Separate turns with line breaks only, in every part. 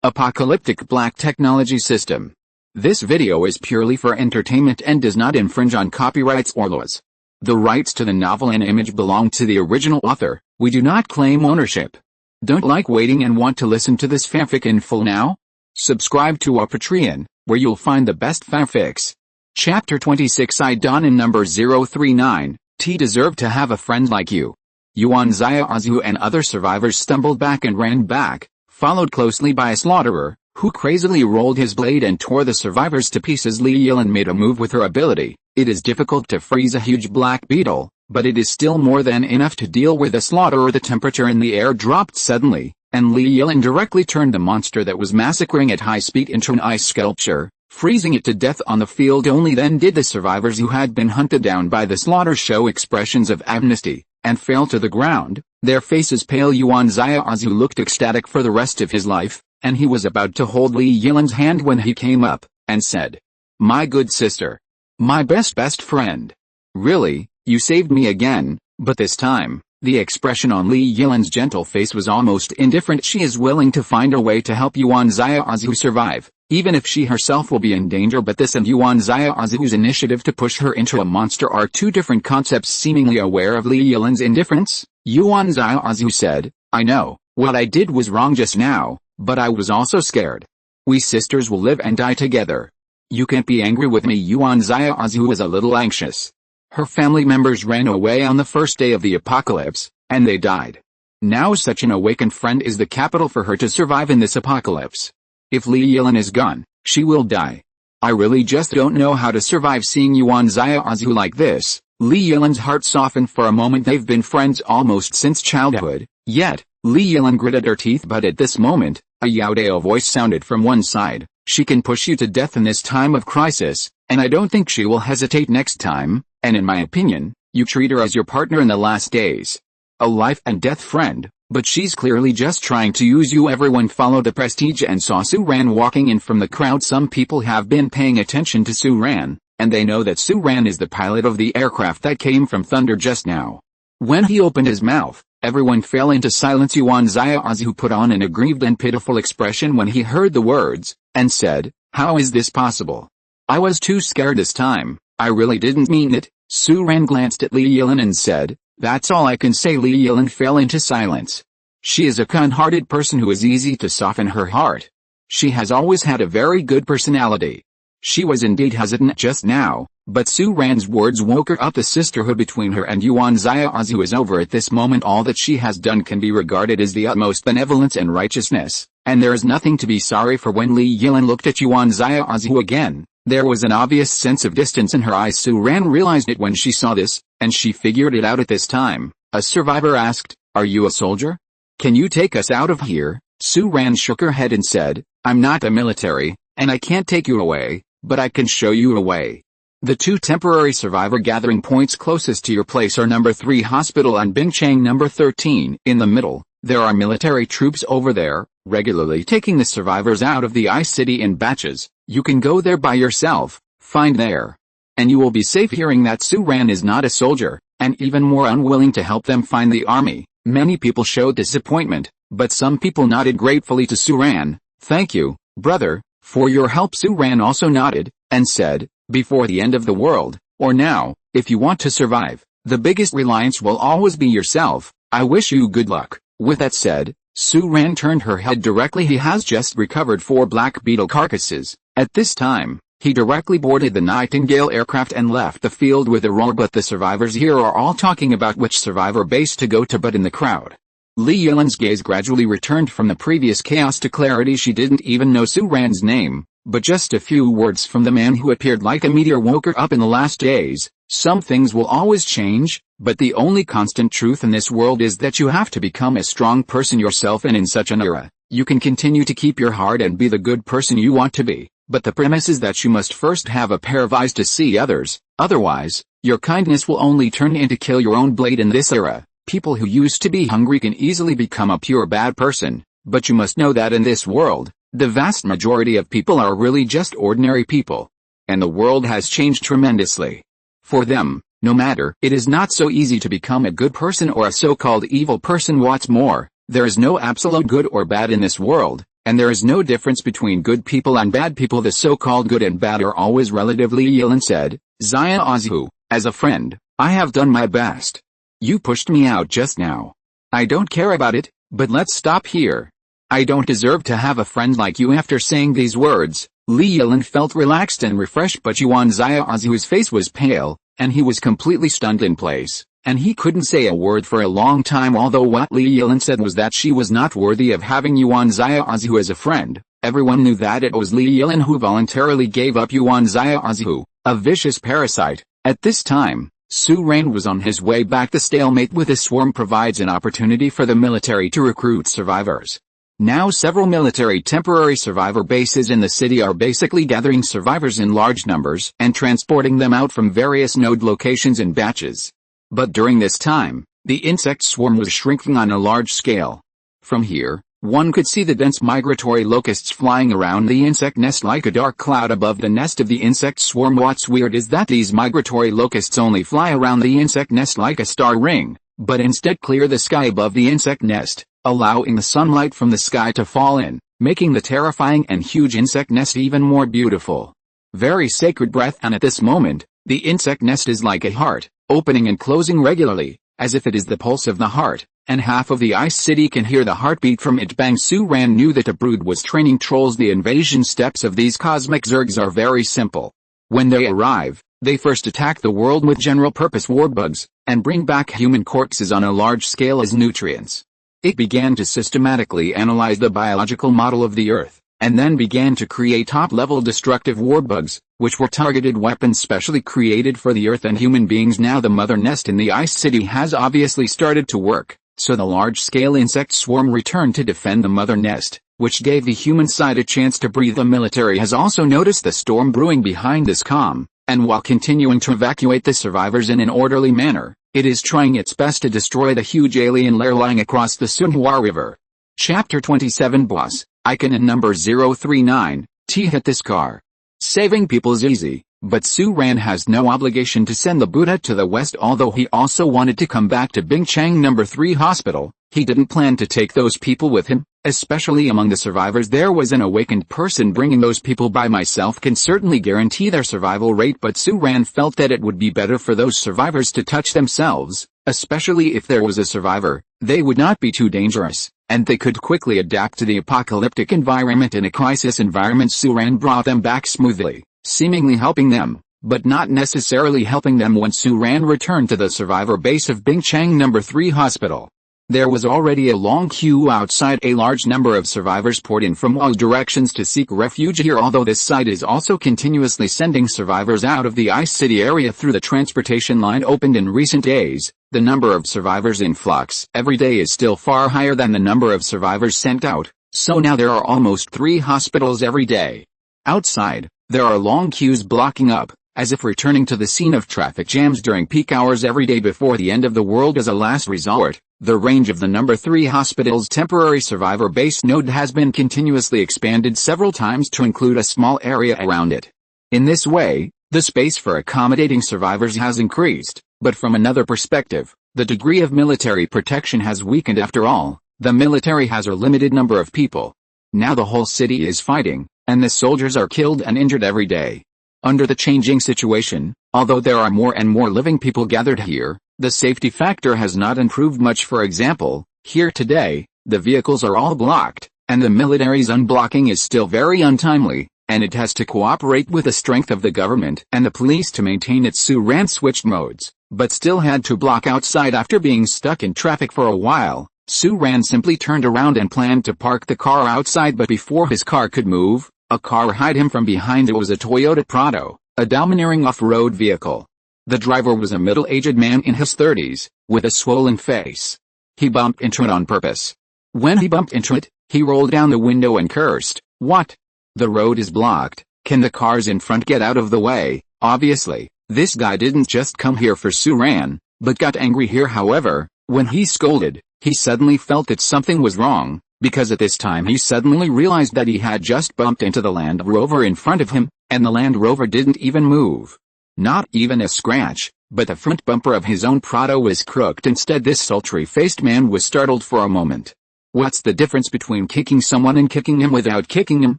Apocalyptic Black Technology System. This video is purely for entertainment and does not infringe on copyrights or laws. The rights to the novel and image belong to the original author. We do not claim ownership. Don't like waiting and want to listen to this fanfic in full now? Subscribe to our Patreon, where you'll find the best fanfics. Chapter 26 I Dawn in number 039, T deserve to have a friend like you. Yuan Xiaozu and other survivors stumbled back and ran back, followed closely by a slaughterer, who crazily rolled his blade and tore the survivors to pieces. Li Yilan made a move with her ability. It is difficult to freeze a huge black beetle, but it is still more than enough to deal with a slaughterer. The temperature in the air dropped suddenly, and Li Yilan directly turned the monster that was massacring at high speed into an ice sculpture, freezing it to death on the field. Only then did the survivors who had been hunted down by the slaughter show expressions of amnesty, and fell to the ground, their faces pale. Yuan Xiaozu looked ecstatic for the rest of his life, and he was about to hold Li Yilan's hand when he came up, and said, "My good sister. My best friend. Really, you saved me again," but this time, the expression on Li Yilan's gentle face was almost indifferent. She is willing to find a way to help Yuan Xiaozu survive, even if she herself will be in danger. But this and Yuan Xiaozu's initiative to push her into a monster are two different concepts. Seemingly aware of Li Yilan's indifference, Yuan Xiaozu said, "I know, what I did was wrong just now, but I was also scared. We sisters will live and die together. You can't be angry with me." Yuan Xiaozu was a little anxious. Her family members ran away on the first day of the apocalypse, and they died. Now such an awakened friend is the capital for her to survive in this apocalypse. If Li Yilan is gone, she will die. I really just don't know how to survive. Seeing Yuan Xiaozu like this, Li Yilan's heart softened for a moment. They've been friends almost since childhood, yet, Li Yilan gritted her teeth. But at this moment, a Yaodao voice sounded from one side. "She can push you to death in this time of crisis, and I don't think she will hesitate next time, and in my opinion, you treat her as your partner in the last days. A life and death friend, but she's clearly just trying to use you." Everyone followed the prestige and saw Su Ran walking in from the crowd. Some people have been paying attention to Su Ran, and they know that Su Ran is the pilot of the aircraft that came from Thunder just now. When he opened his mouth, everyone fell into silence. Yuan Xiaozu put on an aggrieved and pitiful expression when he heard the words, and said, "How is this possible? I was too scared this time. I really didn't mean it." Su Ran glanced at Li Yilan and said, "That's all I can say." Li Yilan fell into silence. She is a kind-hearted person who is easy to soften her heart. She has always had a very good personality. She was indeed hesitant just now, but Su Ran's words woke her up. The sisterhood between her and Yuan Xiaozu is over at this moment. All that she has done can be regarded as the utmost benevolence and righteousness, and there is nothing to be sorry for. When Li Yilan looked at Yuan Xiaozu again, there was an obvious sense of distance in her eyes. Su Ran realized it when she saw this, and she figured it out at this time. A survivor asked, "Are you a soldier? Can you take us out of here?" Su Ran shook her head and said, "I'm not a military, and I can't take you away, but I can show you a way. The two temporary survivor gathering points closest to your place are number 3 hospital and Bingchang number 13. In the middle, there are military troops over there, regularly taking the survivors out of the ice city in batches. You can go there by yourself, find there, and you will be safe." Hearing that Su Ran is not a soldier, and even more unwilling to help them find the army, many people showed disappointment, but some people nodded gratefully to Su Ran. "Thank you, brother, for your help." Su Ran also nodded, and said, "Before the end of the world, or now, if you want to survive, the biggest reliance will always be yourself. I wish you good luck." With that said, Su Ran turned her head directly. He has just recovered 4 Black Beetle carcasses. At this time, he directly boarded the Nightingale aircraft and left the field with a roar. But the survivors here are all talking about which survivor base to go to. But in the crowd, Li Yilan's gaze gradually returned from the previous chaos to clarity. She didn't even know Su Ran's name, but just a few words from the man who appeared like a meteor woke her up. In the last days, some things will always change, but the only constant truth in this world is that you have to become a strong person yourself. And in such an era, you can continue to keep your heart and be the good person you want to be, but the premise is that you must first have a pair of eyes to see others. Otherwise, your kindness will only turn into kill your own blade. In this era, people who used to be hungry can easily become a pure bad person, but you must know that in this world, the vast majority of people are really just ordinary people. And the world has changed tremendously. For them, no matter, it is not so easy to become a good person or a so-called evil person. What's more, there is no absolute good or bad in this world, and there is no difference between good people and bad people. The so-called good and bad are always relatively. Yelin said, Zaya Ozhu, as a friend, I have done my best. You pushed me out just now. I don't care about it, but let's stop here. I don't deserve to have a friend like you. After saying these words, Li Yilin felt relaxed and refreshed, but Yuan Zaya Ozhu's face was pale, and he was completely stunned in place, and he couldn't say a word for a long time. Although what Li Yilin said was that she was not worthy of having Yuan Zaya Ozhu as a friend, everyone knew that it was Li Yilin who voluntarily gave up Yuan Zaya Ozhu, a vicious parasite. At this time, Su Ran was on his way back. The stalemate with the swarm provides an opportunity for the military to recruit survivors. Now several military temporary survivor bases in the city are basically gathering survivors in large numbers and transporting them out from various node locations in batches. But during this time, the insect swarm was shrinking on a large scale. From here, one could see the dense migratory locusts flying around the insect nest like a dark cloud above the nest of the insect swarm. What's weird is that these migratory locusts only fly around the insect nest like a star ring, but instead clear the sky above the insect nest, allowing the sunlight from the sky to fall in, making the terrifying and huge insect nest even more beautiful. Very sacred breath. And at this moment, the insect nest is like a heart, opening and closing regularly, as if it is the pulse of the heart, and half of the ice city can hear the heartbeat from it. Bang. Su Ran knew that the brood was training trolls. The invasion steps of these cosmic Zergs are very simple. When they arrive, they first attack the world with general-purpose warbugs, and bring back human corpses on a large scale as nutrients. It began to systematically analyze the biological model of the Earth, and then began to create top-level destructive warbugs, which were targeted weapons specially created for the Earth and human beings. Now the mother nest in the Ice City has obviously started to work, so the large-scale insect swarm returned to defend the mother nest, which gave the human side a chance to breathe. The military has also noticed the storm brewing behind this calm, and while continuing to evacuate the survivors in an orderly manner, it is trying its best to destroy the huge alien lair lying across the Sunhua River. Chapter 27. Boss, Icon and number 039, T. Hit this car. Saving people's easy, but Su Ran has no obligation to send the Buddha to the west. Although he also wanted to come back to Bingchang number 3 hospital, he didn't plan to take those people with him, especially among the survivors. There was an awakened person. Bringing those people by myself can certainly guarantee their survival rate, but Su Ran felt that it would be better for those survivors to touch themselves, especially if there was a survivor. They would not be too dangerous, and they could quickly adapt to the apocalyptic environment. In a crisis environment, Su Ran brought them back smoothly, seemingly helping them, but not necessarily helping them. When Su Ran returned to the survivor base of Bingchang number 3 hospital, there was already a long queue outside. A large number of survivors poured in from all directions to seek refuge here. Although this site is also continuously sending survivors out of the Ice City area through the transportation line opened in recent days, the number of survivors in flux every day is still far higher than the number of survivors sent out, so now there are almost 3 hospitals every day. Outside, there are long queues blocking up, as if returning to the scene of traffic jams during peak hours every day before the end of the world. As a last resort, the range of the number 3 hospital's temporary survivor base node has been continuously expanded several times to include a small area around it. In this way, the space for accommodating survivors has increased, but from another perspective, the degree of military protection has weakened. After all, the military has a limited number of people. Now the whole city is fighting, and the soldiers are killed and injured every day. Under the changing situation, although there are more and more living people gathered here, the safety factor has not improved much. For example, here today, the vehicles are all blocked, and the military's unblocking is still very untimely, and it has to cooperate with the strength of the government and the police to maintain its. Su Ran switched modes, but still had to block outside after being stuck in traffic for a while. Su Ran simply turned around and planned to park the car outside, but before his car could move, a car hit him from behind. It was a Toyota Prado, a domineering off-road vehicle. The driver was a middle-aged man in his 30s, with a swollen face. He bumped into it on purpose. When he bumped into it, he rolled down the window and cursed, "What? The road is blocked, can the cars in front get out of the way?" Obviously, this guy didn't just come here for Su Ran, but got angry here. However, when he scolded, he suddenly felt that something was wrong, because at this time he suddenly realized that he had just bumped into the Land Rover in front of him, and the Land Rover didn't even move. Not even a scratch, but the front bumper of his own Prado was crooked. Instead, this sultry-faced man was startled for a moment. What's the difference between kicking someone and kicking him without kicking him?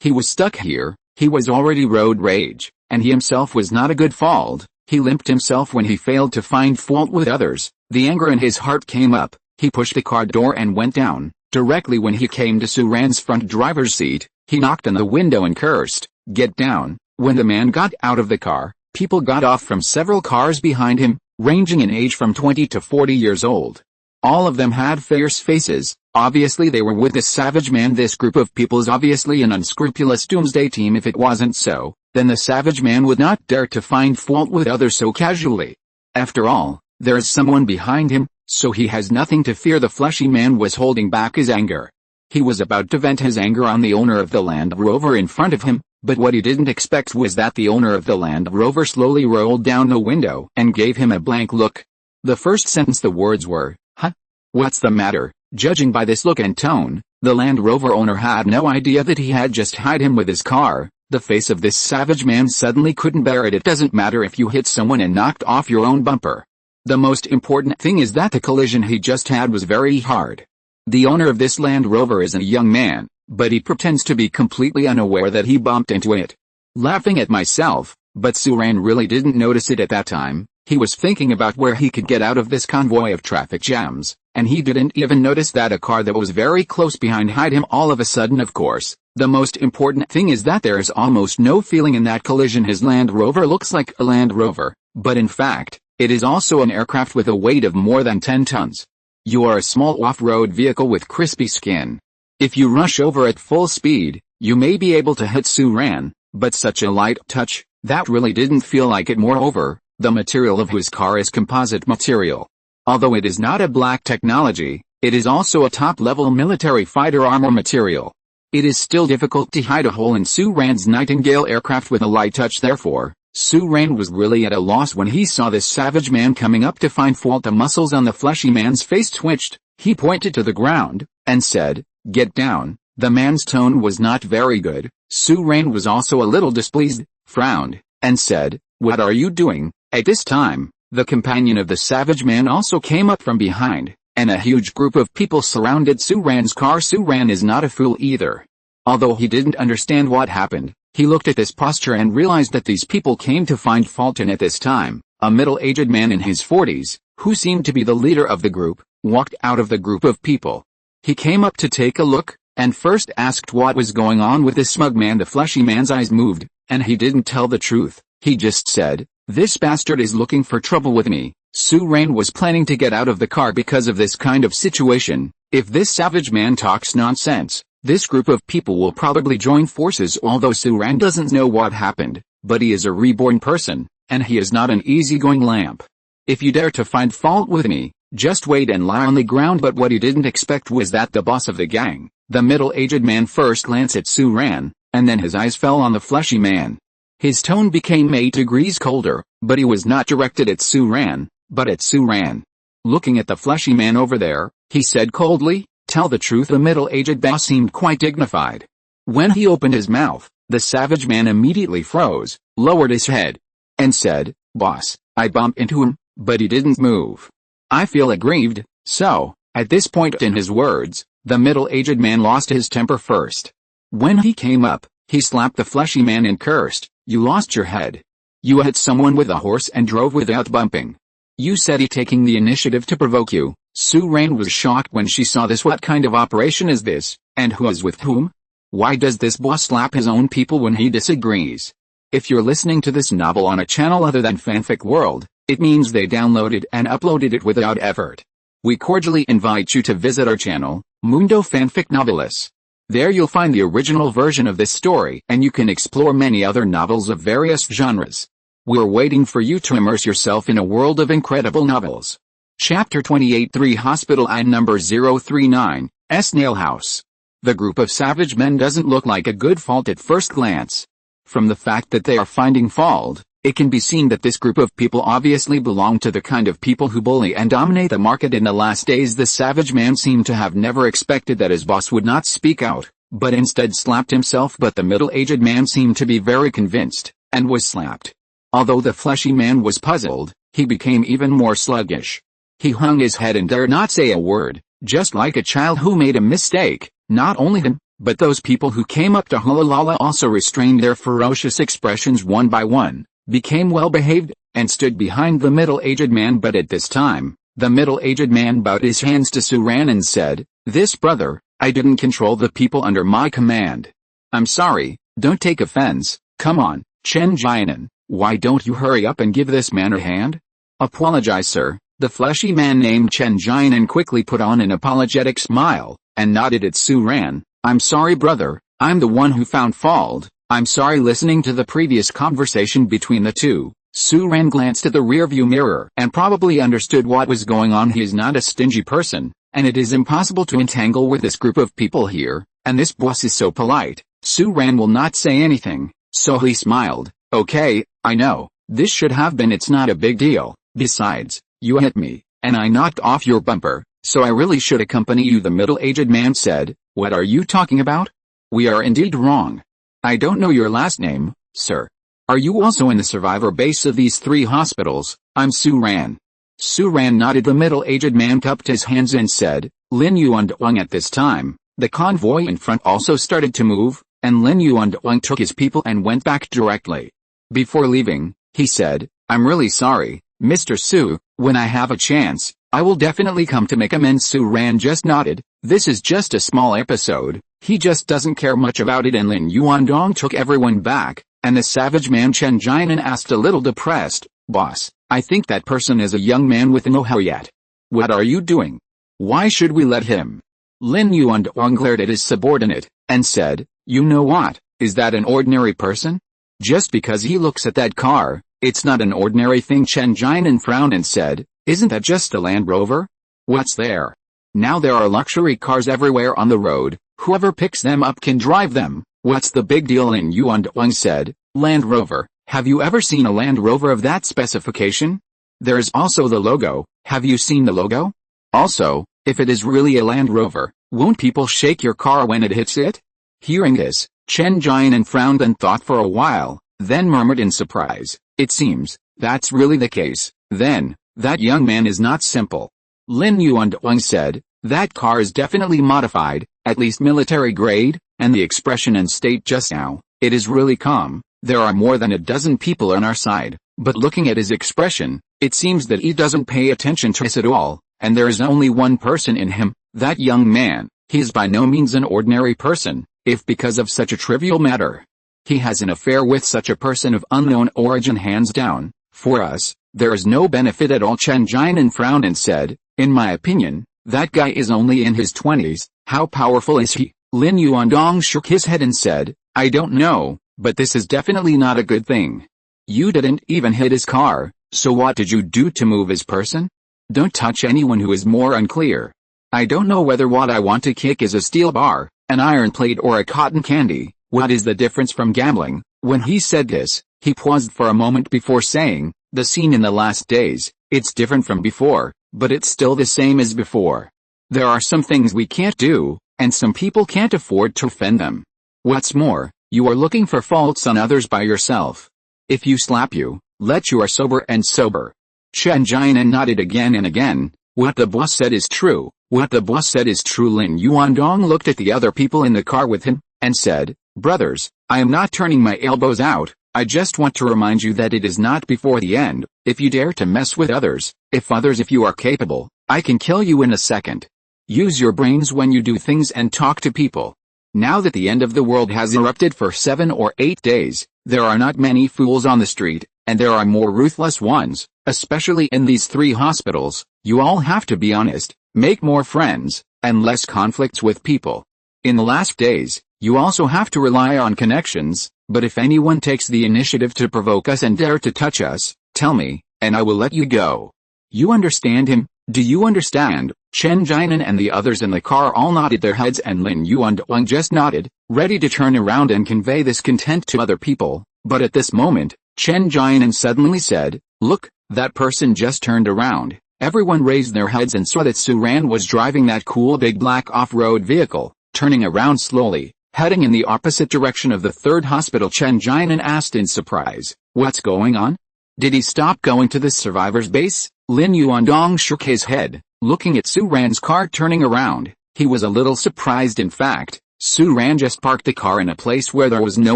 He was stuck here, he was already road rage, and he himself was not a good fault. He limped himself when he failed to find fault with others. The anger in his heart came up. He pushed the car door and went down. Directly when he came to Suran's front driver's seat, he knocked on the window and cursed, "Get down." When the man got out of the car, people got off from several cars behind him, ranging in age from 20 to 40 years old. All of them had fierce faces. Obviously they were with this savage man. This group of people is obviously an unscrupulous doomsday team. If it wasn't so, then the savage man would not dare to find fault with others so casually. After all, there is someone behind him, so he has nothing to fear. The fleshy man was holding back his anger. He was about to vent his anger on the owner of the Land Rover in front of him, but what he didn't expect was that the owner of the Land Rover slowly rolled down the window and gave him a blank look. The first sentence the words were, "Huh? What's the matter?" Judging by this look and tone, the Land Rover owner had no idea that he had just hit him with his car. The face of this savage man suddenly couldn't bear it. It doesn't matter if you hit someone and knocked off your own bumper. The most important thing is that the collision he just had was very hard. The owner of this Land Rover is a young man, but he pretends to be completely unaware that he bumped into it. Laughing at myself, but Suran really didn't notice it at that time. He was thinking about where he could get out of this convoy of traffic jams, and he didn't even notice that a car that was very close behind hit him all of a sudden. Of course, the most important thing is that there is almost no feeling in that collision. His Land Rover looks like a Land Rover, but in fact, it is also an aircraft with a weight of more than 10 tons. You are a small off-road vehicle with crispy skin. If you rush over at full speed, you may be able to hit Suran, but such a light touch, that really didn't feel like it. Moreover, the material of his car is composite material. Although it is not a black technology, it is also a top-level military fighter armor material. It is still difficult to hide a hole in Suran's Nightingale aircraft with a light touch. Therefore, Suran was really at a loss when he saw this savage man coming up to find fault. The muscles on the fleshy man's face twitched. He pointed to the ground and said, "Get down." The man's tone was not very good. Suran was also a little displeased, frowned, and said, "What are you doing?" At this time, the companion of the savage man also came up from behind, and a huge group of people surrounded Suran's car. Suran is not a fool either. Although he didn't understand what happened, he looked at this posture and realized that these people came to find fault. And at this time, a middle-aged man in his 40s, who seemed to be the leader of the group, walked out of the group of people. He came up to take a look, and first asked what was going on with this smug man. The fleshy man's eyes moved, and he didn't tell the truth. He just said, "This bastard is looking for trouble with me." Suran was planning to get out of the car because of this kind of situation. If this savage man talks nonsense, this group of people will probably join forces. Although Suran doesn't know what happened, but he is a reborn person, and he is not an easygoing lamp. "If you dare to find fault with me, just wait and lie on the ground." But what he didn't expect was that the boss of the gang, the middle-aged man, first glanced at Suran, and then his eyes fell on the fleshy man. His tone became 8 degrees colder, but he was not directed at Suran, but at Suran. Looking at the fleshy man over there, he said coldly, "Tell the truth." The middle-aged boss seemed quite dignified. When he opened his mouth, the savage man immediately froze, lowered his head, and said, "Boss, I bumped into him, but he didn't move. I feel aggrieved." So, at this point in his words, the middle-aged man lost his temper first. When he came up, he slapped the fleshy man and cursed, "You lost your head. You hit someone with a horse and drove without bumping. You said he taking the initiative to provoke you." Suran was shocked when she saw this. What kind of operation is this, and who is with whom? Why does this boss slap his own people when he disagrees? If you're listening to this novel on a channel other than Fanfic World, it means they downloaded and uploaded it without effort. We cordially invite you to visit our channel, Mundo Fanfic Novelis. There you'll find the original version of this story, and you can explore many other novels of various genres. We're waiting for you to immerse yourself in a world of incredible novels. Chapter 28, 3 Hospital I Number 039, Snail House. The group of savage men doesn't look like a good fault at first glance. From the fact that they are finding fault, it can be seen that this group of people obviously belong to the kind of people who bully and dominate the market. In the last days, the savage man seemed to have never expected that his boss would not speak out, but instead slapped himself. But the middle-aged man seemed to be very convinced, and was slapped. Although the fleshy man was puzzled, he became even more sluggish. He hung his head and dared not say a word. Just like a child who made a mistake, not only him, but those people who came up to Hulalala also restrained their ferocious expressions one by one, became well-behaved, and stood behind the middle-aged man. But at this time, the middle-aged man bowed his hands to Suran and said, "This brother, I didn't control the people under my command. I'm sorry, don't take offense. Come on, Chen Jianan, why don't you hurry up and give this man a hand?" "Apologize, sir." The fleshy man named Chen Jianan quickly put on an apologetic smile, and nodded at Suran. "I'm sorry, brother, I'm the one who found fault. I'm sorry." Listening to the previous conversation between the two, Suran glanced at the rearview mirror and probably understood what was going on. He is not a stingy person, and it is impossible to entangle with this group of people here, and this boss is so polite. Suran will not say anything, so he smiled. "Okay, I know, this should have been. It's not a big deal. Besides, you hit me, and I knocked off your bumper, so I really should accompany you," the middle-aged man said. "What are you talking about? We are indeed wrong. I don't know your last name, sir. Are you also in the survivor base of these 3 hospitals?" "I'm Suran." Suran nodded. The middle-aged man cupped his hands and said, "Lin Yuandong." At this time, the convoy in front also started to move, and Lin Yuandong took his people and went back directly. Before leaving, he said, "I'm really sorry, Mr. Su, when I have a chance, I will definitely come to make amends." Suran just nodded. This is just a small episode, he just doesn't care much about it. And Lin Yuandong took everyone back, and the savage man Chen Jianan asked, a little depressed, "Boss, I think that person is a young man with no hair yet. What are you doing? Why should we let him?" Lin Yuandong glared at his subordinate, and said, "You know what, is that an ordinary person? Just because he looks at that car, it's not an ordinary thing." Chen Jianan frowned and said, "Isn't that just a Land Rover? What's there? Now there are luxury cars everywhere on the road, whoever picks them up can drive them. What's the big deal?" Lin Yuandong said, "Land Rover, have you ever seen a Land Rover of that specification? There's also the logo, have you seen the logo? Also, if it is really a Land Rover, won't people shake your car when it hits it?" Hearing this, Chen Jianan frowned and thought for a while, then murmured in surprise, "It seems, that's really the case. Then, that young man is not simple." Lin Yuandong said, "That car is definitely modified, at least military grade, and the expression and state just now, it is really calm. There are more than a dozen people on our side, but looking at his expression, it seems that he doesn't pay attention to us at all, and there is only one person in him, that young man. He is by no means an ordinary person, if because of such a trivial matter he has an affair with such a person of unknown origin. Hands down, for us, there is no benefit at all." Chen Jianan frowned and said, "In my opinion, that guy is only in his 20s, how powerful is he?" Lin Yuandong shook his head and said, "I don't know, but this is definitely not a good thing. You didn't even hit his car, so what did you do to move his person? Don't touch anyone who is more unclear. I don't know whether what I want to kick is a steel bar, an iron plate or a cotton candy. What is the difference from gambling?" When he said this, he paused for a moment before saying, "The scene in the last days, it's different from before, but it's still the same as before. There are some things we can't do, and some people can't afford to offend them. What's more, you are looking for faults on others by yourself. If you slap you, let you are sober and sober." Chen Jianan nodded again and again. What the boss said is true. What the boss said is true. Lin Yuandong looked at the other people in the car with him, and said, "Brothers, I am not turning my elbows out. I just want to remind you that it is not before the end. If you dare to mess with others, if you are capable, I can kill you in a second. Use your brains when you do things and talk to people. Now that the end of the world has erupted for 7 or 8 days, there are not many fools on the street, and there are more ruthless ones, especially in these 3 hospitals. You all have to be honest, make more friends, and less conflicts with people. In the last days, you also have to rely on connections, but if anyone takes the initiative to provoke us and dare to touch us, tell me, and I will let you go. You understand him? Do you understand?" Chen Jianan and the others in the car all nodded their heads, and Lin Yuandong just nodded, ready to turn around and convey this content to other people. But at this moment, Chen Jianan suddenly said, "Look, that person just turned around." Everyone raised their heads and saw that Suran was driving that cool big black off-road vehicle, turning around slowly, heading in the opposite direction of the 3rd hospital. Chen Jianan asked in surprise, "What's going on? Did he stop going to the survivors' base?" Lin Yuandong shook his head. Looking at Su-ran's car turning around, he was a little surprised. In fact, Su-ran just parked the car in a place where there was no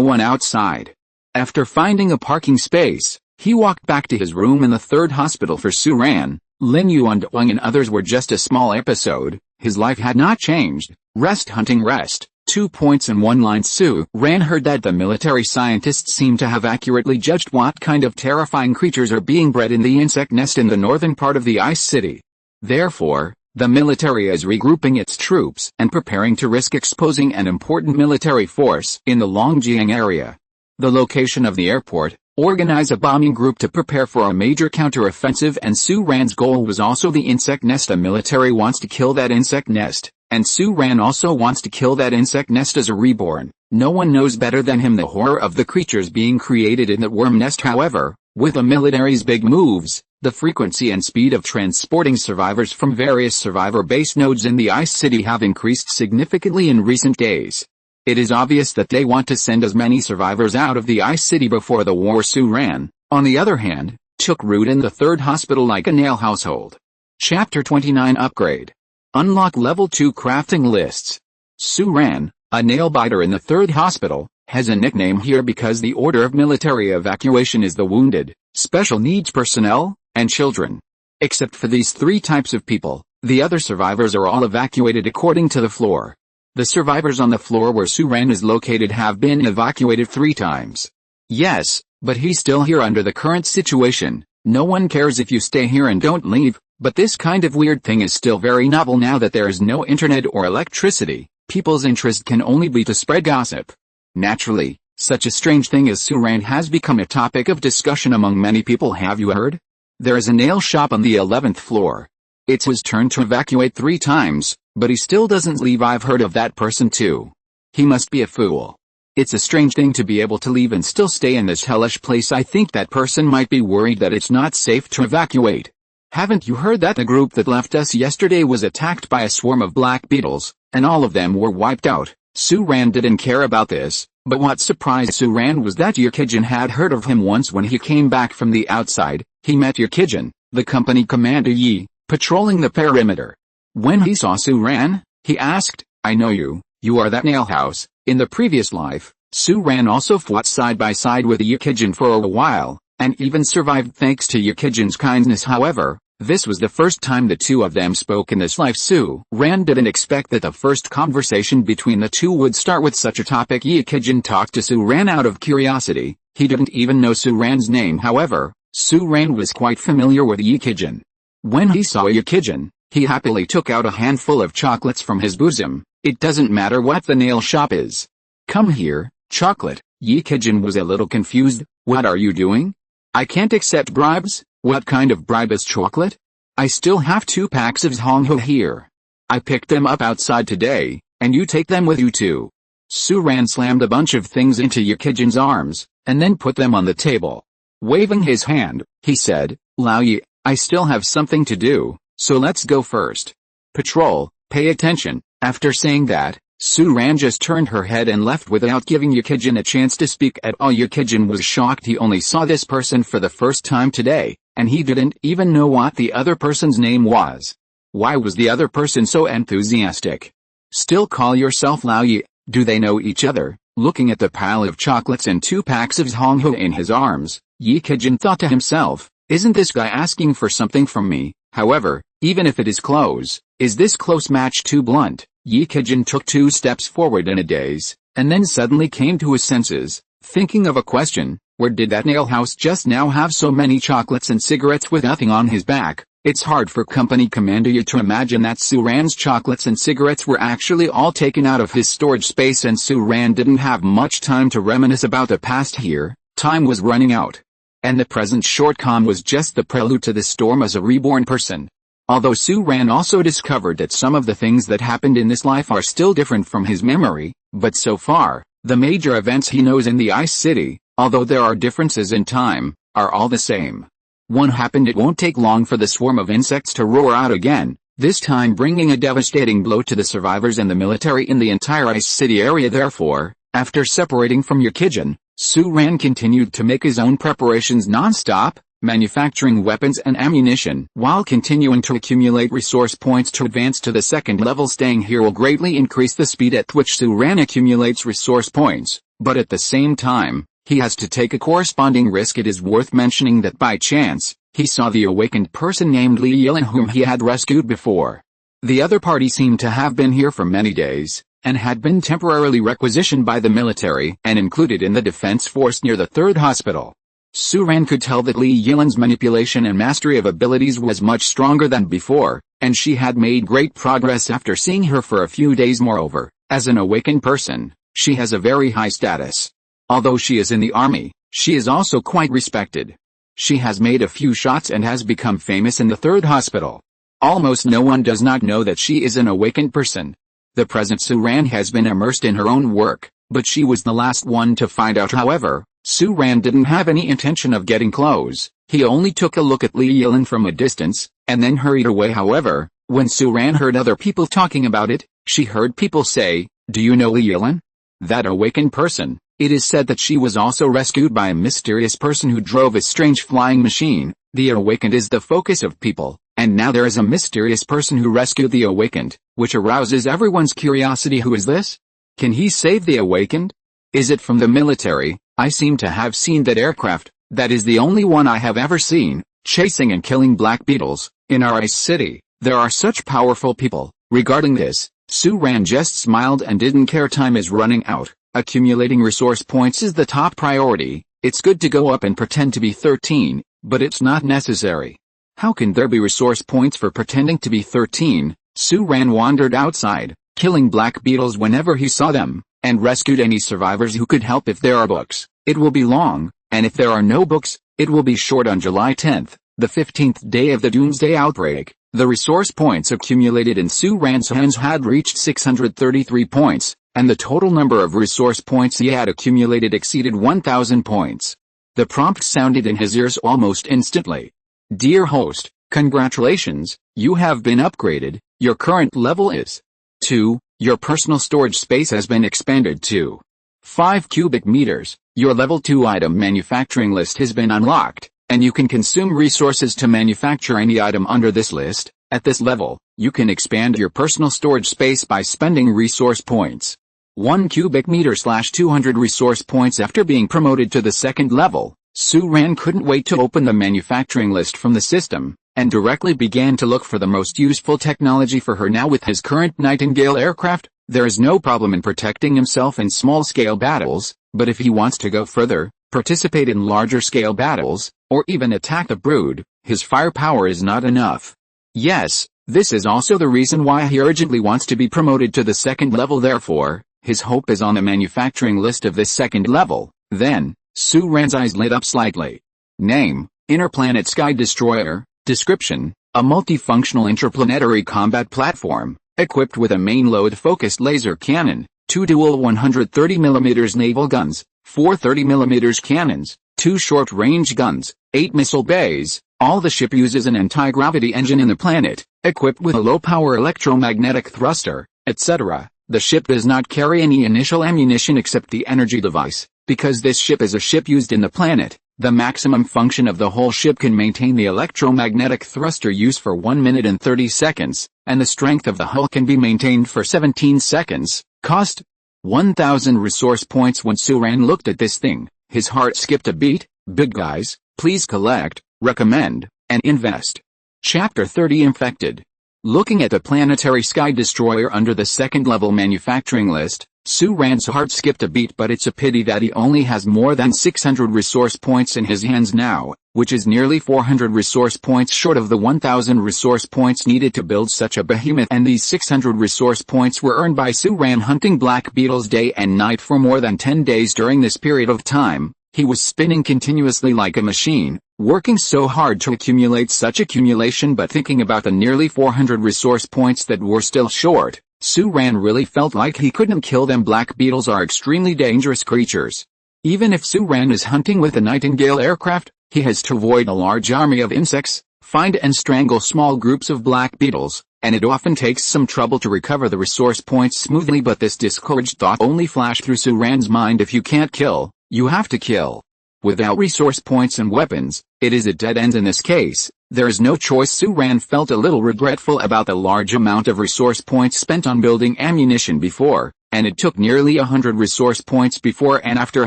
one outside. After finding a parking space, he walked back to his room in the third hospital. For Su-ran, Lin Yuan and others were just a small episode. His life had not changed. Rest hunting rest. 2 points and 1 line. Su-ran heard that the military scientists seem to have accurately judged what kind of terrifying creatures are being bred in the insect nest in the northern part of the Ice City. Therefore, the military is regrouping its troops and preparing to risk exposing an important military force in the Longjiang area. The location of the airport, organize a bombing group to prepare for a major counter-offensive, and Su-ran's goal was also the insect nest. The military wants to kill that insect nest, and Su-ran also wants to kill that insect nest as a reborn. No one knows better than him the horror of the creatures being created in that worm nest. However, with the military's big moves, the frequency and speed of transporting survivors from various survivor base nodes in the Ice City have increased significantly in recent days. It is obvious that they want to send as many survivors out of the Ice City before the war. Su-ran, on the other hand, took root in the third hospital like a nail household. Chapter 29 Upgrade. Unlock Level 2 Crafting Lists. Su-ran, a nail-biter in the third hospital, has a nickname here because the order of military evacuation is the wounded, special needs personnel, and children. Except for these 3 types of people, the other survivors are all evacuated according to the floor. The survivors on the floor where Su-ran is located have been evacuated 3 times. Yes, but he's still here under the current situation. No one cares if you stay here and don't leave, but this kind of weird thing is still very novel now that there is no internet or electricity. People's interest can only be to spread gossip. Naturally, such a strange thing as Su-ran has become a topic of discussion among many people. Have you heard? There is a nail shop on the 11th floor. It's his turn to evacuate 3 times, but he still doesn't leave. I've heard of that person too. He must be a fool. It's a strange thing to be able to leave and still stay in this hellish place. I think that person might be worried that it's not safe to evacuate. Haven't you heard that the group that left us yesterday was attacked by a swarm of black beetles, and all of them were wiped out? Su-ran didn't care about this, but what surprised Su-ran was that Yukijin had heard of him once when he came back from the outside. He met Yukijin, the company commander Yi, patrolling the perimeter. When he saw Su-ran, he asked, "I know you, you are that nail house." In the previous life, Su-ran also fought side by side with Yukijin for a while, and even survived thanks to Yukijin's kindness. However, this was the first time the 2 of them spoke in this life. Su-ran didn't expect that the first conversation between the 2 would start with such a topic. Yukijin talked to Su-ran out of curiosity. He didn't even know Su-ran's name. However, Su-ran was quite familiar with Yukijin. When he saw Yukijin, he happily took out a handful of chocolates from his bosom. It doesn't matter what the nail shop is. "Come here, chocolate." Yukijin was a little confused. "What are you doing? I can't accept bribes." "What kind of bribe is chocolate? I still have 2 packs of Zhonghu here. I picked them up outside today, and you take them with you too." Su-ran slammed a bunch of things into Yukijin's arms, and then put them on the table. Waving his hand, he said, "Lao Yi, I still have something to do, so let's go first. Patrol, pay attention." After saying that, Su-ran just turned her head and left without giving Yukijin a chance to speak at all. Yukijin was shocked. He only saw this person for the first time today, and he didn't even know what the other person's name was. Why was the other person so enthusiastic? "Still call yourself Lao Yi? Do they know each other?" Looking at the pile of chocolates and 2 packs of Zhonghu in his arms, Yukijin thought to himself, "Isn't this guy asking for something from me?" However, even if it is close, is this close match too blunt? Yukijin took 2 steps forward in a daze, and then suddenly came to his senses, thinking of a question. Where did that nail house just now have so many chocolates and cigarettes with nothing on his back? It's hard for company commander Yi to imagine that Su-ran's chocolates and cigarettes were actually all taken out of his storage space, and Su-ran didn't have much time to reminisce about the past here. Time was running out. And the present short calm was just the prelude to the storm as a reborn person. Although Su-ran also discovered that some of the things that happened in this life are still different from his memory, but so far, the major events he knows in the Ice City, although there are differences in time, are all the same. One happened. It won't take long for the swarm of insects to roar out again, this time bringing a devastating blow to the survivors and the military in the entire Ice City area. Therefore, after separating from Yukijin, Su-ran continued to make his own preparations non-stop. manufacturing weapons and ammunition, while continuing to accumulate resource points to advance to the second level. Staying here will greatly increase the speed at which Su-Ran accumulates resource points, but at the same time, he has to take a corresponding risk. It is worth mentioning that by chance, he saw the awakened person named Li Yilan whom he had rescued before. The other party seemed to have been here for many days, and had been temporarily requisitioned by the military and included in the defense force near the third hospital. Su-Ran could tell that Li Yilan's manipulation and mastery of abilities was much stronger than before, and she had made great progress after seeing her for a few days. Moreover, as an awakened person, she has a very high status. Although she is in the army, she is also quite respected. She has made a few shots and has become famous in the third hospital. Almost no one does not know that she is an awakened person. The present Su-Ran has been immersed in her own work, but she was the last one to find out. However, Su-Ran didn't have any intention of getting close. He only took a look at Li Yilan from a distance, and then hurried away. However, when Su-Ran heard other people talking about it, she heard people say, "Do you know Li Yilan? That awakened person?" It is said that she was also rescued by a mysterious person who drove a strange flying machine. The awakened is the focus of people, and now there is a mysterious person who rescued the awakened, which arouses everyone's curiosity. Who is this? Can he save the awakened? Is it from the military? I seem to have seen that aircraft. That is the only one I have ever seen, chasing and killing Black Beetles, in our ice city. There are such powerful people. Regarding this, Su-Ran just smiled and didn't care. Time is running out. Accumulating resource points is the top priority. It's good to go up and pretend to be 13, but it's not necessary. How can there be resource points for pretending to be 13? Su-Ran wandered outside, killing Black Beetles whenever he saw them, and rescued any survivors who could help. If there are books, it will be long, and if there are no books, it will be short. On July 10th, the 15th day of the Doomsday outbreak, the resource points accumulated in Su-Ran's hands had reached 633 points, and the total number of resource points he had accumulated exceeded 1,000 points. The prompt sounded in his ears almost instantly. "Dear host, congratulations, you have been upgraded. Your current level is 2. Your personal storage space has been expanded to 5 cubic meters. Your level 2 item manufacturing list has been unlocked, and you can consume resources to manufacture any item under this list. At this level, you can expand your personal storage space by spending resource points. 1 cubic meter / 200 resource points." After being promoted to the second level, Su-Ran couldn't wait to open the manufacturing list from the system, and directly began to look for the most useful technology for her. Now with his current Nightingale aircraft, there is no problem in protecting himself in small-scale battles, but if he wants to go further, participate in larger-scale battles, or even attack the Brood, his firepower is not enough. Yes, this is also the reason why he urgently wants to be promoted to the second level. Therefore, his hope is on the manufacturing list of this second level. Then, Su-Ran's eyes lit up slightly. Name, Interplanet Sky Destroyer. Description, a multifunctional interplanetary combat platform, equipped with a main load-focused laser cannon, 2 dual 130mm naval guns, 4 30mm cannons, 2 short-range guns, 8 missile bays. All the ship uses an anti-gravity engine in the planet, equipped with a low-power electromagnetic thruster, etc. The ship does not carry any initial ammunition except the energy device. Because this ship is a ship used in the planet, the maximum function of the whole ship can maintain the electromagnetic thruster use for 1 minute and 30 seconds, and the strength of the hull can be maintained for 17 seconds. Cost 1,000 resource points. When Su-Ran looked at this thing, his heart skipped a beat. Big guys, please collect, recommend, and invest. Chapter 30 Infected. Looking at the planetary sky destroyer under the second level manufacturing list, Su-Ran's heart skipped a beat. But it's a pity that he only has more than 600 resource points in his hands now, which is nearly 400 resource points short of the 1,000 resource points needed to build such a behemoth. And these 600 resource points were earned by Su-Ran hunting Black Beetles day and night for more than 10 days. During this period of time, he was spinning continuously like a machine, working so hard to accumulate such accumulation. But thinking about the nearly 400 resource points that were still short, Su-Ran really felt like he couldn't kill them. Black Beetles are extremely dangerous creatures. Even if Su-Ran is hunting with a Nightingale aircraft, he has to avoid a large army of insects, find and strangle small groups of Black Beetles, and it often takes some trouble to recover the resource points smoothly. But this discouraged thought only flashed through Su-Ran's mind: if you can't kill, you have to kill. Without resource points and weapons, it is a dead end in this case. There is no choice. Su-Ran felt a little regretful about the large amount of resource points spent on building ammunition before, and it took nearly 100 resource points before and after.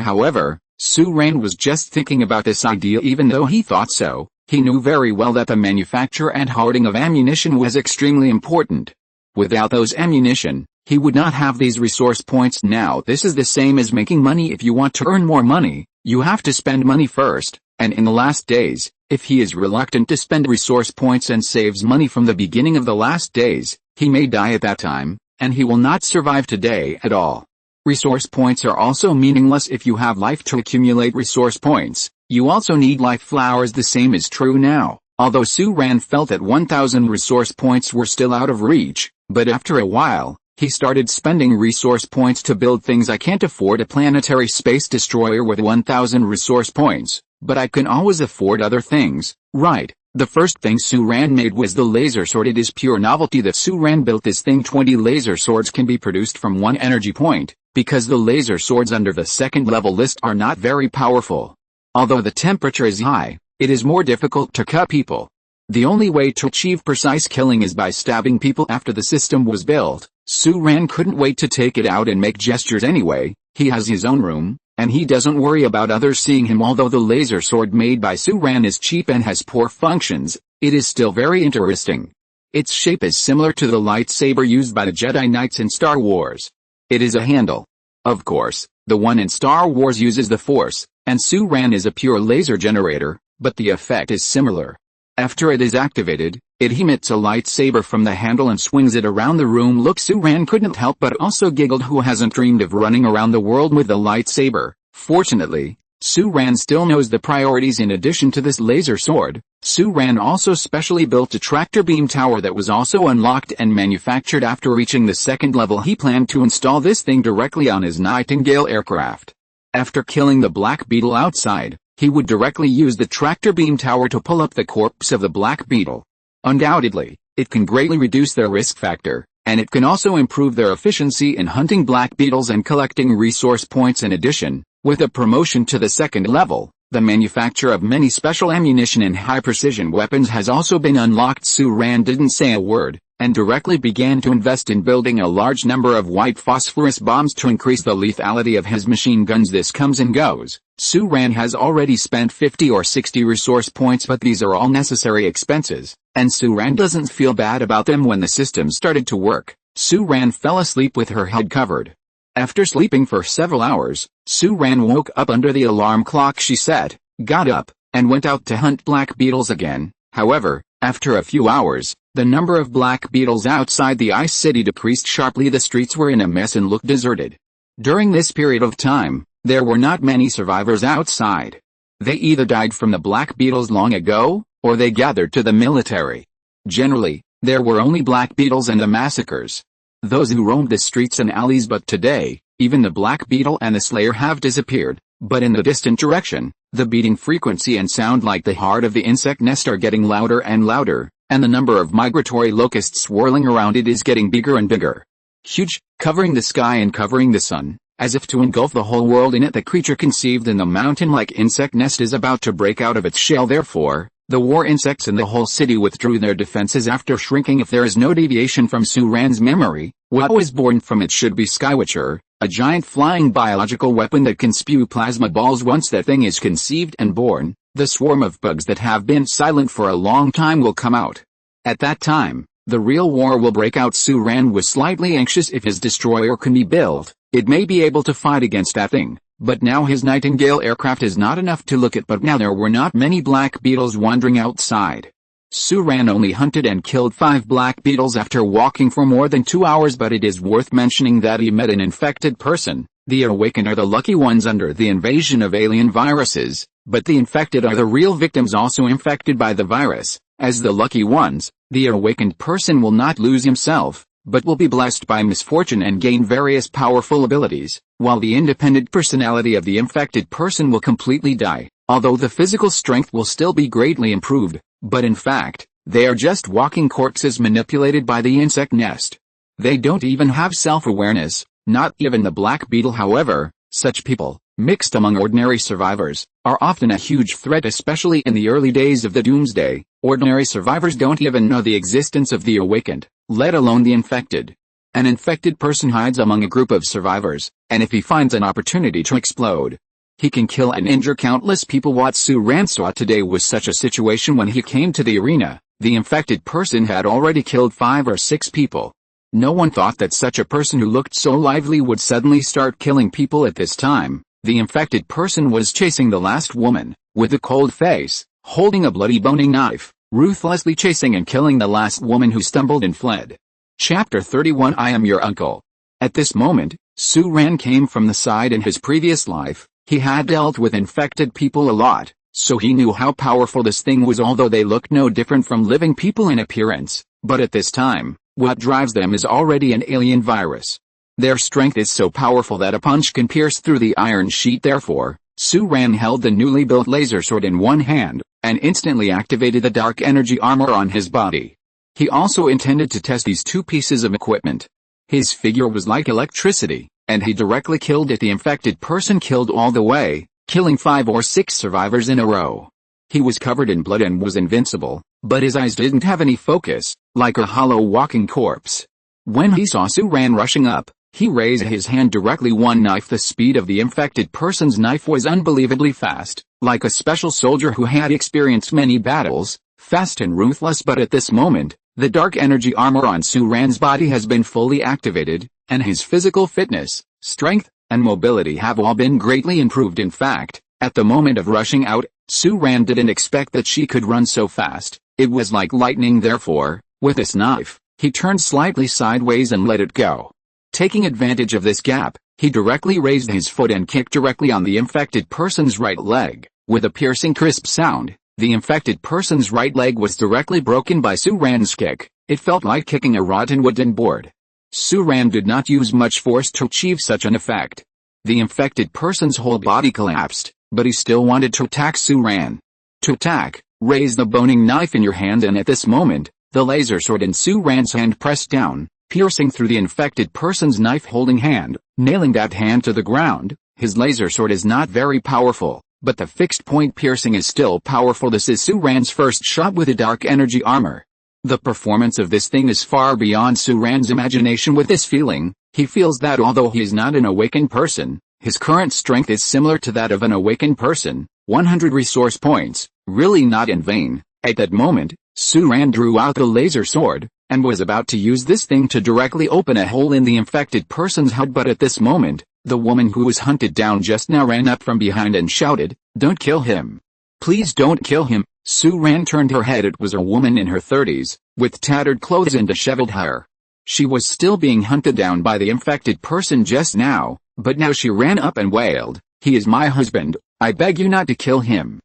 However, Su-Ran was just thinking about this idea. Even though he thought so, he knew very well that the manufacture and hoarding of ammunition was extremely important. Without those ammunition, he would not have these resource points now. This is the same as making money. If you want to earn more money, you have to spend money first, and in the last days, if he is reluctant to spend resource points and saves money from the beginning of the last days, he may die at that time, and he will not survive today at all. Resource points are also meaningless if you have life to accumulate resource points. You also need life flowers. The same is true now, although Su-Ran felt that 1,000 resource points were still out of reach, but after a while, he started spending resource points to build things. I can't afford a planetary space destroyer with 1,000 resource points, but I can always afford other things, right? The first thing Su-Ran made was the laser sword. It is pure novelty that Su-Ran built this thing. 20 laser swords can be produced from 1 energy point, because the laser swords under the second level list are not very powerful. Although the temperature is high, it is more difficult to cut people. The only way to achieve precise killing is by stabbing people. After the system was built, Su-Ran couldn't wait to take it out and make gestures anyway. He has his own room, and he doesn't worry about others seeing him. Although the laser sword made by Su-Ran is cheap and has poor functions, it is still very interesting. Its shape is similar to the lightsaber used by the Jedi Knights in Star Wars. It is a handle. Of course, the one in Star Wars uses the Force, and Su-Ran is a pure laser generator, but the effect is similar. After it is activated, it emits a lightsaber from the handle and swings it around the room. Look, Su-Ran couldn't help but also giggled. Who hasn't dreamed of running around the world with a lightsaber? Fortunately, Su-Ran still knows the priorities. In addition to this laser sword, Su-Ran also specially built a tractor beam tower that was also unlocked and manufactured after reaching the second level. He planned to install this thing directly on his Nightingale aircraft. After killing the Black Beetle outside, he would directly use the tractor beam tower to pull up the corpse of the Black Beetle. Undoubtedly, it can greatly reduce their risk factor, and it can also improve their efficiency in hunting Black Beetles and collecting resource points. In addition, with a promotion to the second level, the manufacture of many special ammunition and high-precision weapons has also been unlocked. Su-Ran didn't say a word, and directly began to invest in building a large number of white phosphorus bombs to increase the lethality of his machine guns. This comes and goes. Su-Ran has already spent 50 or 60 resource points, but these are all necessary expenses, and Su-Ran doesn't feel bad about them. When the system started to work, Su-Ran fell asleep with her head covered. After sleeping for several hours, Su-Ran woke up under the alarm clock she set, got up, and went out to hunt Black Beetles again. However, after a few hours, the number of Black Beetles outside the Ice City decreased sharply. The streets were in a mess and looked deserted. During this period of time, there were not many survivors outside. They either died from the Black Beetles long ago, or they gathered to the military. Generally, there were only Black Beetles and the massacres. Those who roamed the streets and alleys. But today, even the Black Beetle and the Slayer have disappeared, but in the distant direction, the beating frequency and sound like the heart of the insect nest are getting louder and louder, and the number of migratory locusts swirling around it is getting bigger and bigger. Huge, covering the sky and covering the sun, as if to engulf the whole world in it. The creature conceived in the mountain-like insect nest is about to break out of its shell. Therefore, the war insects in the whole city withdrew their defenses after shrinking. If there is no deviation from Su-Ran's memory, what was born from it should be Skywatcher, a giant flying biological weapon that can spew plasma balls. Once that thing is conceived and born, the swarm of bugs that have been silent for a long time will come out. At that time, the real war will break out. Su-Ran was slightly anxious. If his destroyer can be built, it may be able to fight against that thing. But now his Nightingale aircraft is not enough to look at. But now there were not many Black Beetles wandering outside. Su-Ran only hunted and killed 5 Black Beetles after walking for more than 2 hours. But it is worth mentioning that he met an infected person. The awakened are the lucky ones under the invasion of alien viruses, but the infected are the real victims also infected by the virus. As the lucky ones, the awakened person will not lose himself, but will be blessed by misfortune and gain various powerful abilities, while the independent personality of the infected person will completely die, although the physical strength will still be greatly improved, but in fact, they are just walking corpses manipulated by the insect nest. They don't even have self-awareness, not even the Black Beetle. However, such people, mixed among ordinary survivors, are often a huge threat, especially in the early days of the doomsday. Ordinary survivors don't even know the existence of the awakened, let alone the infected. An infected person hides among a group of survivors, and if he finds an opportunity to explode, he can kill and injure countless people. What Su Ran saw today was such a situation. When he came to the arena, the infected person had already killed 5 or 6 people. No one thought that such a person who looked so lively would suddenly start killing people at this time. The infected person was chasing the last woman, with a cold face, holding a bloody boning knife, ruthlessly chasing and killing the last woman who stumbled and fled. Chapter 31 I Am Your Uncle. At this moment, Su Ran came from the side. In his previous life, he had dealt with infected people a lot, so he knew how powerful this thing was, although they looked no different from living people in appearance. But at this time, what drives them is already an alien virus. Their strength is so powerful that a punch can pierce through the iron sheet. Therefore, Su Ran held the newly built laser sword in one hand, and instantly activated the dark energy armor on his body. He also intended to test these 2 pieces of equipment. His figure was like electricity, and he directly killed it. The infected person killed all the way, killing 5 or 6 survivors in a row. He was covered in blood and was invincible, but his eyes didn't have any focus, like a hollow walking corpse. When he saw Su Ran rushing up, he raised his hand directly. One knife. The speed of the infected person's knife was unbelievably fast, like a special soldier who had experienced many battles, fast and ruthless. But at this moment, the dark energy armor on Su Ran's body has been fully activated, and his physical fitness, strength, and mobility have all been greatly improved. In fact, at the moment of rushing out, Su Ran didn't expect that she could run so fast. It was like lightning. Therefore, with this knife, he turned slightly sideways and let it go. Taking advantage of this gap, he directly raised his foot and kicked directly on the infected person's right leg. With a piercing crisp sound, the infected person's right leg was directly broken by Su Ran's kick. It felt like kicking a rotten wooden board. Su Ran did not use much force to achieve such an effect. The infected person's whole body collapsed, but he still wanted to attack Su Ran. To attack, raise the boning knife in your hand, and at this moment, the laser sword in Su Ran's hand pressed down, piercing through the infected person's knife-holding hand, nailing that hand to the ground. His laser sword is not very powerful, but the fixed point piercing is still powerful. This is Su Ran's first shot with a dark energy armor. The performance of this thing is far beyond Su Ran's imagination. With this feeling, he feels that although he is not an awakened person, his current strength is similar to that of an awakened person. 100 resource points, really not in vain. At that moment, Su Ran drew out the laser sword, and was about to use this thing to directly open a hole in the infected person's head. But at this moment, the woman who was hunted down just now ran up from behind and shouted, "Don't kill him. Please don't kill him." Su Ran turned her head. It was a woman in her 30s, with tattered clothes and disheveled hair. She was still being hunted down by the infected person just now, but now she ran up and wailed, "He is my husband, I beg you not to kill him.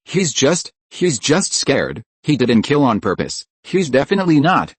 He's just scared. He didn't kill on purpose. He's definitely not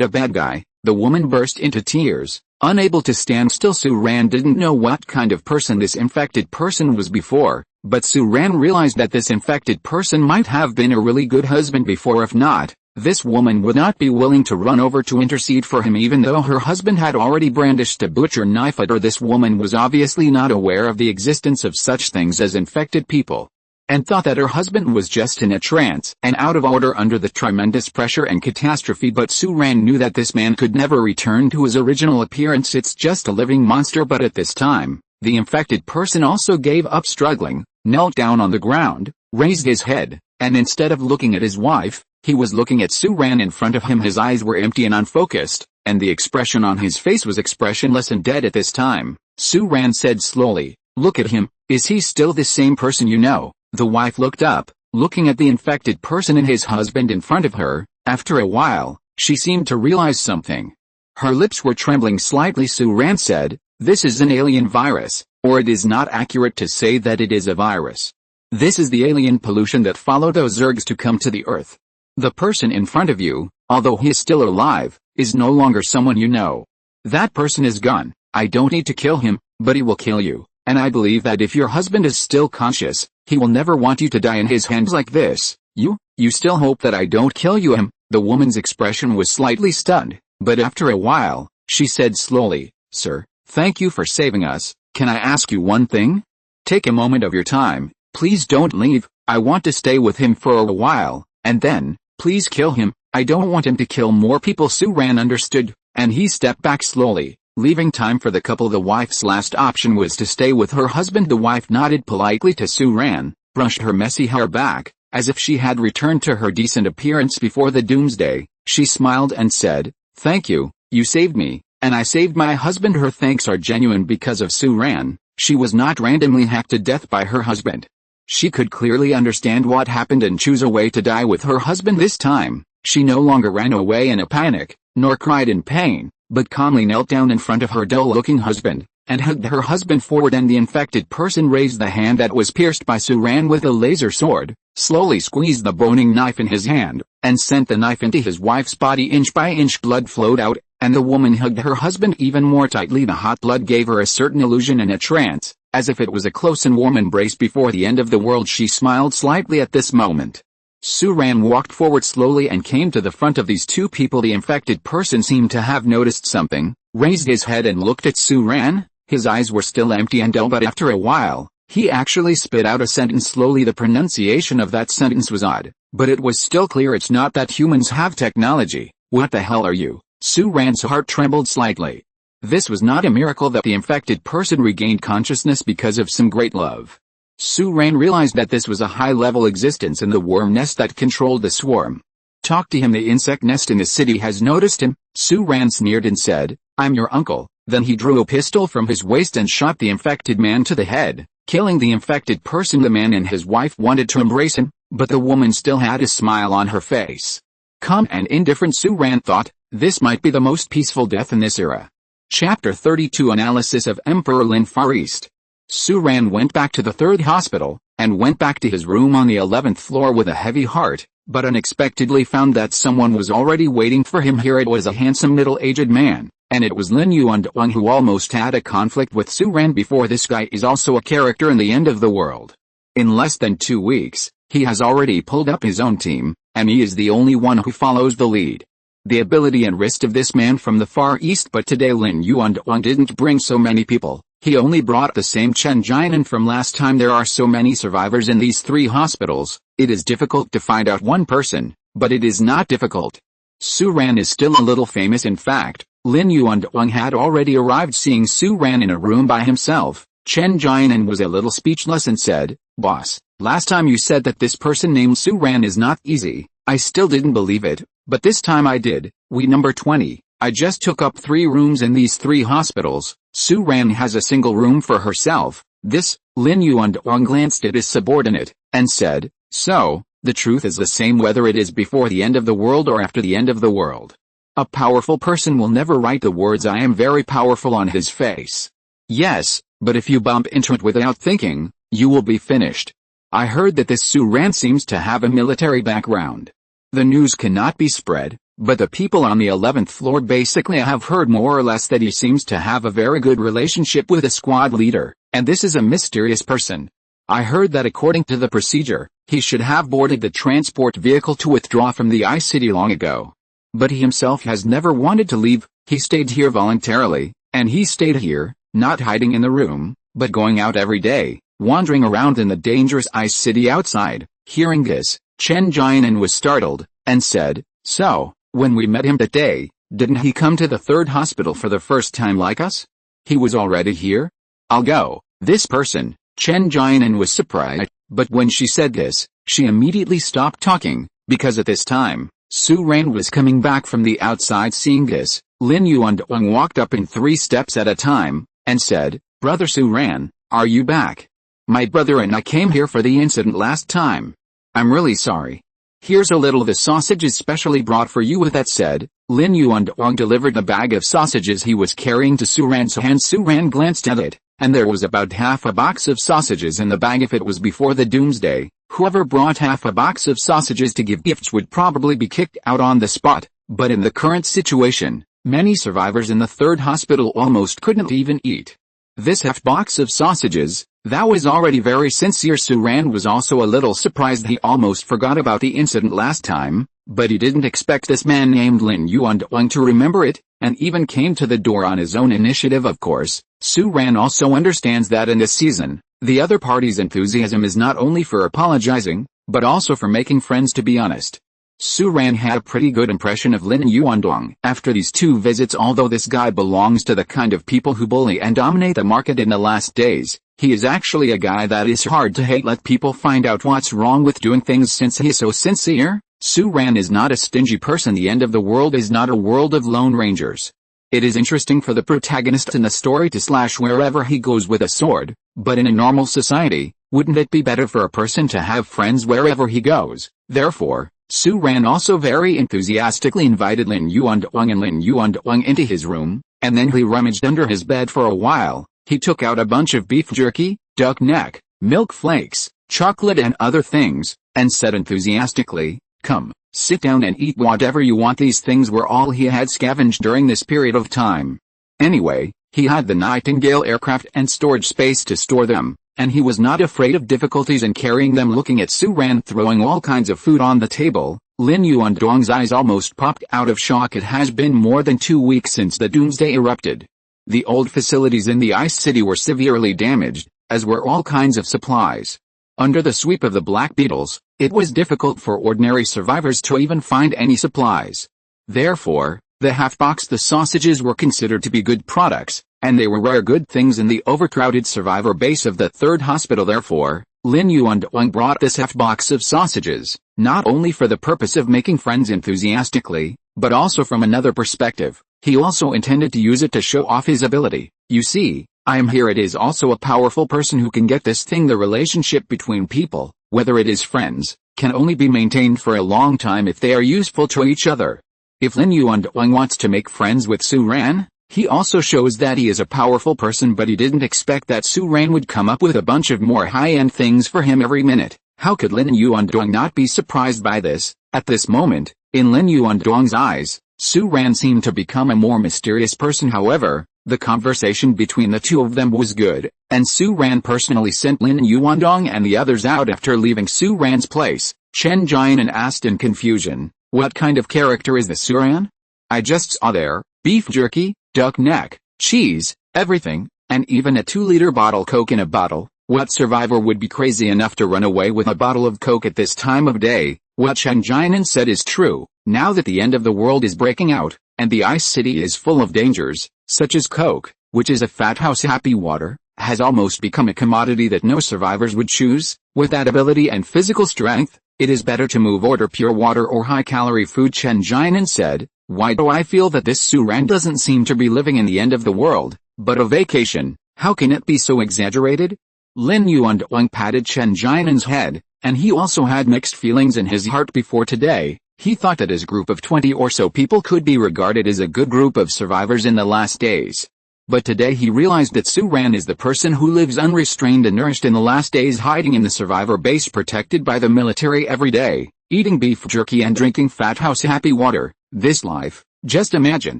a bad guy." The woman burst into tears, unable to stand still. Su Ran didn't know what kind of person this infected person was before, but Su Ran realized that this infected person might have been a really good husband before. If not, this woman would not be willing to run over to intercede for him even though her husband had already brandished a butcher knife at her. This woman was obviously not aware of the existence of such things as infected people, and thought that her husband was just in a trance and out of order under the tremendous pressure and catastrophe. But Su Ran knew that this man could never return to his original appearance. It's just a living monster. But at this time, the infected person also gave up struggling, knelt down on the ground, raised his head, and instead of looking at his wife, he was looking at Su Ran in front of him. His eyes were empty and unfocused, and the expression on his face was expressionless and dead. At this time, Su Ran said slowly, "Look at him. Is he still the same person you know?" The wife looked up, looking at the infected person and his husband in front of her. After a while, she seemed to realize something. Her lips were trembling slightly. Su Ran said, "This is an alien virus, or it is not accurate to say that it is a virus. This is the alien pollution that followed those Zergs to come to the Earth. The person in front of you, although he is still alive, is no longer someone you know. That person is gone. I don't need to kill him, but he will kill you. And I believe that if your husband is still conscious, he will never want you to die in his hands like this. You still hope that I don't kill you him." The woman's expression was slightly stunned, but after a while, she said slowly, "Sir, thank you for saving us. Can I ask you one thing? Take a moment of your time, please don't leave, I want to stay with him for a while, and then, please kill him, I don't want him to kill more people. Suran understood, and he stepped back slowly, leaving time for the couple. The wife's last option was to stay with her husband. The wife nodded politely to Suran, brushed her messy hair back, as if she had returned to her decent appearance before the doomsday. She smiled and said, "Thank you, you saved me, and I saved my husband." Her thanks are genuine because of Suran. She was not randomly hacked to death by her husband. She could clearly understand what happened and choose a way to die with her husband this time. She no longer ran away in a panic, nor cried in pain, but calmly knelt down in front of her dull-looking husband, and hugged her husband forward. And the infected person raised the hand that was pierced by Suran with a laser sword, slowly squeezed the boning knife in his hand, and sent the knife into his wife's body. Inch by inch blood flowed out, and the woman hugged her husband even more tightly. The hot blood gave her a certain illusion and a trance, as if it was a close and warm embrace before the end of the world. She smiled slightly at this moment. Suran walked forward slowly and came to the front of these two people. The infected person seemed to have noticed something, raised his head and looked at Suran. His eyes were still empty and dull, but after a while, he actually spit out a sentence slowly. The pronunciation of that sentence was odd, but it was still clear. "It's not that humans have technology." "What the hell are you?" Suran's heart trembled slightly. This was not a miracle that the infected person regained consciousness because of some great love. Suran realized that this was a high-level existence in the worm nest that controlled the swarm. "Talk to him. The insect nest in the city has noticed him." Suran sneered and said, "I'm your uncle." Then he drew a pistol from his waist and shot the infected man to the head, killing the infected person. The man and his wife wanted to embrace him, but the woman still had a smile on her face. Calm and indifferent, Suran thought, this might be the most peaceful death in this era. Chapter 32 Analysis of Emperor Lin Far East. Suran went back to the third hospital, and went back to his room on the 11th floor with a heavy heart, but unexpectedly found that someone was already waiting for him. Here it was a handsome middle-aged man, and it was Lin Yuan, who almost had a conflict with Suran before. This guy is also a character in the end of the world. In less than 2 weeks, he has already pulled up his own team, and he is the only one who follows the lead. The ability and wrist of this man from the Far East. But today Lin Yuan didn't bring so many people. He only brought the same Chen Jianan from last time. There are so many survivors in these 3 hospitals, it is difficult to find out one person, but it is not difficult. Suran is still a little famous. In fact, Lin Yuan had already arrived. Seeing Suran in a room by himself, Chen Jianan was a little speechless and said, "Boss, last time you said that this person named Suran is not easy. I still didn't believe it, but this time I did. We number 20. I just took up 3 rooms in these 3 hospitals. Suran has a single room for herself." This, Lin Yuan glanced at his subordinate, and said, "So, the truth is the same whether it is before the end of the world or after the end of the world. A powerful person will never write the words 'I am very powerful' on his face. Yes, but if you bump into it without thinking, you will be finished. I heard that this Suran seems to have a military background. The news cannot be spread, but the people on the 11th floor basically have heard more or less that he seems to have a very good relationship with a squad leader, and this is a mysterious person. I heard that according to the procedure, he should have boarded the transport vehicle to withdraw from the I-City long ago. But he himself has never wanted to leave. He stayed here voluntarily, and he stayed here, not hiding in the room, but going out every day, wandering around in the dangerous I-City outside." Hearing this, Chen Jianan was startled, and said, "So, when we met him that day, didn't he come to the 3rd hospital for the first time like us? He was already here? I'll go." This person, Chen Jianan, was surprised, but when she said this, she immediately stopped talking, because at this time, Suran was coming back from the outside. Seeing this, Lin Yuan walked up in 3 steps at a time, and said, "Brother Suran, are you back? My brother and I came here for the incident last time. I'm really sorry. Here's a little of the sausages specially brought for you." With that said, Lin Yuan delivered the bag of sausages he was carrying to Suran's hand. Suran glanced at it, and there was about half a box of sausages in the bag. If it was before the doomsday, whoever brought half a box of sausages to give gifts would probably be kicked out on the spot, but in the current situation, many survivors in the 3rd hospital almost couldn't even eat this half box of sausages. That was already very sincere. Suran was also a little surprised. He almost forgot about the incident last time, But he didn't expect this man named Lin Yuandong to remember it, and even came to the door on his own initiative of course. Su Ran also understands that in this season, the other party's enthusiasm is not only for apologizing, but also for making friends to be honest. Su Ran had a pretty good impression of Lin Yuandong after these 2 visits. Although this guy belongs to the kind of people who bully and dominate the market in the last days, he is actually a guy that is hard to hate. Let people find out what's wrong with doing things since he is so sincere. Su Ran is not a stingy person. The end of the world is not a world of lone rangers. It is interesting for the protagonist in the story to slash wherever he goes with a sword, but in a normal society, wouldn't it be better for a person to have friends wherever he goes? Therefore, Su Ran also very enthusiastically invited Lin Yuandong and Lin Yuandong into his room, and then he rummaged under his bed for a while. He took out a bunch of beef jerky, duck neck, milk flakes, chocolate and other things, and said enthusiastically, "Come, sit down and eat whatever you want." These things were all he had scavenged during this period of time. Anyway, he had the Nightingale aircraft and storage space to store them, and he was not afraid of difficulties in carrying them. Looking at Su Ran throwing all kinds of food on the table, Lin Yuandong's eyes almost popped out of shock. It has been more than 2 weeks since the doomsday erupted. The old facilities in the Ice City were severely damaged, as were all kinds of supplies. Under the sweep of the Black Beetles, it was difficult for ordinary survivors to even find any supplies. Therefore, the half-boxed sausages were considered to be good products, and they were rare good things in the overcrowded survivor base of the 3rd hospital. Therefore, Lin Yuandong brought this half-box of sausages, not only for the purpose of making friends enthusiastically, but also from another perspective. He also intended to use it to show off his ability. "You see, I am here." It is also a powerful person who can get this thing. The relationship between people, whether it is friends, can only be maintained for a long time if they are useful to each other. If Lin Yuandong wants to make friends with Su Ran, he also shows that he is a powerful person. But he didn't expect that Su Ran would come up with a bunch of more high-end things for him every minute. How could Lin Yuandong not be surprised by this? At this moment, in Lin Yuandong's eyes, Su Ran seemed to become a more mysterious person. However, the conversation between the 2 of them was good, and Su Ran personally sent Lin Yuandong and the others out after leaving Su Ran's place. Chen Jianan asked in confusion, "What kind of character is this Su Ran? I just saw there, beef jerky, duck neck, cheese, everything, and even a 2-liter bottle Coke in a bottle. What survivor would be crazy enough to run away with a bottle of Coke at this time of day?" What Chen Jianan said is true. Now that the end of the world is breaking out, and the Ice City is full of dangers, such as Coke, which is a fat house happy water, has almost become a commodity that no survivors would choose. With that ability and physical strength, it is better to move order pure water or high-calorie food. Chen Jianan said, "Why do I feel that this Su Ran doesn't seem to be living in the end of the world, but a vacation? How can it be so exaggerated?" Lin Yuandong patted Chen Jianan's head, and he also had mixed feelings in his heart. Before today, he thought that his group of 20 or so people could be regarded as a good group of survivors in the last days. But today he realized that Su Ran is the person who lives unrestrained and nourished in the last days, hiding in the survivor base protected by the military every day, eating beef jerky and drinking fat house happy water. This life, just imagine,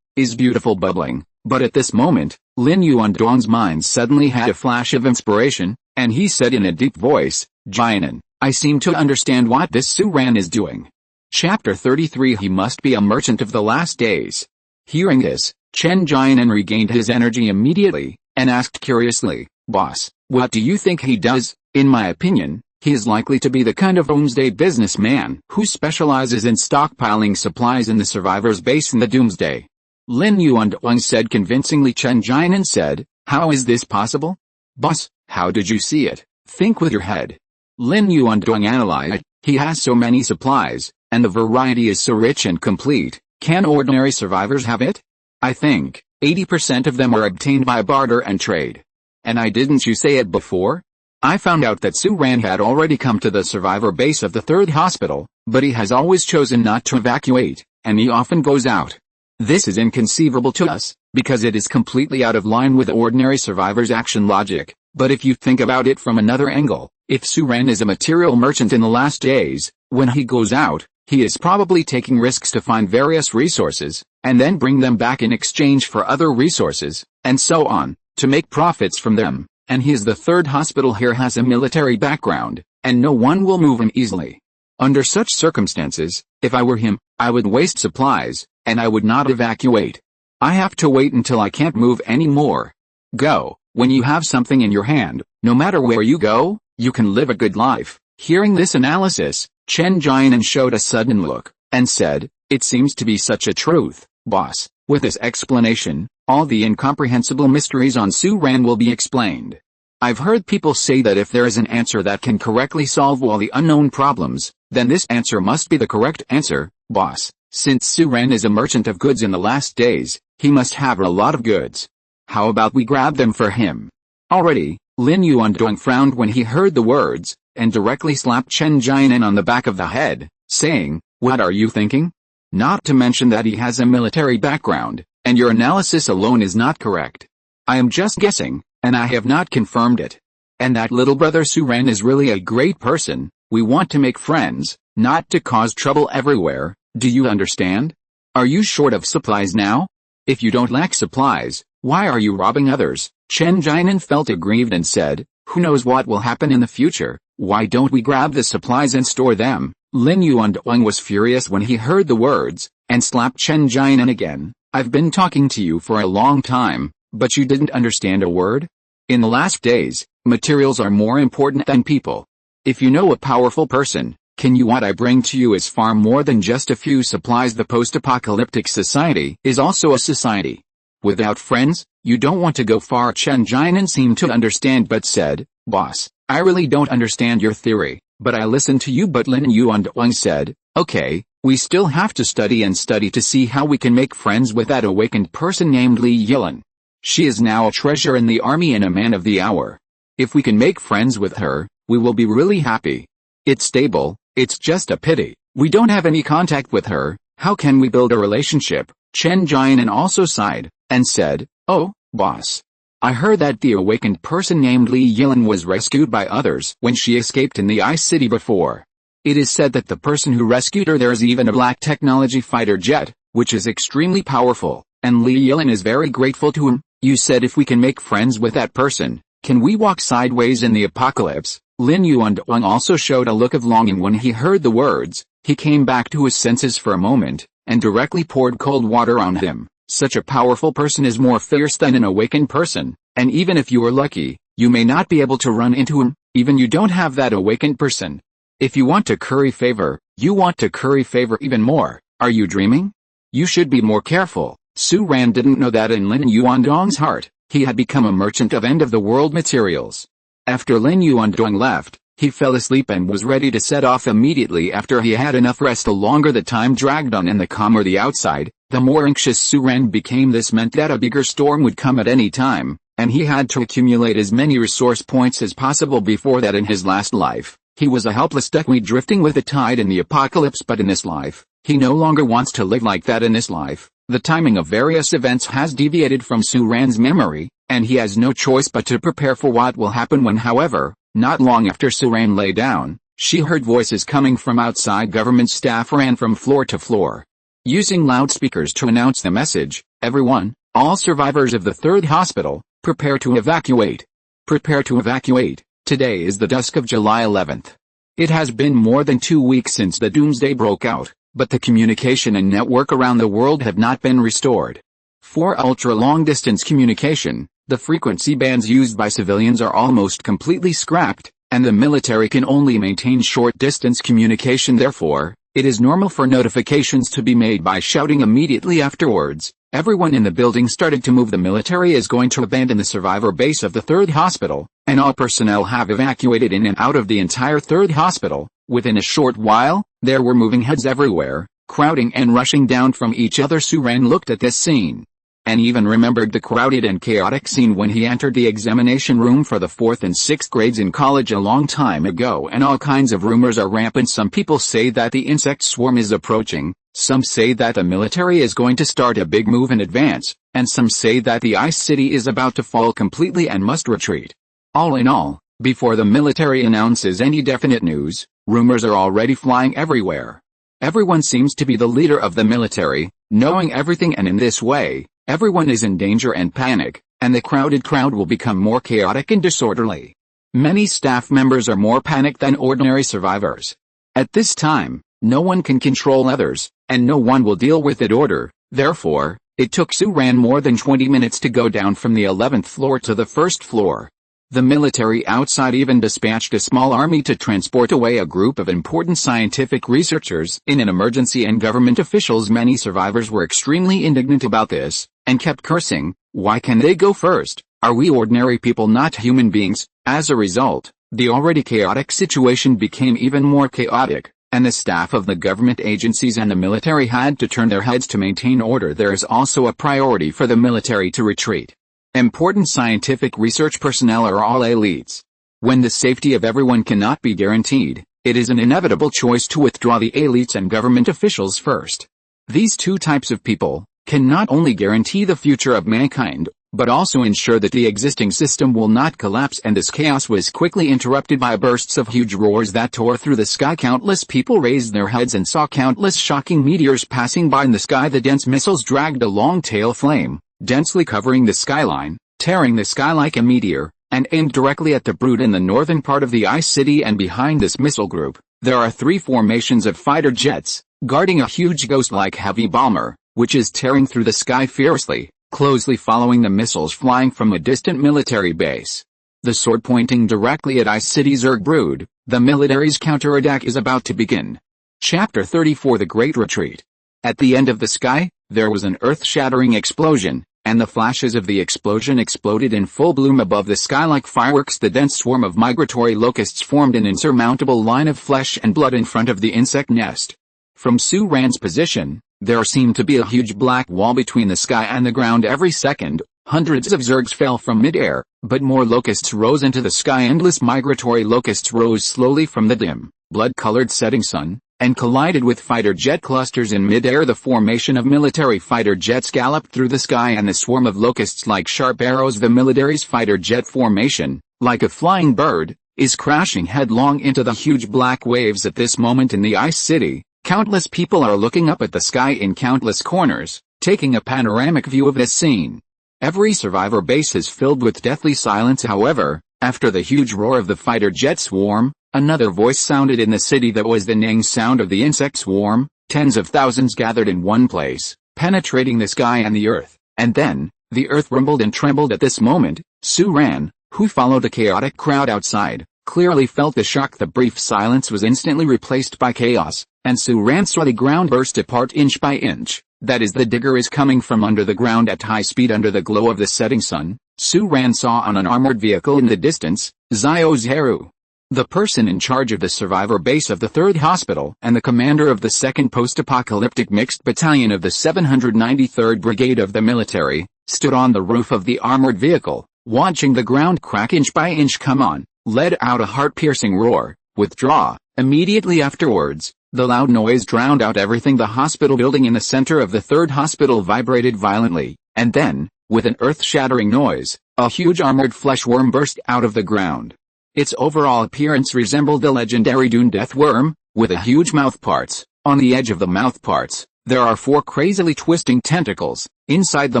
is beautiful bubbling. But at this moment, Lin Yuandong's mind suddenly had a flash of inspiration, and he said in a deep voice, "Jianan, I seem to understand what this Su Ran is doing." Chapter 33. He must be a merchant of the last days. Hearing this, Chen Jianan regained his energy immediately, and asked curiously, "Boss, what do you think he does?" "In my opinion, he is likely to be the kind of doomsday businessman who specializes in stockpiling supplies in the survivor's base in the doomsday." Lin Yuandong said convincingly. Chen Jianan said, "How is this possible? Boss, how did you see it? Think with your head." Lin Yuandong analyzed, "He has so many supplies, and the variety is so rich and complete. Can ordinary survivors have it? I think 80% of them are obtained by barter and trade. And didn't you say it before? I found out that Su Ran had already come to the survivor base of the 3rd hospital, but he has always chosen not to evacuate, and he often goes out. This is inconceivable to us, because it is completely out of line with ordinary survivors' action logic. But if you think about it from another angle, if Su Ran is a material merchant in the last days, when he goes out, he is probably taking risks to find various resources, and then bring them back in exchange for other resources, and so on, to make profits from them. And he is the 3rd hospital here, has a military background, and no one will move him easily. Under such circumstances, if I were him, I would waste supplies, and I would not evacuate. I have to wait until I can't move anymore. Go. When you have something in your hand, no matter where you go, you can live a good life. Hearing this analysis, Chen Jianan showed a sudden look, and said, "It seems to be such a truth, boss." With this explanation, all the incomprehensible mysteries on Su Ran will be explained. I've heard people say that if there is an answer that can correctly solve all the unknown problems, then this answer must be the correct answer, boss. Since Su Ran is a merchant of goods in the last days, he must have a lot of goods. How about we grab them for him? Already, Lin Yuandong frowned when he heard the words, and directly slapped Chen Jianan on the back of the head, saying, "What are you thinking? Not to mention that he has a military background, and your analysis alone is not correct. I am just guessing, and I have not confirmed it. And that little brother Su Ran is really a great person. We want to make friends, not to cause trouble everywhere. Do you understand? Are you short of supplies now? If you don't lack supplies, why are you robbing others?" Chen Jianan felt aggrieved and said, "Who knows what will happen in the future? Why don't we grab the supplies and store them?" Lin Yuandong was furious when he heard the words, and slapped Chen Jianan again. "I've been talking to you for a long time, but you didn't understand a word? In the last days, materials are more important than people. If you know a powerful person, can you what I bring to you is far more than just a few supplies. The post-apocalyptic society is also a society without friends. You don't want to go far." Chen Jianan seemed to understand but said, "Boss, I really don't understand your theory, but I listened to you." But Lin Yuandong said, "Okay, we still have to study to see how we can make friends with that awakened person named Li Yilan. She is now a treasure in the army and a man of the hour. If we can make friends with her, we will be really happy. It's stable, it's just a pity we don't have any contact with her. How can we build a relationship?" Chen Jianan also sighed, and said, "Oh, boss. I heard that the awakened person named Li Yilan was rescued by others when she escaped in the Ice City before. It is said that the person who rescued her, there is even a black technology fighter jet, which is extremely powerful, and Li Yilan is very grateful to him. You said if we can make friends with that person, can we walk sideways in the apocalypse?" Lin Yuandong also showed a look of longing when he heard the words. He came back to his senses for a moment, and directly poured cold water on him. Such a powerful person is more fierce than an awakened person, and even if you are lucky, you may not be able to run into him, even you don't have that awakened person. If you want to curry favor, you want to curry favor even more. Are you dreaming? You should be more careful. Su Ran didn't know that in Lin Yuandong's heart, he had become a merchant of end-of-the-world materials. After Lin Yuandong left, he fell asleep and was ready to set off immediately after he had enough rest. The longer the time dragged on and the calmer the outside, the more anxious Su Ran became. This meant that a bigger storm would come at any time, and he had to accumulate as many resource points as possible before that. In his last life, he was a helpless duckweed drifting with the tide in the apocalypse, but in this life, he no longer wants to live like that. In this life, the timing of various events has deviated from Su Ran's memory, and he has no choice but to prepare for what will happen when. However, not long after Su Ran lay down, she heard voices coming from outside. Government staff ran from floor to floor, using loudspeakers to announce the message, "Everyone, all survivors of the third hospital, prepare to evacuate. Prepare to evacuate." Today is the dusk of July 11th. It has been more than 2 weeks since the doomsday broke out, but the communication and network around the world have not been restored. For ultra-long-distance communication, the frequency bands used by civilians are almost completely scrapped, and the military can only maintain short-distance communication. Therefore, it is normal for notifications to be made by shouting immediately afterwards. Everyone in the building started to move. The military is going to abandon the survivor base of the third hospital, and all personnel have evacuated in and out of the entire third hospital. Within a short while, there were moving heads everywhere, crowding and rushing down from each other. Su Ran looked at this scene, and even remembered the crowded and chaotic scene when he entered the examination room for the 4th and 6th grades in college a long time ago. And all kinds of rumors are rampant. Some people say that the insect swarm is approaching, some say that the military is going to start a big move in advance, and some say that the Ice City is about to fall completely and must retreat. All in all, before the military announces any definite news, rumors are already flying everywhere. Everyone seems to be the leader of the military, knowing everything, and in this way, everyone is in danger and panic, and the crowded crowd will become more chaotic and disorderly. Many staff members are more panicked than ordinary survivors. At this time, no one can control others, and no one will deal with it order. Therefore, it took Su-Ran more than 20 minutes to go down from the 11th floor to the 1st floor. The military outside even dispatched a small army to transport away a group of important scientific researchers in an emergency, and government officials. Many survivors were extremely indignant about this, and kept cursing, "Why can they go first? Are we ordinary people, not human beings?" As a result, the already chaotic situation became even more chaotic, and the staff of the government agencies and the military had to turn their heads to maintain order. There is also a priority for the military to retreat. Important scientific research personnel are all elites. When the safety of everyone cannot be guaranteed, it is an inevitable choice to withdraw the elites and government officials first. These two types of people can not only guarantee the future of mankind, but also ensure that the existing system will not collapse. And this chaos was quickly interrupted by bursts of huge roars that tore through the sky. Countless people raised their heads and saw countless shocking meteors passing by in the sky. The dense missiles dragged a long tail flame, densely covering the skyline, tearing the sky like a meteor, and aimed directly at the brood in the northern part of the ice city. And behind this missile group, there are 3 formations of fighter jets, guarding a huge ghost-like heavy bomber, which is tearing through the sky fiercely, closely following the missiles flying from a distant military base. The sword pointing directly at Ice City Zerg brood. The military's counterattack is about to begin. Chapter 34: The Great Retreat. At the end of the sky, there was an earth-shattering explosion, and the flashes of the explosion exploded in full bloom above the sky like fireworks. The dense swarm of migratory locusts formed an insurmountable line of flesh and blood in front of the insect nest. From Su-Ran's position, there seemed to be a huge black wall between the sky and the ground. Every second, hundreds of Zergs fell from mid-air, but more locusts rose into the sky. Endless migratory locusts rose slowly from the dim, blood-colored setting sun, and collided with fighter jet clusters in mid-air. The formation of military fighter jets galloped through the sky, and the swarm of locusts like sharp arrows. The military's fighter jet formation, like a flying bird, is crashing headlong into the huge black waves. At this moment in the Ice City, countless people are looking up at the sky in countless corners, taking a panoramic view of this scene. Every survivor base is filled with deathly silence. However, after the huge roar of the fighter jet swarm, another voice sounded in the city. That was the neighing sound of the insect swarm. Tens of thousands gathered in one place, penetrating the sky and the earth, and then, the earth rumbled and trembled. At this moment, Su-Ran, who followed the chaotic crowd outside, clearly felt the shock. The brief silence was instantly replaced by chaos, and Su-Ran saw the ground burst apart inch by inch. That is, the digger is coming from under the ground at high speed under the glow of the setting sun. Su-Ran saw on an armored vehicle in the distance, Zio-Zeru, the person in charge of the survivor base of the 3rd Hospital and the commander of the 2nd Post-Apocalyptic Mixed Battalion of the 793rd Brigade of the military, stood on the roof of the armored vehicle, watching the ground crack inch by inch. "Come on," let out a heart-piercing roar. "Withdraw." Immediately afterwards, the loud noise drowned out everything. The hospital building in the center of the 3rd Hospital vibrated violently, and then, with an earth-shattering noise, a huge armored flesh worm burst out of the ground. Its overall appearance resembled the legendary Dune death worm, with a huge mouthparts. On the edge of the mouthparts, there are 4 crazily twisting tentacles. Inside the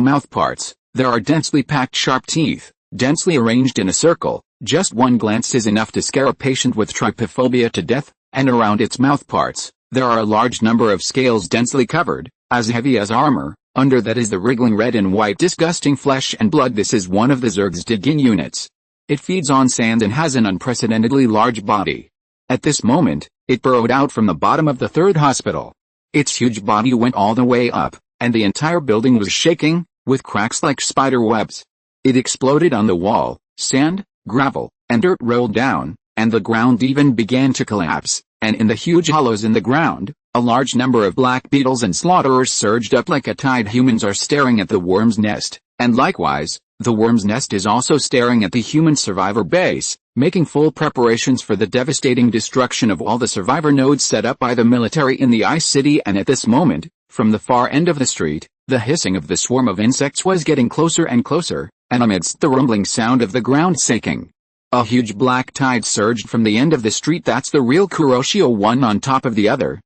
mouthparts, there are densely packed sharp teeth, densely arranged in a circle. Just one glance is enough to scare a patient with trypophobia to death. And around its mouthparts, there are a large number of scales densely covered, as heavy as armor. Under that is the wriggling red and white disgusting flesh and blood. This is one of the Zerg's digging units. It feeds on sand and has an unprecedentedly large body. At this moment, it burrowed out from the bottom of the 3rd Hospital. Its huge body went all the way up, and the entire building was shaking, with cracks like spider webs. It exploded on the wall. Sand, gravel, and dirt rolled down, and the ground even began to collapse, and in the huge hollows in the ground, a large number of black beetles and slaughterers surged up like a tide. Humans are staring at the worm's nest, and likewise, the worm's nest is also staring at the human survivor base, making full preparations for the devastating destruction of all the survivor nodes set up by the military in the Ice City. And at this moment, from the far end of the street, the hissing of the swarm of insects was getting closer and closer, and amidst the rumbling sound of the ground shaking, a huge black tide surged from the end of the street. That's the real Kuroshio, one on top of the other,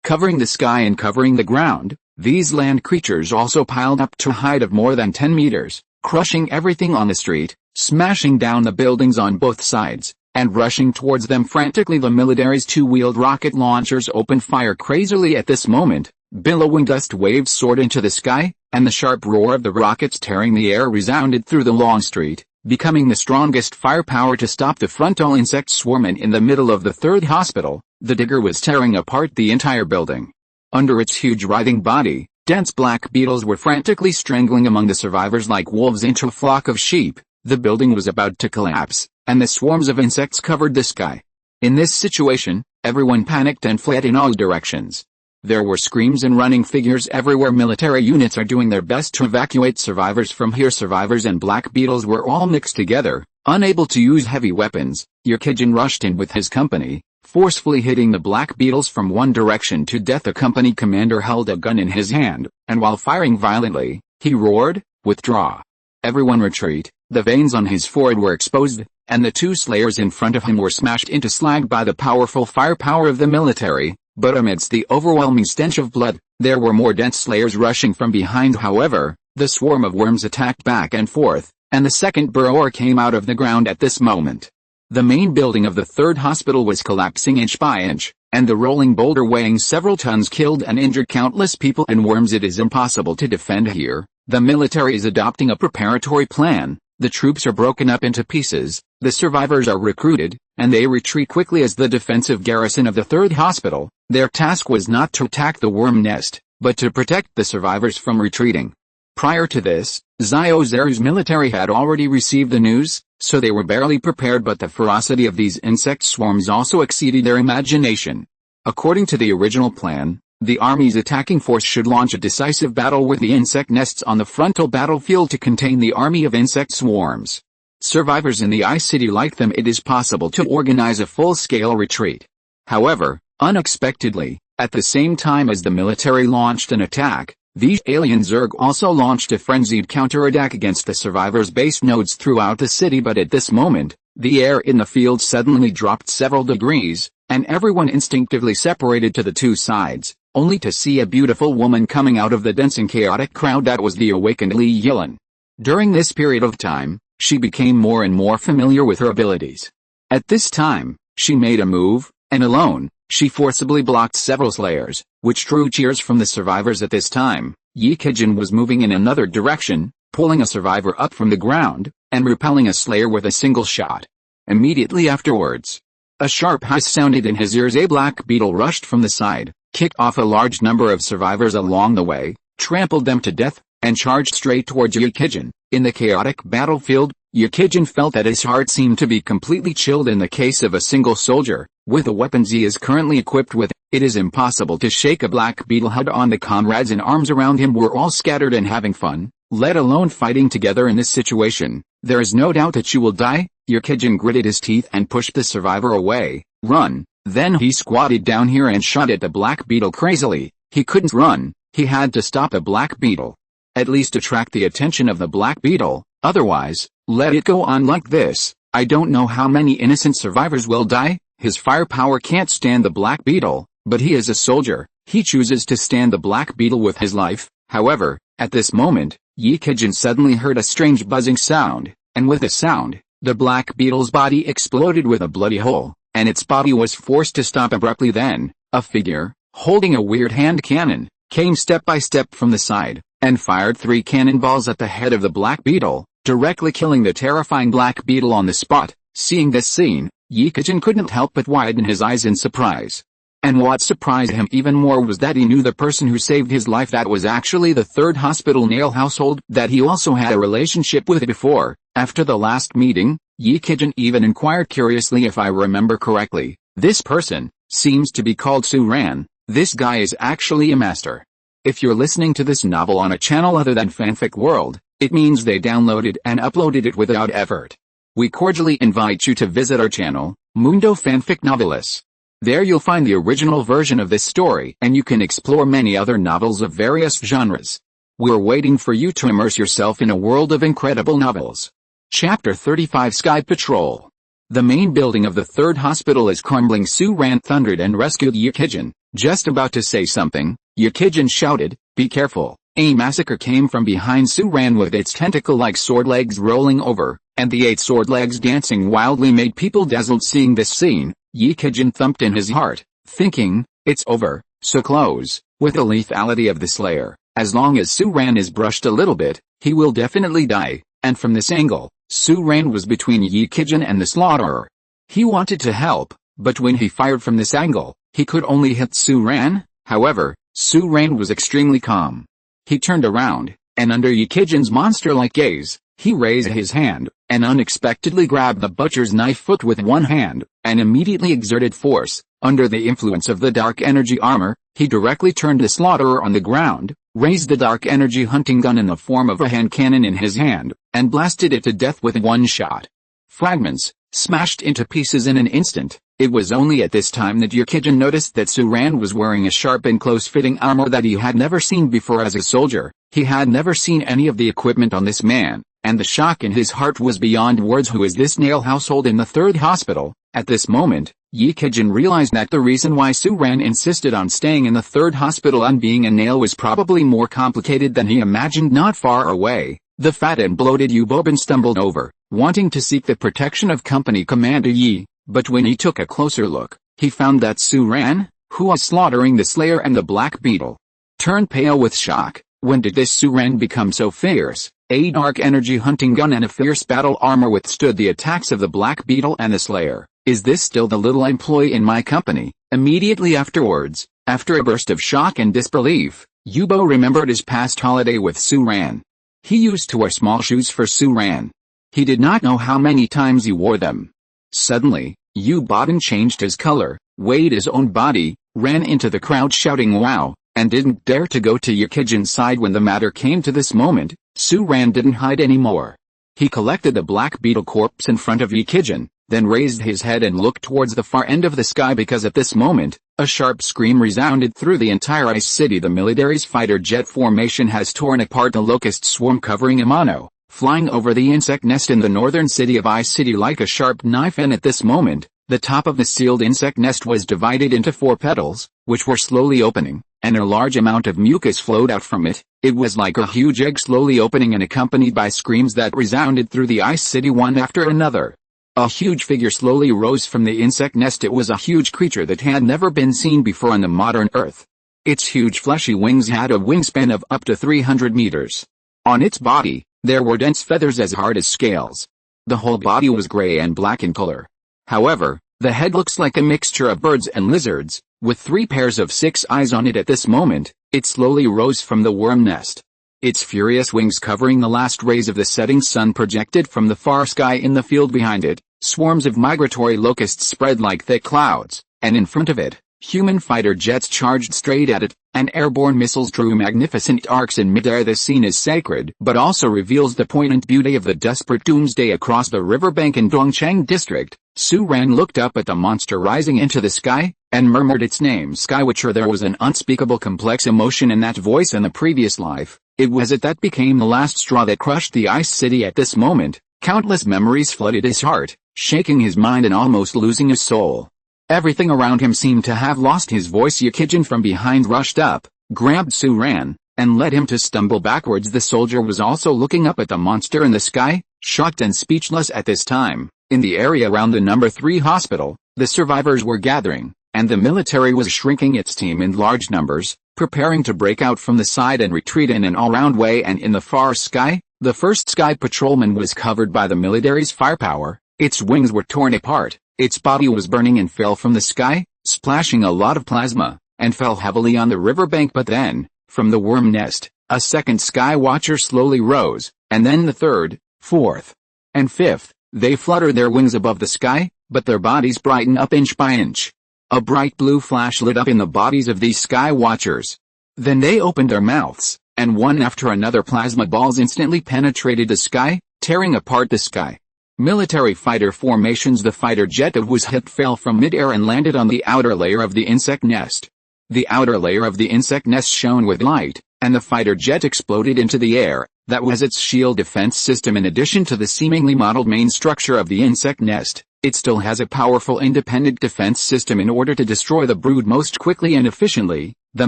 covering the sky and covering the ground. These land creatures also piled up to a height of more than 10 meters, crushing everything on the street, smashing down the buildings on both sides, and rushing towards them frantically. The military's two-wheeled rocket launchers opened fire crazily at this moment. Billowing dust waves soared into the sky, and the sharp roar of the rockets tearing the air resounded through the long street, becoming the strongest firepower to stop the frontal insect swarm. And in the middle of the third hospital, the digger was tearing apart the entire building. Under its huge writhing body, dense black beetles were frantically strangling among the survivors like wolves into a flock of sheep. The building was about to collapse, and the swarms of insects covered the sky. In this situation, everyone panicked and fled in all directions. There were screams and running figures everywhere. Military units are doing their best to evacuate survivors from here. Survivors and black beetles were all mixed together, unable to use heavy weapons. Yukijin rushed in with his company, forcefully hitting the black beetles from one direction to death. The company commander held a gun in his hand, and while firing violently, he roared, "Withdraw! Everyone retreat!" The veins on his forehead were exposed, and the two slayers in front of him were smashed into slag by the powerful firepower of the military. But amidst the overwhelming stench of blood, there were more dense slayers rushing from behind. However, the swarm of worms attacked back and forth, and the second burrower came out of the ground at this moment. The main building of the third hospital was collapsing inch by inch, and the rolling boulder weighing several tons killed and injured countless people and worms. It is impossible to defend here. The military is adopting a preparatory plan. The troops are broken up into pieces, the survivors are recruited, and they retreat quickly as the defensive garrison of the third hospital. Their task was not to attack the worm nest, but to protect the survivors from retreating. Prior to this, Zerg's military had already received the news, so they were barely prepared. But the ferocity of these insect swarms also exceeded their imagination. According to the original plan, the army's attacking force should launch a decisive battle with the insect nests on the frontal battlefield to contain the army of insect swarms. Survivors in the ice city like them, it is possible to organize a full-scale retreat. However, unexpectedly, at the same time as the military launched an attack, these alien Zerg also launched a frenzied counterattack against the survivors' base nodes throughout the city. But at this moment, the air in the field suddenly dropped several degrees, and everyone instinctively separated to the two sides, only to see a beautiful woman coming out of the dense and chaotic crowd that was the awakened Li Yilin. During this period of time, she became more and more familiar with her abilities. At this time, she made a move, and alone, she forcibly blocked several slayers, which drew cheers from the survivors. At this time, Yukijin was moving in another direction, pulling a survivor up from the ground, and repelling a slayer with a single shot. Immediately afterwards, a sharp hiss sounded in his ears. A black beetle rushed from the side, kicked off a large number of survivors along the way, trampled them to death, and charged straight towards Yukijin. In the chaotic battlefield, Yukijin felt that his heart seemed to be completely chilled. In the case of a single soldier, with the weapons he is currently equipped with, it is impossible to shake a black beetle head on. The comrades in arms around him were all scattered and having fun, let alone fighting together. In this situation, there is no doubt that you will die. Yukijin gritted his teeth and pushed the survivor away. Run! Then he squatted down here and shot at the black beetle crazily. He couldn't run, he had to stop the black beetle. At least attract the attention of the black beetle, otherwise, let it go on like this. I don't know how many innocent survivors will die. His firepower can't stand the black beetle, but he is a soldier. He chooses to stand the black beetle with his life. However, at this moment, Yukijin suddenly heard a strange buzzing sound, and with the sound, the black beetle's body exploded with a bloody hole, and its body was forced to stop abruptly. Then, a figure, holding a weird hand cannon, came step by step from the side, and fired 3 cannonballs at the head of the black beetle, directly killing the terrifying black beetle on the spot. Seeing this scene, Yukijin couldn't help but widen his eyes in surprise. And what surprised him even more was that he knew the person who saved his life. That was actually the third hospital nail household that he also had a relationship with before. After the last meeting, Yukijin even inquired curiously, if I remember correctly, this person seems to be called Suran. This guy is actually a master. If you're listening to this novel on a channel other than Fanfic World, it means they downloaded and uploaded it without effort. We cordially invite you to visit our channel, Mundo Fanfic Novelis. There you'll find the original version of this story, and you can explore many other novels of various genres. We're waiting for you to immerse yourself in a world of incredible novels. Chapter 35 Sky Patrol. The main building of the third hospital is crumbling. Suran thundered and rescued Yukijin. Just about to say something, Yukijin shouted, "Be careful." A massacre came from behind Suran with its tentacle-like sword legs rolling over, and the 8 sword legs dancing wildly made people dazzled. Seeing this scene, Yikijin thumped in his heart, thinking, it's over, so close. With the lethality of the Slayer, as long as Su Ran is brushed a little bit, he will definitely die, and from this angle, Su Ran was between Yikijin and the Slaughterer. He wanted to help, but when he fired from this angle, he could only hit Su Ran. However, Su Ran was extremely calm. He turned around, and under Yikijin's monster-like gaze, he raised his hand, and unexpectedly grabbed the butcher's knife foot with one hand, and immediately exerted force. Under the influence of the dark energy armor, he directly turned the Slaughterer on the ground, raised the dark energy hunting gun in the form of a hand cannon in his hand, and blasted it to death with one shot. Fragments smashed into pieces in an instant. It was only at this time that Yikijin noticed that Su Ran was wearing a sharp and close-fitting armor that he had never seen before as a soldier. He had never seen any of the equipment on this man, and the shock in his heart was beyond words. Who is this nail household in the 3rd hospital? At this moment, Yikijin realized that the reason why Su Ran insisted on staying in the 3rd hospital and being a nail was probably more complicated than he imagined. Not far away, the fat and bloated Yubobin stumbled over, wanting to seek the protection of Company Commander Yi, but when he took a closer look, he found that Su Ran, who was slaughtering the Slayer and the Black Beetle, turned pale with shock. When did this Su Ran become so fierce? A dark energy hunting gun and a fierce battle armor withstood the attacks of the Black Beetle and the Slayer. Is this still the little employee in my company? Immediately afterwards, after a burst of shock and disbelief, Yubo remembered his past holiday with Su Ran. He used to wear small shoes for Su Ran. He did not know how many times he wore them. Suddenly, Yubobin changed his color, weighed his own body, ran into the crowd shouting wow, and didn't dare to go to Yikijin's side. When the matter came to this moment, Su Ran didn't hide anymore. He collected the Black Beetle corpse in front of Yikijin, then raised his head and looked towards the far end of the sky because at this moment, a sharp scream resounded through the entire ice city. The military's fighter jet formation has torn apart the locust swarm covering Amano, flying over the insect nest in the northern city of Ice City like a sharp knife, and at this moment, the top of the sealed insect nest was divided into 4 petals, which were slowly opening, and a large amount of mucus flowed out from it. It was like a huge egg slowly opening and accompanied by screams that resounded through the Ice City one after another. A huge figure slowly rose from the insect nest. It was a huge creature that had never been seen before on the modern Earth. Its huge fleshy wings had a wingspan of up to 300 meters. On its body, there were dense feathers as hard as scales. The whole body was gray and black in color. However, the head looks like a mixture of birds and lizards, with 3 pairs of 6 eyes on it. At this moment, it slowly rose from the worm nest. Its furious wings covering the last rays of the setting sun projected from the far sky. In the field behind it, swarms of migratory locusts spread like thick clouds, and in front of it, human fighter jets charged straight at it, and airborne missiles drew magnificent arcs in midair. This scene is sacred, but also reveals the poignant beauty of the desperate doomsday across the riverbank in Dongcheng district. Su Ran looked up at the monster rising into the sky, and murmured its name, Skywatcher. There was an unspeakable complex emotion in that voice. In the previous life, it was it that became the last straw that crushed the Ice City. At this moment, countless memories flooded his heart, shaking his mind and almost losing his soul. Everything around him seemed to have lost his voice. Yikijin from behind rushed up, grabbed Su Ran, and led him to stumble backwards. The soldier was also looking up at the monster in the sky, shocked and speechless at this time. In the area around the number 3 hospital, the survivors were gathering, and the military was shrinking its team in large numbers, preparing to break out from the side and retreat in an all-round way. And in the far sky, the first sky patrolman was covered by the military's firepower. Its wings were torn apart, its body was burning and fell from the sky, splashing a lot of plasma, and fell heavily on the riverbank. But then, from the worm nest, a second sky watcher slowly rose, and then the third, fourth, and fifth. They fluttered their wings above the sky, but their bodies brightened up inch by inch. A bright blue flash lit up in the bodies of these sky watchers. Then they opened their mouths, and one after another plasma balls instantly penetrated the sky, tearing apart the sky. Military fighter formations. The fighter jet that was hit fell from mid-air and landed on the outer layer of the insect nest. The outer layer of the insect nest shone with light, and the fighter jet exploded into the air. That was its shield defense system. In addition to the seemingly modeled main structure of the insect nest, it still has a powerful independent defense system. In order to destroy the brood most quickly and efficiently, the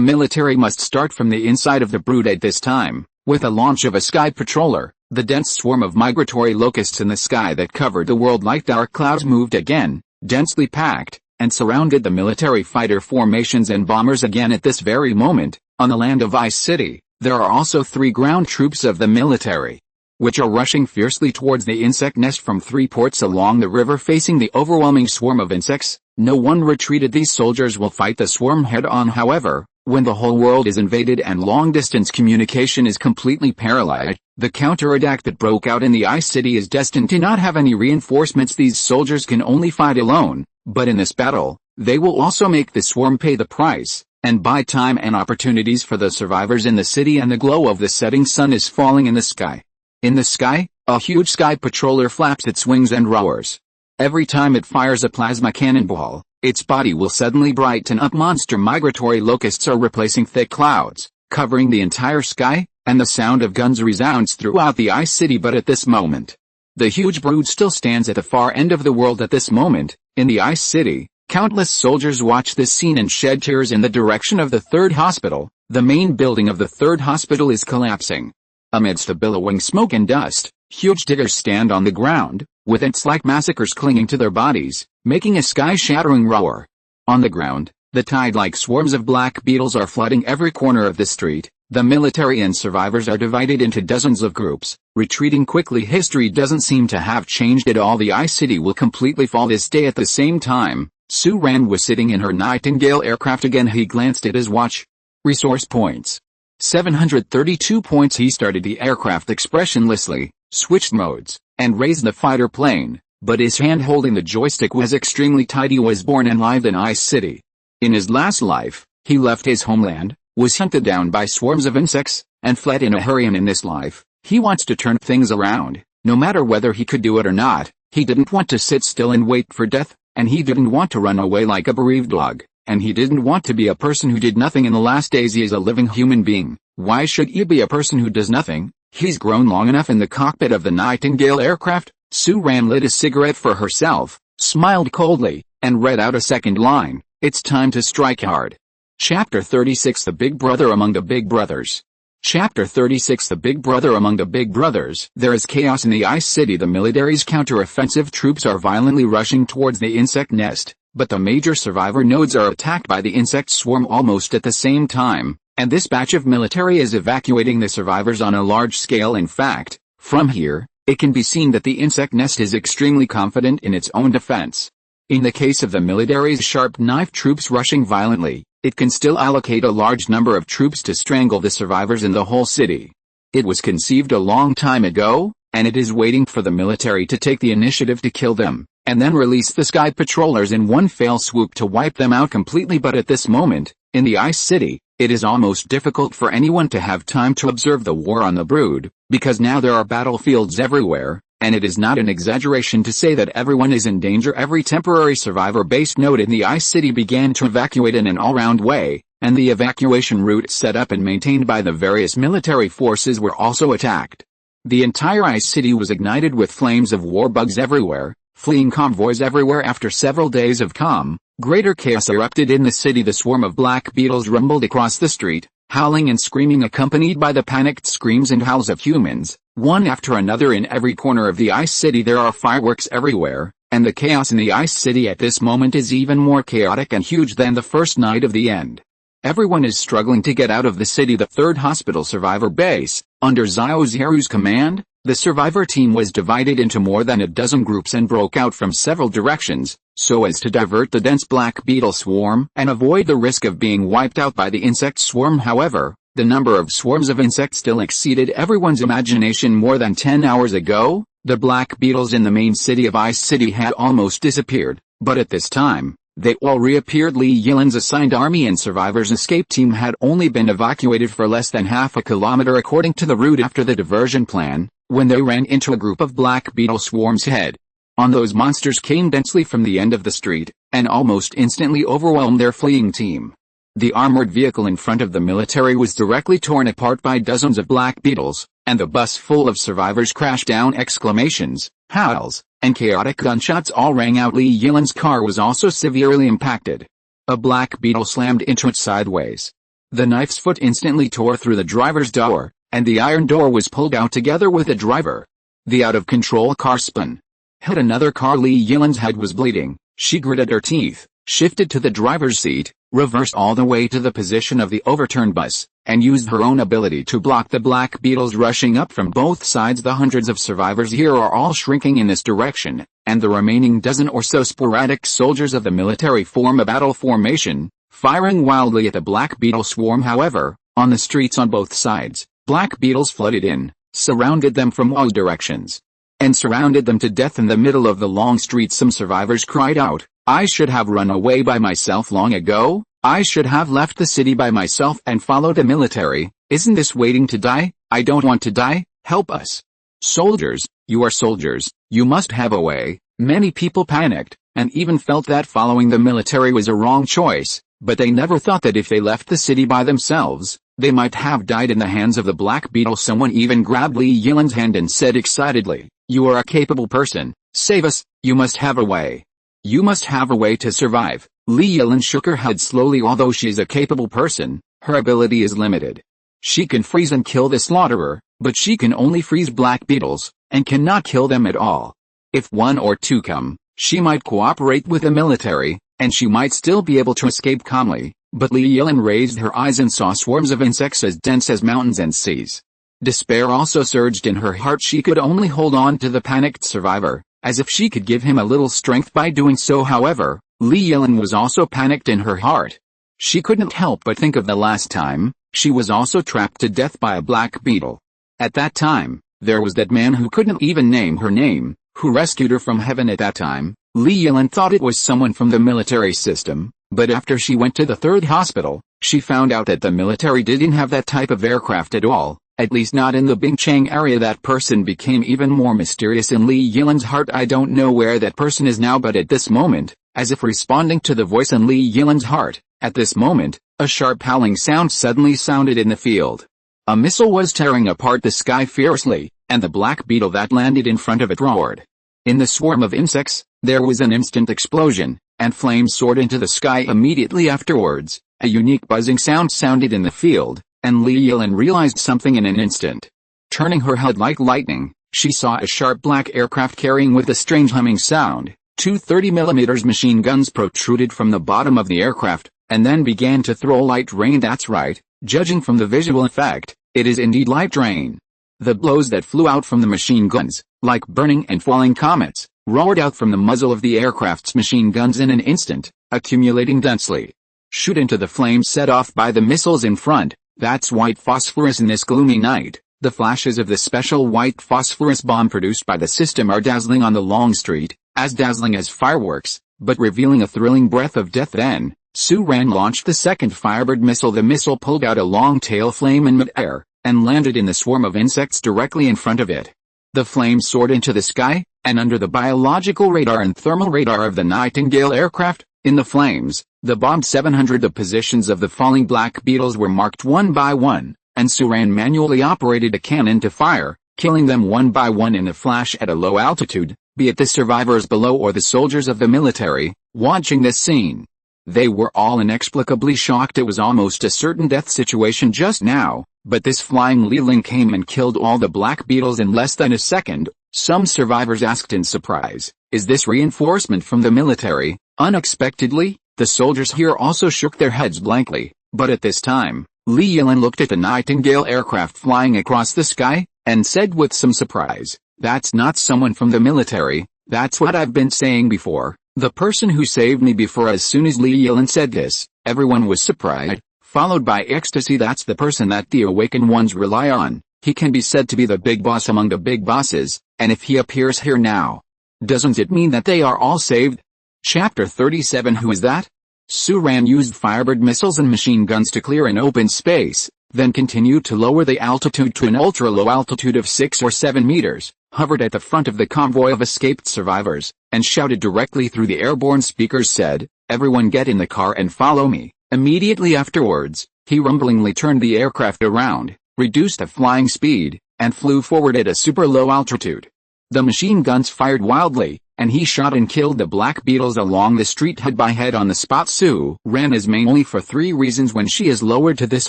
military must start from the inside of the brood at this time, with the launch of a sky patroller. The dense swarm of migratory locusts in the sky that covered the world like dark clouds moved again, densely packed, and surrounded the military fighter formations and bombers again at this very moment. On the land of Ice City, there are also 3 ground troops of the military, which are rushing fiercely towards the insect nest from 3 ports along the river facing the overwhelming swarm of insects. No one retreated. These soldiers will fight the swarm head-on. However, when the whole world is invaded and long-distance communication is completely paralyzed, the counterattack that broke out in the Ice City is destined to not have any reinforcements. These soldiers can only fight alone, but in this battle, they will also make the swarm pay the price, and buy time and opportunities for the survivors in the city. And the glow of the setting sun is falling in the sky. In the sky, a huge sky patroller flaps its wings and roars. Every time it fires a plasma cannonball, its body will suddenly brighten up. Monster migratory locusts are replacing thick clouds, covering the entire sky, and the sound of guns resounds throughout the Ice City. But at this moment, the huge brood still stands at the far end of the world. At this moment, in the Ice City, countless soldiers watch this scene and shed tears in the direction of the 3rd hospital. The main building of the 3rd hospital is collapsing. Amidst the billowing smoke and dust, huge diggers stand on the ground, with ants-like massacres clinging to their bodies, making a sky-shattering roar. On the ground, the tide-like swarms of black beetles are flooding every corner of the street. The military and survivors are divided into dozens of groups, retreating quickly. History doesn't seem to have changed at all. The Ice City will completely fall this day. At the same time, Sue Rand was sitting in her Nightingale aircraft again. He glanced at his watch. Resource points: 732 points. He started the aircraft expressionlessly, switched modes, and raised the fighter plane, but his hand holding the joystick was extremely tight. He was born and lived in Ice City. In his last life, he left his homeland, was hunted down by swarms of insects, and fled in a hurry. And in this life, he wants to turn things around, no matter whether he could do it or not. He didn't want to sit still and wait for death, and he didn't want to run away like a bereaved dog, and he didn't want to be a person who did nothing in the last days. He is a living human being. Why should he be a person who does nothing? He's grown long enough. In the cockpit of the Nightingale aircraft, Sue Rand lit a cigarette for herself, smiled coldly, and read out a second line: "It's time to strike hard." Chapter 36: The Big Brother Among the Big Brothers. Chapter 36: The Big Brother Among the Big Brothers. There is chaos in the Ice City. The military's counter-offensive troops are violently rushing towards the insect nest, but the major survivor nodes are attacked by the insect swarm almost at the same time, and this batch of military is evacuating the survivors on a large scale. In fact, from here, it can be seen that the insect nest is extremely confident in its own defense. In the case of the military's sharp knife troops rushing violently, it can still allocate a large number of troops to strangle the survivors in the whole city. It was conceived a long time ago, and it is waiting for the military to take the initiative to kill them, and then release the sky patrollers in one fell swoop to wipe them out completely. But at this moment, in the Ice City, it is almost difficult for anyone to have time to observe the war on the brood, because now there are battlefields everywhere, and it is not an exaggeration to say that everyone is in danger. Every temporary survivor-based node in the Ice City began to evacuate in an all-round way, and the evacuation routes set up and maintained by the various military forces were also attacked. The entire Ice City was ignited with flames of war bugs everywhere, fleeing convoys everywhere. After several days of calm, greater chaos erupted in the city. The swarm of black beetles rumbled across the street, howling and screaming, accompanied by the panicked screams and howls of humans, one after another. In every corner of the Ice City there are fireworks everywhere, and the chaos in the Ice City at this moment is even more chaotic and huge than the first night of the end. Everyone is struggling to get out of the city. The 3rd Hospital Survivor Base, under Zio Zeru's command, the survivor team was divided into more than a dozen groups and broke out from several directions, so as to divert the dense black beetle swarm and avoid the risk of being wiped out by the insect swarm. However, the number of swarms of insects still exceeded everyone's imagination. More than 10 hours ago, the black beetles in the main city of Ice City had almost disappeared, but at this time, they all reappeared. Lee Yillin's assigned army and survivors escape team had only been evacuated for less than half a kilometer according to the route after the diversion plan, when they ran into a group of black beetle swarms head on. Those monsters came densely from the end of the street, and almost instantly overwhelmed their fleeing team. The armored vehicle in front of the military was directly torn apart by dozens of black beetles, and the bus full of survivors crashed down. Exclamations, howls, and chaotic gunshots all rang out. Lee Yillin's car was also severely impacted. A black beetle slammed into it sideways. The knife's foot instantly tore through the driver's door, and the iron door was pulled out together with the driver. The out-of-control car spun, hit another car. Lee Yilan's head was bleeding. She gritted her teeth, shifted to the driver's seat, reversed all the way to the position of the overturned bus, and used her own ability to block the Black Beetles rushing up from both sides. The hundreds of survivors here are all shrinking in this direction, and the remaining dozen or so sporadic soldiers of the military form a battle formation, firing wildly at the Black Beetle swarm. However, on the streets on both sides, Black Beetles flooded in, surrounded them from all directions, and surrounded them to death. In the middle of the long street, some survivors cried out, "I should have run away by myself long ago. I should have left the city by myself and followed the military. Isn't this waiting to die? I don't want to die. Help us. Soldiers, you are soldiers. You must have a way." Many people panicked, and even felt that following the military was a wrong choice, but they never thought that if they left the city by themselves, they might have died in the hands of the Black Beetle. Someone even grabbed Lee Yilan's hand and said excitedly, "You are a capable person. Save us. You must have a way. You must have a way to survive." Lee Yilan shook her head slowly. Although she is a capable person, her ability is limited. She can freeze and kill the slaughterer, but she can only freeze Black Beetles, and cannot kill them at all. If one or two come, she might cooperate with the military, and she might still be able to escape calmly. But Lee Yilan raised her eyes and saw swarms of insects as dense as mountains and seas. Despair also surged in her heart. She could only hold on to the panicked survivor, as if she could give him a little strength by doing so. However, Lee Yilan was also panicked in her heart. She couldn't help but think of the last time she was also trapped to death by a Black Beetle. At that time, there was that man who couldn't even name her name, who rescued her from heaven. At that time, Lee Yilan thought it was someone from the military system, but after she went to the third hospital, she found out that the military didn't have that type of aircraft at all, at least not in the Bingchang area. That person became even more mysterious in Lee Yilan's heart. I don't know where that person is now, but at this moment, as if responding to the voice in Lee Yilan's heart, at this moment, a sharp howling sound suddenly sounded in the field. A missile was tearing apart the sky fiercely, and the Black Beetle that landed in front of it roared. In the swarm of insects, there was an instant explosion, and flames soared into the sky. Immediately afterwards, a unique buzzing sound sounded in the field, and Lee Yilan realized something in an instant. Turning her head like lightning, she saw a sharp black aircraft carrying with a strange humming sound. Two 30mm machine guns protruded from the bottom of the aircraft, and then began to throw light rain. That's right, judging from the visual effect, it is indeed light rain. The blows that flew out from the machine guns, like burning and falling comets, roared out from the muzzle of the aircraft's machine guns in an instant, accumulating densely. Shoot into the flames set off by the missiles in front. That's white phosphorus in this gloomy night. The flashes of the special white phosphorus bomb produced by the system are dazzling on the long street, as dazzling as fireworks, but revealing a thrilling breath of death. Then, Su-Ran launched the second Firebird missile. The missile pulled out a long tail flame in mid-air, and landed in the swarm of insects directly in front of it. The flames soared into the sky, and under the biological radar and thermal radar of the Nightingale aircraft, in the flames, the bombed 700 the positions of the falling Black Beetles were marked one by one, and Su-Ran manually operated a cannon to fire, killing them one by one in a flash at a low altitude, be it the survivors below or the soldiers of the military, watching this scene. They were all inexplicably shocked. It was almost a certain death situation just now, but this flying Leeling came and killed all the Black Beetles in less than a second. Some survivors asked in surprise, "Is this reinforcement from the military?" Unexpectedly, the soldiers here also shook their heads blankly, but at this time, Lee Yilan looked at the Nightingale aircraft flying across the sky, and said with some surprise, "That's not someone from the military, that's what I've been saying before, the person who saved me before." As soon as Lee Yilan said this, everyone was surprised, followed by ecstasy. That's the person that the awakened ones rely on. He can be said to be the big boss among the big bosses, and if he appears here now, doesn't it mean that they are all saved? Chapter 37. Who is that? Su-Ran used Firebird missiles and machine guns to clear an open space, then continued to lower the altitude to an ultra-low altitude of 6 or 7 meters, hovered at the front of the convoy of escaped survivors, and shouted directly through the airborne speakers. Said, "Everyone get in the car and follow me." Immediately afterwards, he rumblingly turned the aircraft around, reduced the flying speed, and flew forward at a super low altitude. The machine guns fired wildly, and he shot and killed the Black Beetles along the street head by head on the spot. Su-Ran is mainly for 3 reasons when she is lowered to this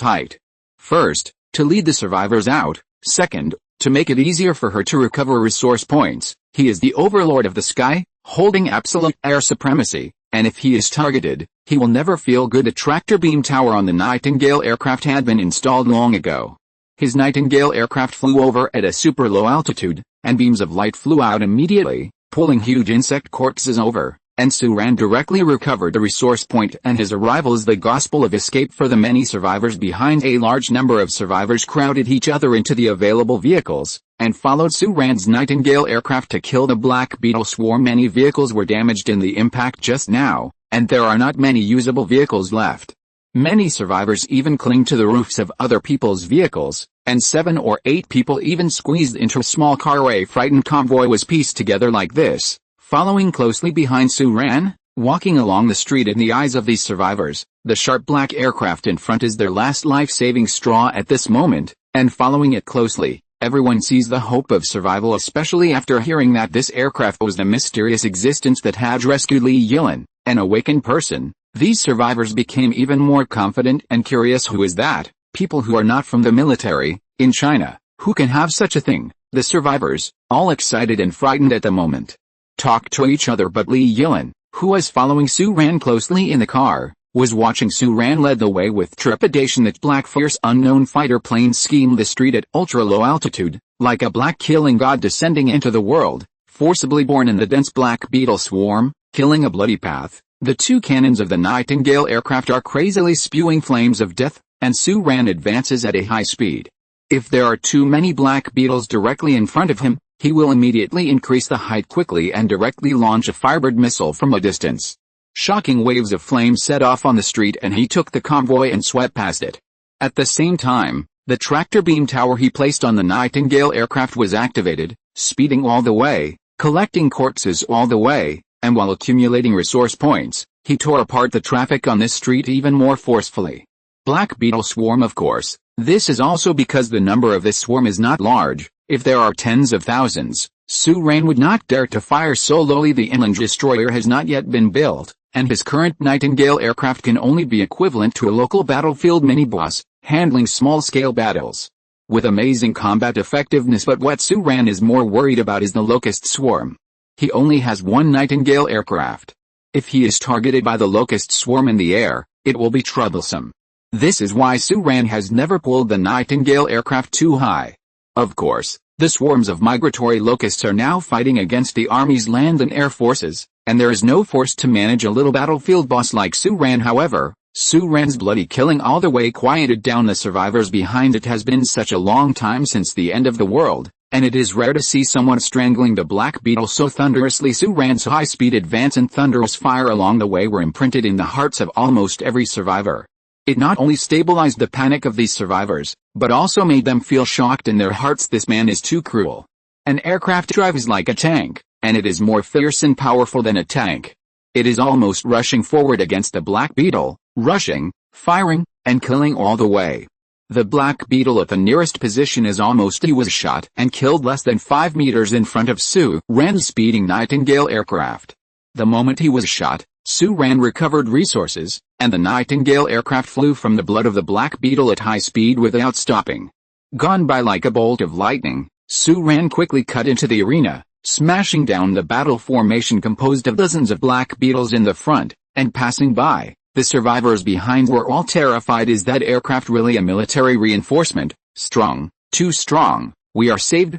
height. First, to lead the survivors out. Second, to make it easier for her to recover resource points. He is the overlord of the sky, holding absolute air supremacy, and if he is targeted, he will never feel good. A tractor beam tower on the Nightingale aircraft had been installed long ago. His Nightingale aircraft flew over at a super low altitude, and beams of light flew out immediately, pulling huge insect corpses over, and Suran directly recovered a resource point, and his arrival is the gospel of escape for the many survivors behind. A large number of survivors crowded each other into the available vehicles, and followed Suran's Nightingale aircraft to kill the Black Beetle swarm. Many vehicles were damaged in the impact just now, and there are not many usable vehicles left. Many survivors even cling to the roofs of other people's vehicles, and 7 or 8 people even squeezed into a small car. A frightened convoy was pieced together like this, following closely behind Suran, walking along the street. In the eyes of these survivors, the sharp black aircraft in front is their last life-saving straw at this moment, and following it closely, everyone sees the hope of survival, especially after hearing that this aircraft was the mysterious existence that had rescued Li Yilin, an awakened person. These survivors became even more confident and curious. Who is that? People who are not from the military, in China, who can have such a thing? The survivors, all excited and frightened at the moment, talked to each other, but Li Yilin, who was following Suran closely in the car, was watching. Suran led the way with trepidation. That black fierce unknown fighter plane schemed the street at ultra-low altitude, like a black killing god descending into the world, forcibly born in the dense Black Beetle swarm, killing a bloody path. The two cannons of the Nightingale aircraft are crazily spewing flames of death, and Suran advances at a high speed. If there are too many Black Beetles directly in front of him, he will immediately increase the height quickly and directly launch a firebird missile from a distance. Shocking waves of flame set off on the street, and he took the convoy and swept past it. At the same time, the tractor beam tower he placed on the Nightingale aircraft was activated, speeding all the way, collecting corpses all the way, and while accumulating resource points, he tore apart the traffic on this street even more forcefully. Black Beetle swarm, of course. This is also because the number of this swarm is not large. If there are tens of thousands, Suran would not dare to fire so lowly. The inland destroyer has not yet been built, and his current Nightingale aircraft can only be equivalent to a local battlefield mini-boss, handling small-scale battles. With amazing combat effectiveness, but what Suran is more worried about is the Locust swarm. He only has one Nightingale aircraft. If he is targeted by the Locust swarm in the air, it will be troublesome. This is why Suran has never pulled the Nightingale aircraft too high. Of course, the swarms of migratory locusts are now fighting against the army's land and air forces, and there is no force to manage a little battlefield boss like Suran. However, Suran's bloody killing all the way quieted down the survivors behind. It has been such a long time since the end of the world, and it is rare to see someone strangling the Black Beetle so thunderously. Suran's high-speed advance and thunderous fire along the way were imprinted in the hearts of almost every survivor. It not only stabilized the panic of these survivors, but also made them feel shocked in their hearts. This man is too cruel. An aircraft drives like a tank, and it is more fierce and powerful than a tank. It is almost rushing forward against the Black Beetle, rushing, firing, and killing all the way. The Black Beetle at the nearest position is almost. He was shot and killed less than 5 meters in front of Suran's speeding Nightingale aircraft. The moment he was shot, Suran recovered resources, and the Nightingale aircraft flew from the blood of the Black Beetle at high speed without stopping. Gone by like a bolt of lightning, Suran quickly cut into the arena, smashing down the battle formation composed of dozens of Black Beetles in the front, and passing by. The survivors behind were all terrified. Is that aircraft really a military reinforcement? Strong, too strong. We are saved,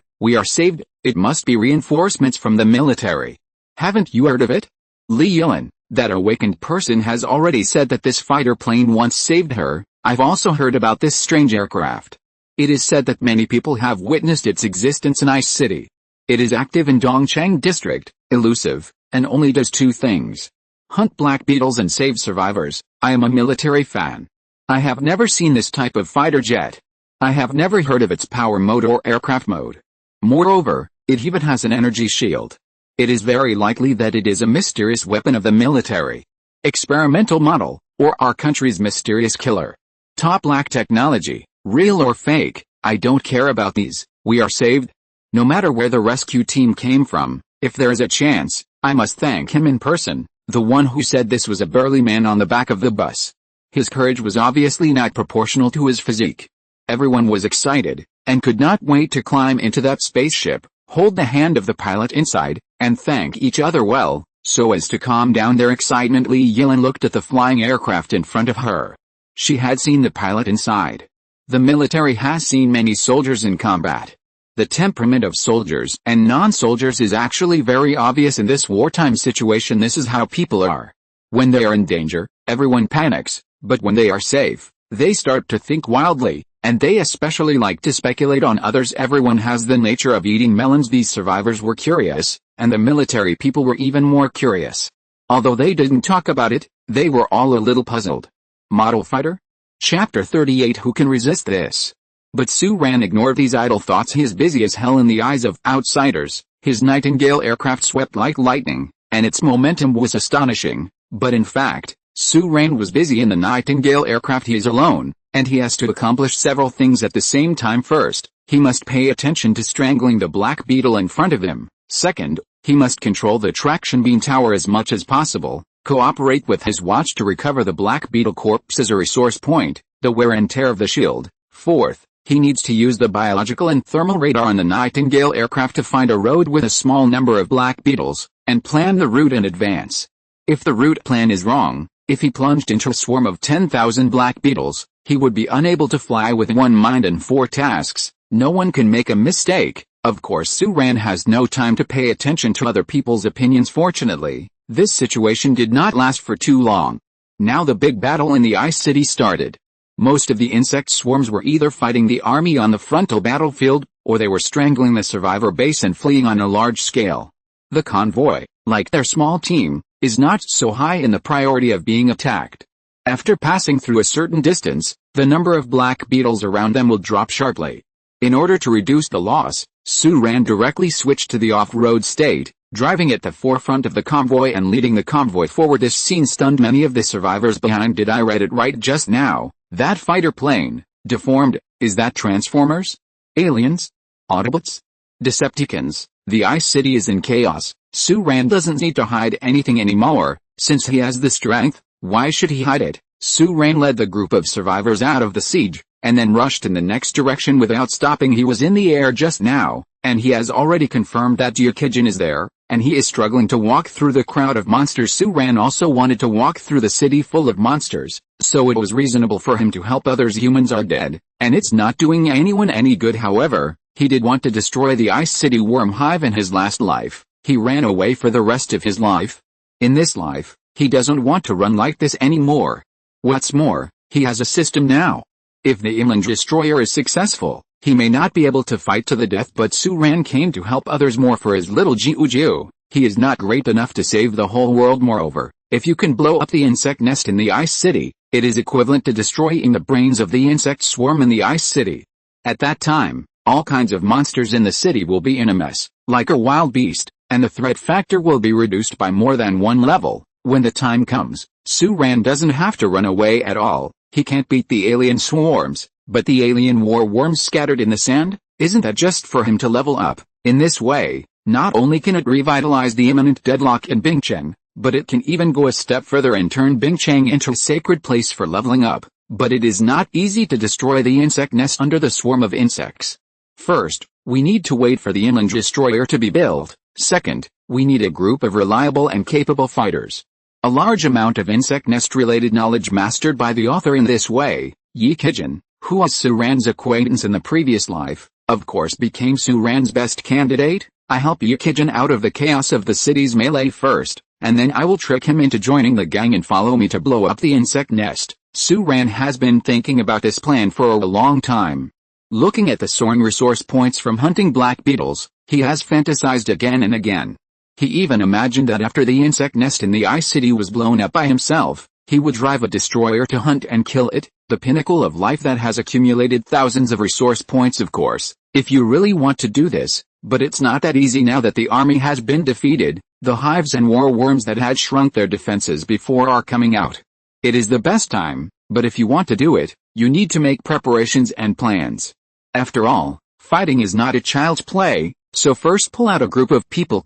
it must be reinforcements from the military. Haven't you heard of it? Li Yilin, that awakened person, has already said that this fighter plane once saved her. I've also heard about this strange aircraft. It is said that many people have witnessed its existence in Ice City. It is active in Dongcheng district, elusive, and only does 2 things. Hunt Black Beetles and save survivors. I am a military fan. I have never seen this type of fighter jet. I have never heard of its power mode or aircraft mode. Moreover, it even has an energy shield. It is very likely that it is a mysterious weapon of the military. Experimental model, or our country's mysterious killer. Top black technology, real or fake, I don't care about these. We are saved. No matter where the rescue team came from, if there is a chance, I must thank him in person. The one who said this was a burly man on the back of the bus. His courage was obviously not proportional to his physique. Everyone was excited, and could not wait to climb into that spaceship, hold the hand of the pilot inside, and thank each other well, so as to calm down their excitement. Li Yilin looked at the flying aircraft in front of her. She had seen the pilot inside. The military has seen many soldiers in combat. The temperament of soldiers and non-soldiers is actually very obvious in this wartime situation. This is how people are. When they are in danger, everyone panics, but when they are safe, they start to think wildly, and they especially like to speculate on others. Everyone has the nature of eating melons. These survivors were curious, and the military people were even more curious. Although they didn't talk about it, they were all a little puzzled. Model fighter? Chapter 38. Who can resist this? But Su Ran ignored these idle thoughts. He is busy as hell in the eyes of outsiders. His Nightingale aircraft swept like lightning, and its momentum was astonishing. But in fact, Su Ran was busy in the Nightingale aircraft. He is alone, and he has to accomplish several things at the same time. First, he must pay attention to strangling the Black Beetle in front of him. Second, he must control the traction beam tower as much as possible, cooperate with his watch to recover the Black Beetle corpse as a resource point, the wear and tear of the shield. Fourth, he needs to use the biological and thermal radar on the Nightingale aircraft to find a road with a small number of Black Beetles, and plan the route in advance. If the route plan is wrong, if he plunged into a swarm of 10,000 Black Beetles, he would be unable to fly with one mind and 4 tasks. No one can make a mistake. Of course, Su Ran has no time to pay attention to other people's opinions. Fortunately, this situation did not last for too long. Now the big battle in the Ice City started. Most of the insect swarms were either fighting the army on the frontal battlefield, or they were strangling the survivor base and fleeing on a large scale. The convoy, like their small team, is not so high in the priority of being attacked. After passing through a certain distance, the number of Black Beetles around them will drop sharply. In order to reduce the loss, Su Ran directly switched to the off-road state, driving at the forefront of the convoy and leading the convoy forward. This scene stunned many of the survivors behind. Did I read it right just now? That fighter plane, deformed, is that Transformers? Aliens? Autobots? Decepticons? The Ice City is in chaos. Su Ran doesn't need to hide anything anymore, since he has the strength. Why should he hide it? Su Ran led the group of survivors out of the siege, and then rushed in the next direction without stopping. He was in the air just now, and he has already confirmed that Yukijin is there, and he is struggling to walk through the crowd of monsters. Su Ran also wanted to walk through the city full of monsters, so it was reasonable for him to help others. Humans are dead, and it's not doing anyone any good. However, he did want to destroy the Ice City worm hive in his last life. He ran away for the rest of his life. In this life, he doesn't want to run like this anymore. What's more, he has a system now. If the imminent destroyer is successful, he may not be able to fight to the death, but Su Ran came to help others more for his little Jiu. He is not great enough to save the whole world. Moreover, if you can blow up the insect nest in the Ice City, it is equivalent to destroying the brains of the insect swarm in the Ice City. At that time, all kinds of monsters in the city will be in a mess, like a wild beast, and the threat factor will be reduced by more than one level. When the time comes, Su Ran doesn't have to run away at all. He can't beat the alien swarms, but the alien war worms scattered in the sand, isn't that just for him to level up? In this way, not only can it revitalize the imminent deadlock in Bingcheng, but it can even go a step further and turn Bingcheng into a sacred place for leveling up. But it is not easy to destroy the insect nest under the swarm of insects. First, we need to wait for the imminent destroyer to be built. Second, we need a group of reliable and capable fighters. A large amount of insect nest-related knowledge mastered by the author in this way. Yukijin, who was Su Ran's acquaintance in the previous life, of course became Su Ran's best candidate. I help Yukijin out of the chaos of the city's melee first, and then I will trick him into joining the gang and follow me to blow up the insect nest. Su Ran has been thinking about this plan for a long time. Looking at the soaring resource points from hunting Black Beetles, he has fantasized again and again. He even imagined that after the insect nest in the Ice City was blown up by himself, he would drive a destroyer to hunt and kill it, the pinnacle of life that has accumulated thousands of resource points. Of course, if you really want to do this, but it's not that easy now that the army has been defeated. The hives and war worms that had shrunk their defenses before are coming out. It is the best time, but if you want to do it, you need to make preparations and plans. After all, fighting is not a child's play, so first pull out a group of people,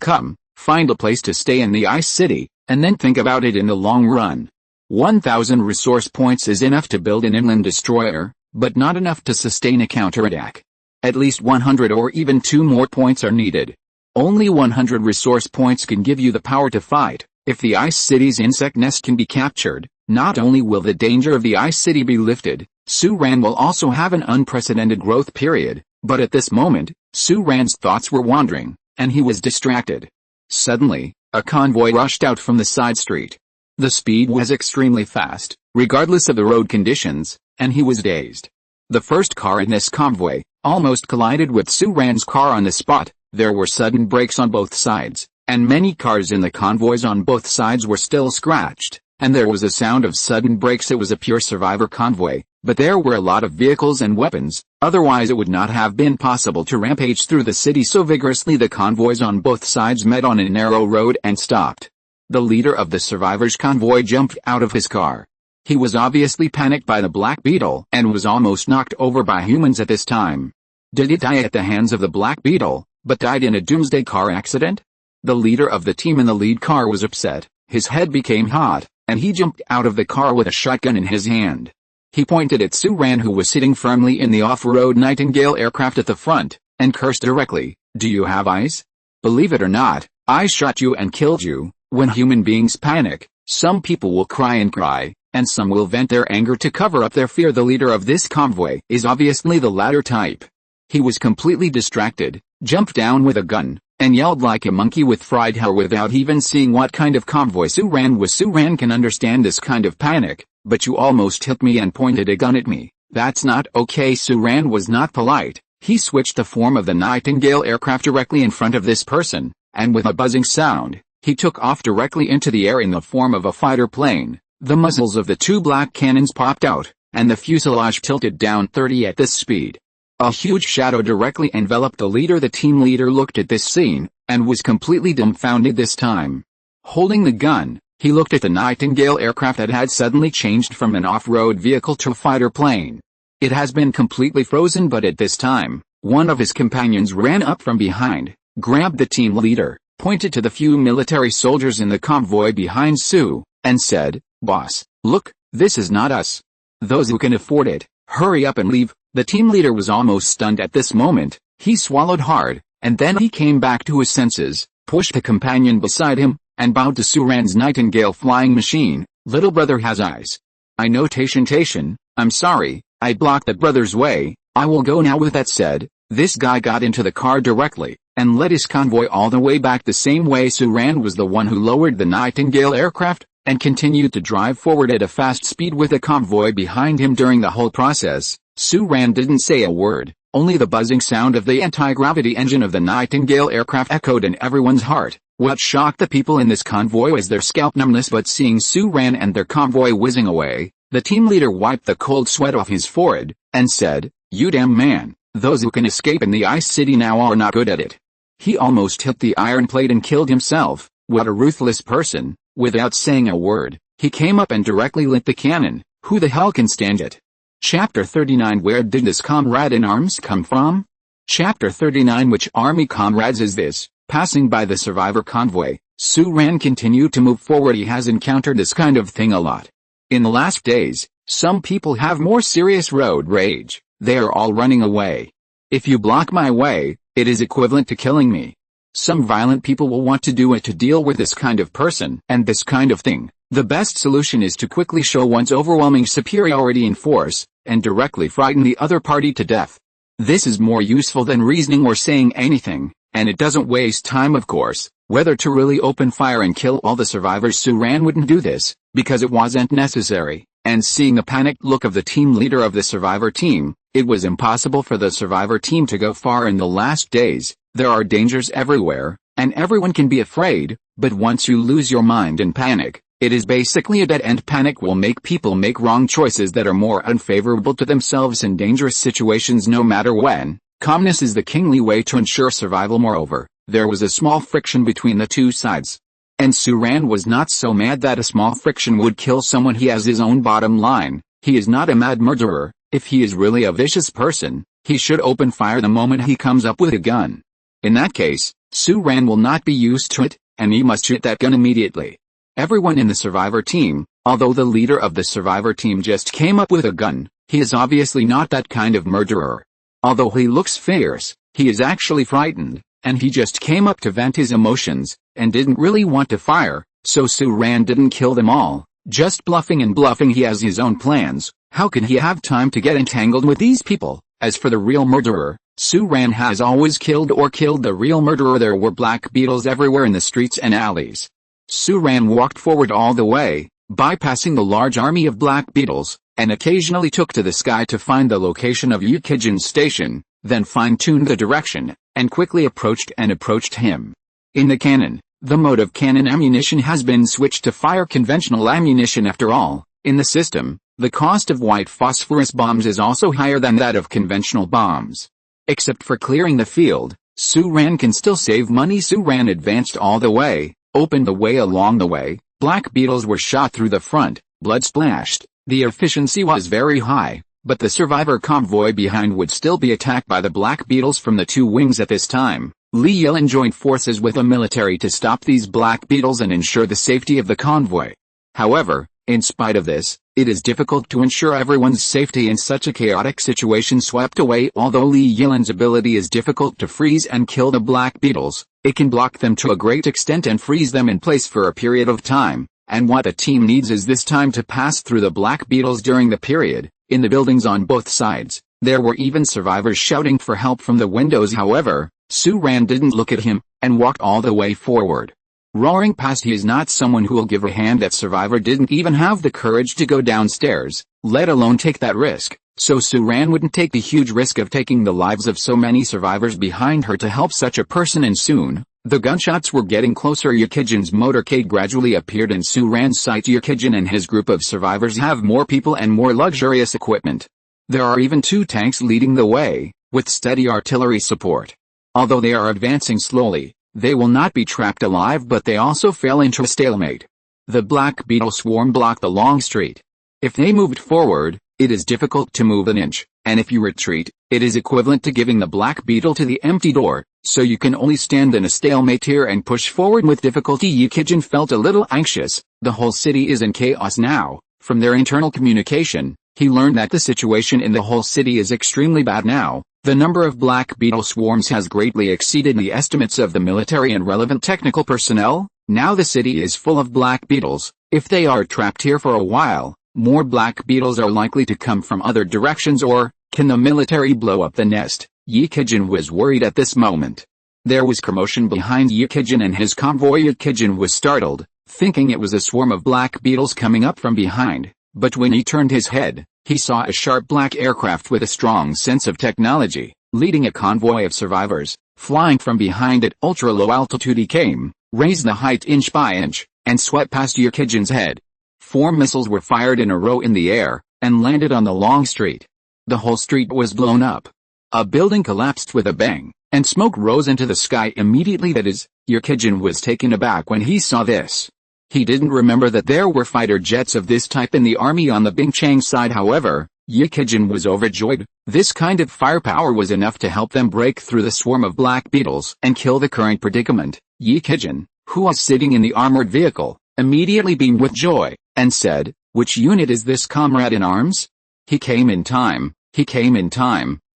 find a place to stay in the Ice City, and then think about it in the long run. 1,000 resource points is enough to build an inland destroyer, but not enough to sustain a counterattack. At least 100 or even 2 more points are needed. Only 100 resource points can give you the power to fight. If the Ice City's insect nest can be captured, not only will the danger of the Ice City be lifted, Su-Ran will also have an unprecedented growth period, but at this moment, Su-Ran's thoughts were wandering, and he was distracted. Suddenly, a convoy rushed out from the side street. The speed was extremely fast, regardless of the road conditions, and he was dazed. The first car in this convoy almost collided with Su-Ran's car on the spot. There were sudden brakes on both sides, and many cars in the convoys on both sides were still scratched, and there was a sound of sudden brakes. It was a pure survivor convoy, but there were a lot of vehicles and weapons, otherwise it would not have been possible to rampage through the city so vigorously. The convoys on both sides met on a narrow road and stopped. The leader of the survivors' convoy jumped out of his car. He was obviously panicked by the Black Beetle and was almost knocked over by humans at this time. Did he die at the hands of the Black Beetle, but died in a doomsday car accident? The leader of the team in the lead car was upset. His head became hot, and he jumped out of the car with a shotgun in his hand. He pointed at Su-Ran, who was sitting firmly in the off-road Nightingale aircraft at the front, and cursed directly. Do you have eyes? Believe it or not, I shot you and killed you. When human beings panic, some people will cry and cry, and some will vent their anger to cover up their fear. The leader of this convoy is obviously the latter type. He was completely distracted, jumped down with a gun, and yelled like a monkey with fried hair without even seeing what kind of convoy Su-Ran was. Su-Ran can understand this kind of panic, but you almost hit me and pointed a gun at me. That's not okay. Su-Ran was not polite. He switched the form of the Nightingale aircraft directly in front of this person, and with a buzzing sound, he took off directly into the air in the form of a fighter plane. The muzzles of the 2 black cannons popped out, and the fuselage tilted down 30 at this speed. A huge shadow directly enveloped the leader. The team leader looked at this scene, and was completely dumbfounded this time. Holding the gun, he looked at the Nightingale aircraft that had suddenly changed from an off-road vehicle to a fighter plane. It has been completely frozen, but at this time, one of his companions ran up from behind, grabbed the team leader, pointed to the few military soldiers in the convoy behind Su, and said, "Boss, look, this is not us. Those who can afford it, hurry up and leave." The team leader was almost stunned at this moment. He swallowed hard, and then he came back to his senses, pushed the companion beside him, and bowed to Su-Ran's Nightingale flying machine. "Little brother has eyes. I know Tation. I'm sorry, I blocked that brother's way. I will go now." With that said, this guy got into the car directly, and led his convoy all the way back the same way. Su-Ran was the one who lowered the Nightingale aircraft, and continued to drive forward at a fast speed with the convoy behind him. During the whole process, Su-Ran didn't say a word, only the buzzing sound of the anti-gravity engine of the Nightingale aircraft echoed in everyone's heart. What shocked the people in this convoy was their scalp numbness, but seeing Su-Ran and their convoy whizzing away, the team leader wiped the cold sweat off his forehead, and said, "You damn man, those who can escape in the Ice City now are not good at it." He almost hit the iron plate and killed himself. What a ruthless person. Without saying a word, he came up and directly lit the cannon. Who the hell can stand it? Chapter 39. Where did this comrade in arms come from? Chapter 39. Which army comrades is this? Passing by the survivor convoy, Su-Ran continued to move forward. He has encountered this kind of thing a lot. In the last days, some people have more serious road rage. They are all running away. If you block my way, it is equivalent to killing me. Some violent people will want to do it to deal with this kind of person and this kind of thing. The best solution is to quickly show one's overwhelming superiority in force, and directly frighten the other party to death. This is more useful than reasoning or saying anything, and it doesn't waste time, of course. Whether to really open fire and kill all the survivors, Su-Ran wouldn't do this, because it wasn't necessary, and seeing the panicked look of the team leader of the survivor team, it was impossible for the survivor team to go far in the last days. There are dangers everywhere, and everyone can be afraid, but once you lose your mind and panic, it is basically a dead-end. Panic will make people make wrong choices that are more unfavorable to themselves in dangerous situations no matter when. Calmness is the kingly way to ensure survival. Moreover, there was a small friction between the two sides. And Su-Ran was not so mad that a small friction would kill someone. He has his own bottom line. He is not a mad murderer. If he is really a vicious person, he should open fire the moment he comes up with a gun. In that case, Su-Ran will not be used to it, and he must shoot that gun immediately. Everyone in the survivor team, although the leader of the survivor team just came up with a gun, He is obviously not that kind of murderer. Although he looks fierce, he is actually frightened, and he just came up to vent his emotions, and didn't really want to fire, so Su-Ran didn't kill them all, just bluffing and bluffing. He has his own plans. How can he have time to get entangled with these people? As for the real murderer, Su-Ran has always killed the real murderer. There were black beetles everywhere in the streets and alleys. Su-Ran walked forward all the way, bypassing the large army of black beetles, and occasionally took to the sky to find the location of Yukijin's station, then fine-tuned the direction, and quickly approached him. In the cannon, the mode of cannon ammunition has been switched to fire conventional ammunition. After all, in the system, the cost of white phosphorus bombs is also higher than that of conventional bombs. Except for clearing the field, Su-Ran can still save money. Su-Ran advanced all the way, opened the way. Along the way, black beetles were shot through the front, blood splashed. The efficiency was very high, but the survivor convoy behind would still be attacked by the black beetles from the two wings at this time. Li Yilin joined forces with the military to stop these black beetles and ensure the safety of the convoy. However, in spite of this, it is difficult to ensure everyone's safety in such a chaotic situation. Swept away. Although Li Yilin's ability is difficult to freeze and kill the black beetles, it can block them to a great extent and freeze them in place for a period of time. And what the team needs is this time to pass through the black beetles during the period. In the buildings on both sides, there were even survivors shouting for help from the windows. However, Su-Ran didn't look at him, and walked all the way forward. Roaring past. He is not someone who will give a hand. That survivor didn't even have the courage to go downstairs, let alone take that risk, so Su-Ran wouldn't take the huge risk of taking the lives of so many survivors behind her to help such a person. And soon, the gunshots were getting closer. Yukijin's motorcade gradually appeared in Su-Ran's sight. Yukijin and his group of survivors have more people and more luxurious equipment. There are even 2 tanks leading the way, with steady artillery support. Although they are advancing slowly, they will not be trapped alive, but they also fell into a stalemate. The black beetle swarm blocked the long street. If they moved forward, it is difficult to move an inch, and if you retreat, it is equivalent to giving the black beetle to the empty door, so you can only stand in a stalemate here and push forward with difficulty. Yukijin felt a little anxious. The whole city is in chaos now. From their internal communication, he learned that the situation in the whole city is extremely bad now. The number of black beetle swarms has greatly exceeded the estimates of the military and relevant technical personnel. Now the city is full of black beetles. If they are trapped here for a while, more black beetles are likely to come from other directions. Or, can the military blow up the nest? Yukijin was worried at this moment. There was commotion behind Yukijin and his convoy. Yukijin was startled, thinking it was a swarm of black beetles coming up from behind, but when he turned his head, he saw a sharp black aircraft with a strong sense of technology, leading a convoy of survivors, flying from behind at ultra-low altitude. He came, raised the height inch by inch, and swept past Yukijin's head. 4 missiles were fired in a row in the air, and landed on the long street. The whole street was blown up. A building collapsed with a bang, and smoke rose into the sky immediately. That is, Yukijin was taken aback when he saw this. He didn't remember that there were fighter jets of this type in the army on the Bingchang side. However, Yukijin was overjoyed. This kind of firepower was enough to help them break through the swarm of black beetles and kill the current predicament. Yukijin, who was sitting in the armored vehicle, immediately beamed with joy, and said, "Which unit is this, comrade in arms? He came in time,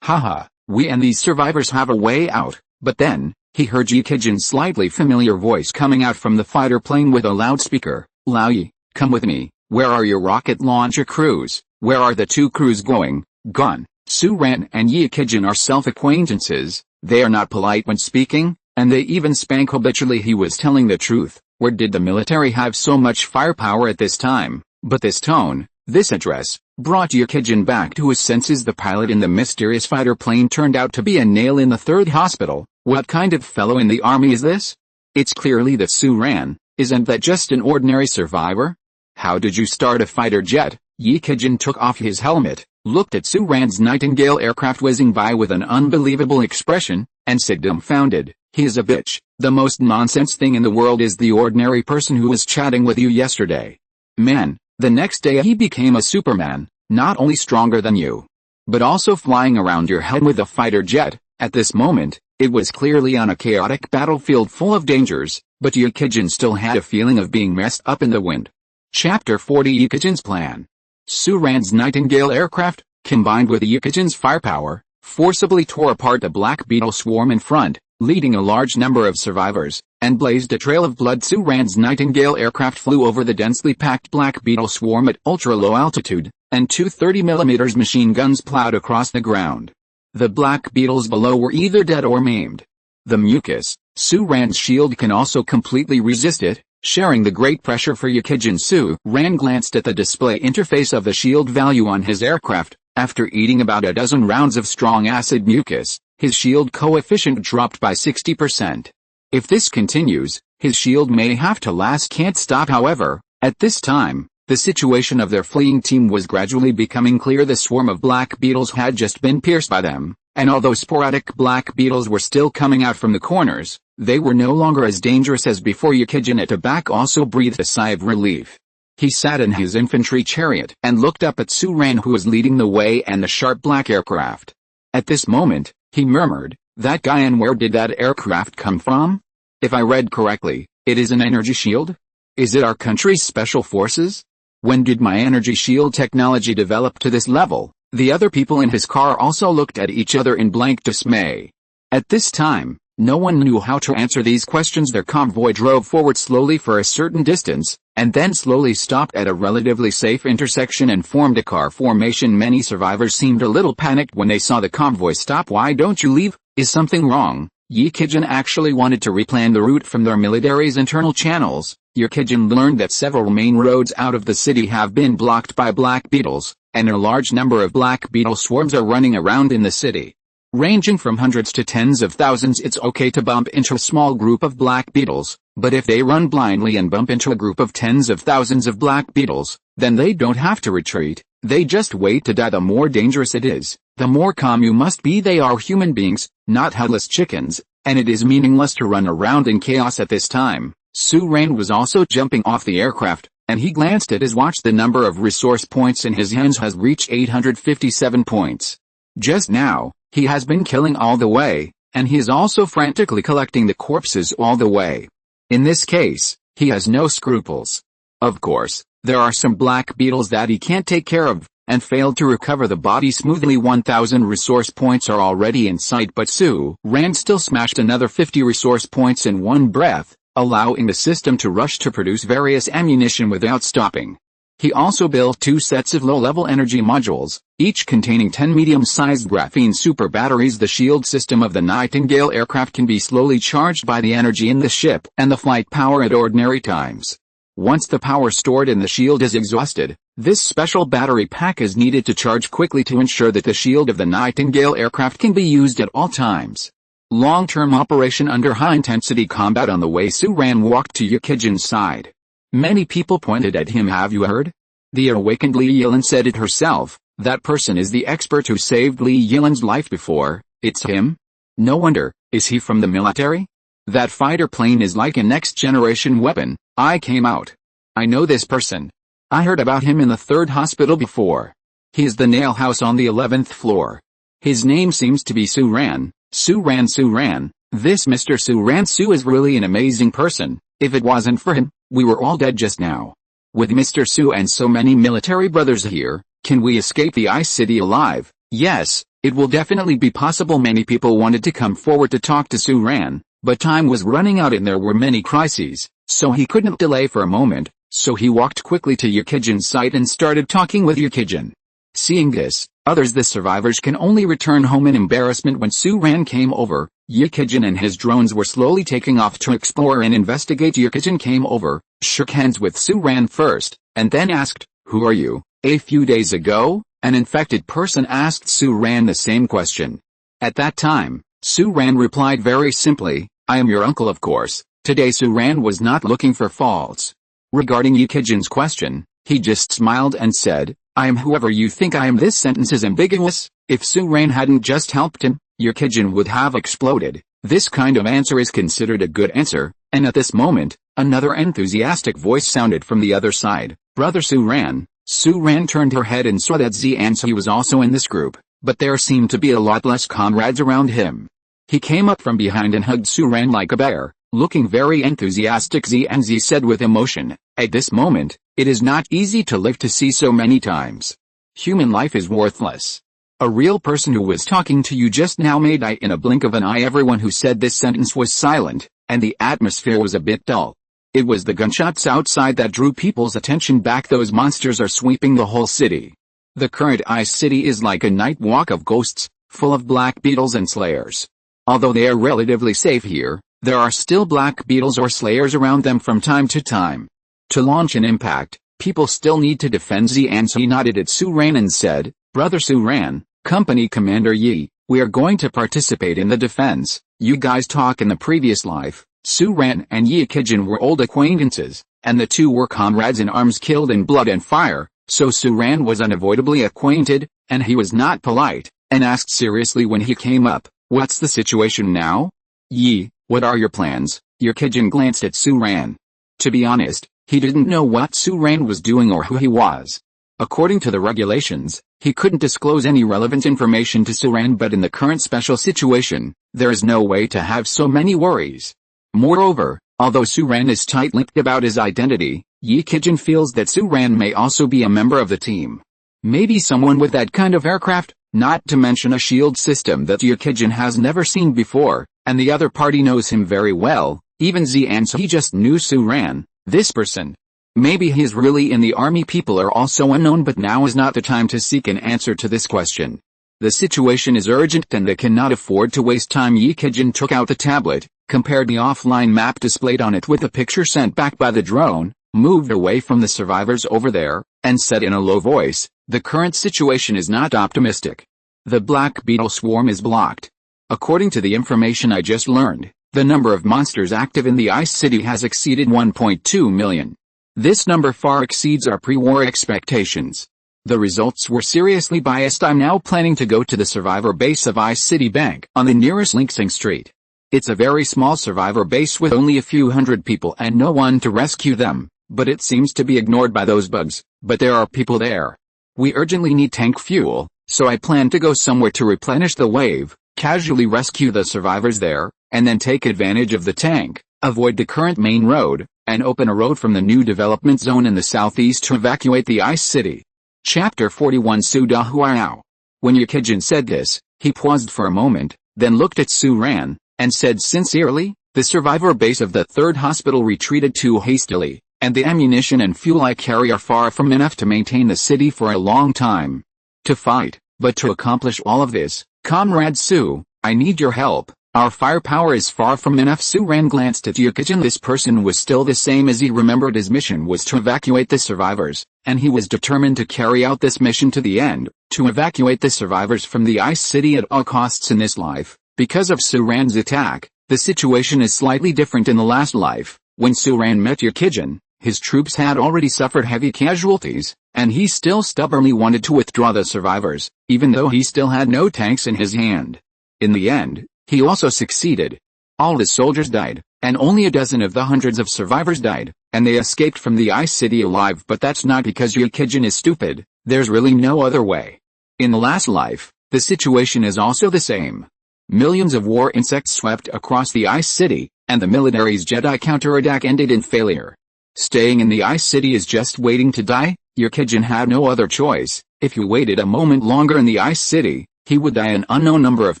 haha, we and these survivors have a way out." But then, he heard Yukijin's slightly familiar voice coming out from the fighter plane with a loudspeaker. "Lao Yi, come with me. Where are your rocket launcher crews? Where are the 2 crews going?" "Gone." Su-Ran and Yukijin are self-acquaintances. They are not polite when speaking, and they even spank habitually. He was telling the truth. Where did the military have so much firepower at this time? But this tone, this address, brought Yukijin back to his senses. The pilot in the mysterious fighter plane turned out to be a nail in the 3rd hospital. What kind of fellow in the army is this? It's clearly that Su-Ran. Isn't that just an ordinary survivor? How did you start a fighter jet? Yukijin took off his helmet, looked at Su-Ran's Nightingale aircraft whizzing by with an unbelievable expression, and said dumbfounded, "He is a bitch. The most nonsense thing in the world is the ordinary person who was chatting with you yesterday. Man, the next day he became a Superman, not only stronger than you, but also flying around your head with a fighter jet." At this moment, it was clearly on a chaotic battlefield full of dangers, but Yukijin still had a feeling of being messed up in the wind. Chapter 40 Yukijin's Plan. Su-Ran's Nightingale aircraft, combined with Yukijin's firepower, forcibly tore apart the Black Beetle swarm in front, leading a large number of survivors, and blazed a trail of blood. Su-Ran's Nightingale aircraft flew over the densely packed Black Beetle swarm at ultra-low altitude, and two 30mm machine guns plowed across the ground. The Black Beetles below were either dead or maimed. The mucus, Su-Ran's shield can also completely resist it, sharing the great pressure for Yukijin. Su-Ran glanced at the display interface of the shield value on his aircraft. After eating about a dozen rounds of strong acid mucus, his shield coefficient dropped by 60%. If this continues, his shield may have to last. Can't stop. However, at this time, the situation of their fleeing team was gradually becoming clear. The swarm of Black Beetles had just been pierced by them, and although sporadic Black Beetles were still coming out from the corners, they were no longer as dangerous as before. Yukijin at the back also breathed a sigh of relief. He sat in his infantry chariot and looked up at Su-Ran, who was leading the way, and the sharp black aircraft. At this moment, he murmured, "That guy, and where did that aircraft come from? If I read correctly, it is an energy shield? Is it our country's special forces? When did my energy shield technology develop to this level?" The other people in his car also looked at each other in blank dismay. At this time, no one knew how to answer these questions. Their convoy drove forward slowly for a certain distance, and then slowly stopped at a relatively safe intersection and formed a car formation. Many survivors seemed a little panicked when they saw the convoy stop. "Why don't you leave? Is something wrong?" Yukijin actually wanted to replan the route from their military's internal channels. Yukijin learned that several main roads out of the city have been blocked by Black Beetles, and a large number of Black Beetle swarms are running around in the city. Ranging from hundreds to tens of thousands. It's okay to bump into a small group of Black Beetles, but if they run blindly and bump into a group of tens of thousands of Black Beetles, then they don't have to retreat, they just wait to die. The more dangerous it is, the more calm you must be. They are human beings, not headless chickens, and it is meaningless to run around in chaos at this time. Su-Ran was also jumping off the aircraft, and he glanced at his watch. The number of resource points in his hands has reached 857 points. Just now, he has been killing all the way, and he is also frantically collecting the corpses all the way. In this case, he has no scruples. Of course, there are some Black Beetles that he can't take care of, and failed to recover the body smoothly. 1,000 resource points are already in sight, but Su-Ran still smashed another 50 resource points in one breath, allowing the system to rush to produce various ammunition without stopping. He also built 2 sets of low-level energy modules, each containing 10 medium-sized graphene super batteries. The shield system of the Nightingale aircraft can be slowly charged by the energy in the ship and the flight power at ordinary times. Once the power stored in the shield is exhausted, this special battery pack is needed to charge quickly to ensure that the shield of the Nightingale aircraft can be used at all times. Long-term operation under high-intensity combat. On the way, Su-Ran walked to Yukijin's side. Many people pointed at him. "Have you heard? The awakened Li Yilin said it herself. That person is the expert who saved Li Yilin's life before. It's him? No wonder. Is he from the military? That fighter plane is like a next-generation weapon. I came out. I know this person. I heard about him in the 3rd hospital before. He is the nail house on the 11th floor. His name seems to be Su-Ran. Su-Ran. This Mr. Su-Ran is really an amazing person. If it wasn't for him, we were all dead just now. With Mr. Su and so many military brothers here, can we escape the ice city alive?" Yes, it will definitely be possible. Many people wanted to come forward to talk to Su-Ran, but time was running out and there were many crises, so he couldn't delay for a moment, so he walked quickly to Yukijin's site and started talking with Yukijin. Seeing this, the survivors can only return home in embarrassment. When Su-Ran came over, Yukijin and his drones were slowly taking off to explore and investigate. Yukijin came over, shook hands with Su-Ran first, and then asked, "Who are you?" A few days ago, an infected person asked Su-Ran the same question. At that time, Su-Ran replied very simply, "I am your uncle, of course." Today Su-Ran was not looking for faults. Regarding Yukijin's question, he just smiled and said, "I am whoever you think I am." This sentence is ambiguous. If Su-Ran hadn't just helped him, Yukijin would have exploded. This kind of answer is considered a good answer, and at this moment, another enthusiastic voice sounded from the other side. "Brother Su-Ran." Su-Ran turned her head and saw that Xianzi was also in this group, but there seemed to be a lot less comrades around him. He came up from behind and hugged Su-Ran like a bear, looking very enthusiastic. Xianzi said with emotion, "At this moment, it is not easy to live to see so many times." Human life is worthless. A real person who was talking to you just now may die in a blink of an eye. Everyone who said this sentence was silent, and the atmosphere was a bit dull. It was the gunshots outside that drew people's attention back. Those monsters are sweeping the whole city. The current Ice City is like a night walk of ghosts, full of Black Beetles and Slayers. Although they are relatively safe here, there are still Black Beetles or Slayers around them from time to time. To launch an impact, people still need to defend He nodded at Su-ran and said, "Brother Su-ran, Company Commander Yi, we are going to participate in the defense. You guys talk in the previous life. Su-ran and Yi Kijin were old acquaintances, and the two were comrades in arms killed in blood and fire, so Su-ran was unavoidably acquainted, and he was not polite, and asked seriously when he came up, what's the situation now? Yi, what are your plans?" Yi Kijin glanced at Su-ran. To be honest, he didn't know what Su-ran was doing or who he was. According to the regulations, he couldn't disclose any relevant information to Su-ran, but in the current special situation, there is no way to have so many worries. Moreover, although Su-ran is tight-lipped about his identity, Yi Kijin feels that Su-ran may also be a member of the team. Maybe someone with that kind of aircraft, not to mention a shield system that Yi Kijin has never seen before, and the other party knows him very well, even he just knew Su-ran, this person. Maybe he is really in the army. People are also unknown, but now is not the time to seek an answer to this question. The situation is urgent and they cannot afford to waste time. Yi Kijin took out the tablet, compared the offline map displayed on it with the picture sent back by the drone, moved away from the survivors over there, and said in a low voice, "The current situation is not optimistic. The Black Beetle swarm is blocked. According to the information I just learned, the number of monsters active in the Ice City has exceeded 1.2 million. This number far exceeds our pre-war expectations. The results were seriously biased. I'm now planning to go to the survivor base of Ice City Bank on the nearest Linksing Street. It's a very small survivor base with only a few hundred people and no one to rescue them, but it seems to be ignored by those bugs, but there are people there. We urgently need tank fuel, so I plan to go somewhere to replenish the wave, casually rescue the survivors there, and then take advantage of the tank, avoid the current main road, and open a road from the new development zone in the southeast to evacuate the Ice City." Chapter 41 Su-da-huao. When Yi Kijin said this, he paused for a moment, then looked at Su-ran, and said sincerely, "The survivor base of the 3rd hospital retreated too hastily, and the ammunition and fuel I carry are far from enough to maintain the city for a long time. To fight, but to accomplish all of this, Comrade Su, I need your help. Our firepower is far from enough." Su-ran glanced at Yi Kijin. This person was still the same as he remembered. His mission was to evacuate the survivors, and he was determined to carry out this mission to the end, to evacuate the survivors from the Ice City at all costs in this life. Because of Su-ran's attack, the situation is slightly different in the last life. When Su-ran met Yi Kijin, his troops had already suffered heavy casualties, and he still stubbornly wanted to withdraw the survivors, even though he still had no tanks in his hand. In the end, he also succeeded. All his soldiers died, and only a dozen of the hundreds of survivors died, and they escaped from the Ice City alive. But that's not because Yi Kijin is stupid, there's really no other way. In the last life, the situation is also the same. Millions of war insects swept across the Ice City, and the military's Jedi counterattack ended in failure. Staying in the Ice City is just waiting to die. Yi Kijin had no other choice. If he waited a moment longer in the Ice City, he would die an unknown number of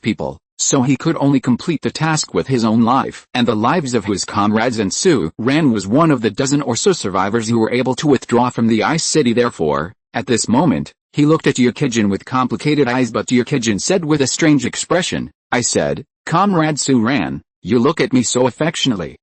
people. So he could only complete the task with his own life and the lives of his comrades, and Su-ran was one of the dozen or so survivors who were able to withdraw from the Ice City. Therefore, at this moment, he looked at Yi Kijin with complicated eyes, but Yi Kijin said with a strange expression, "I said, Comrade Su-ran, you look at me so affectionately."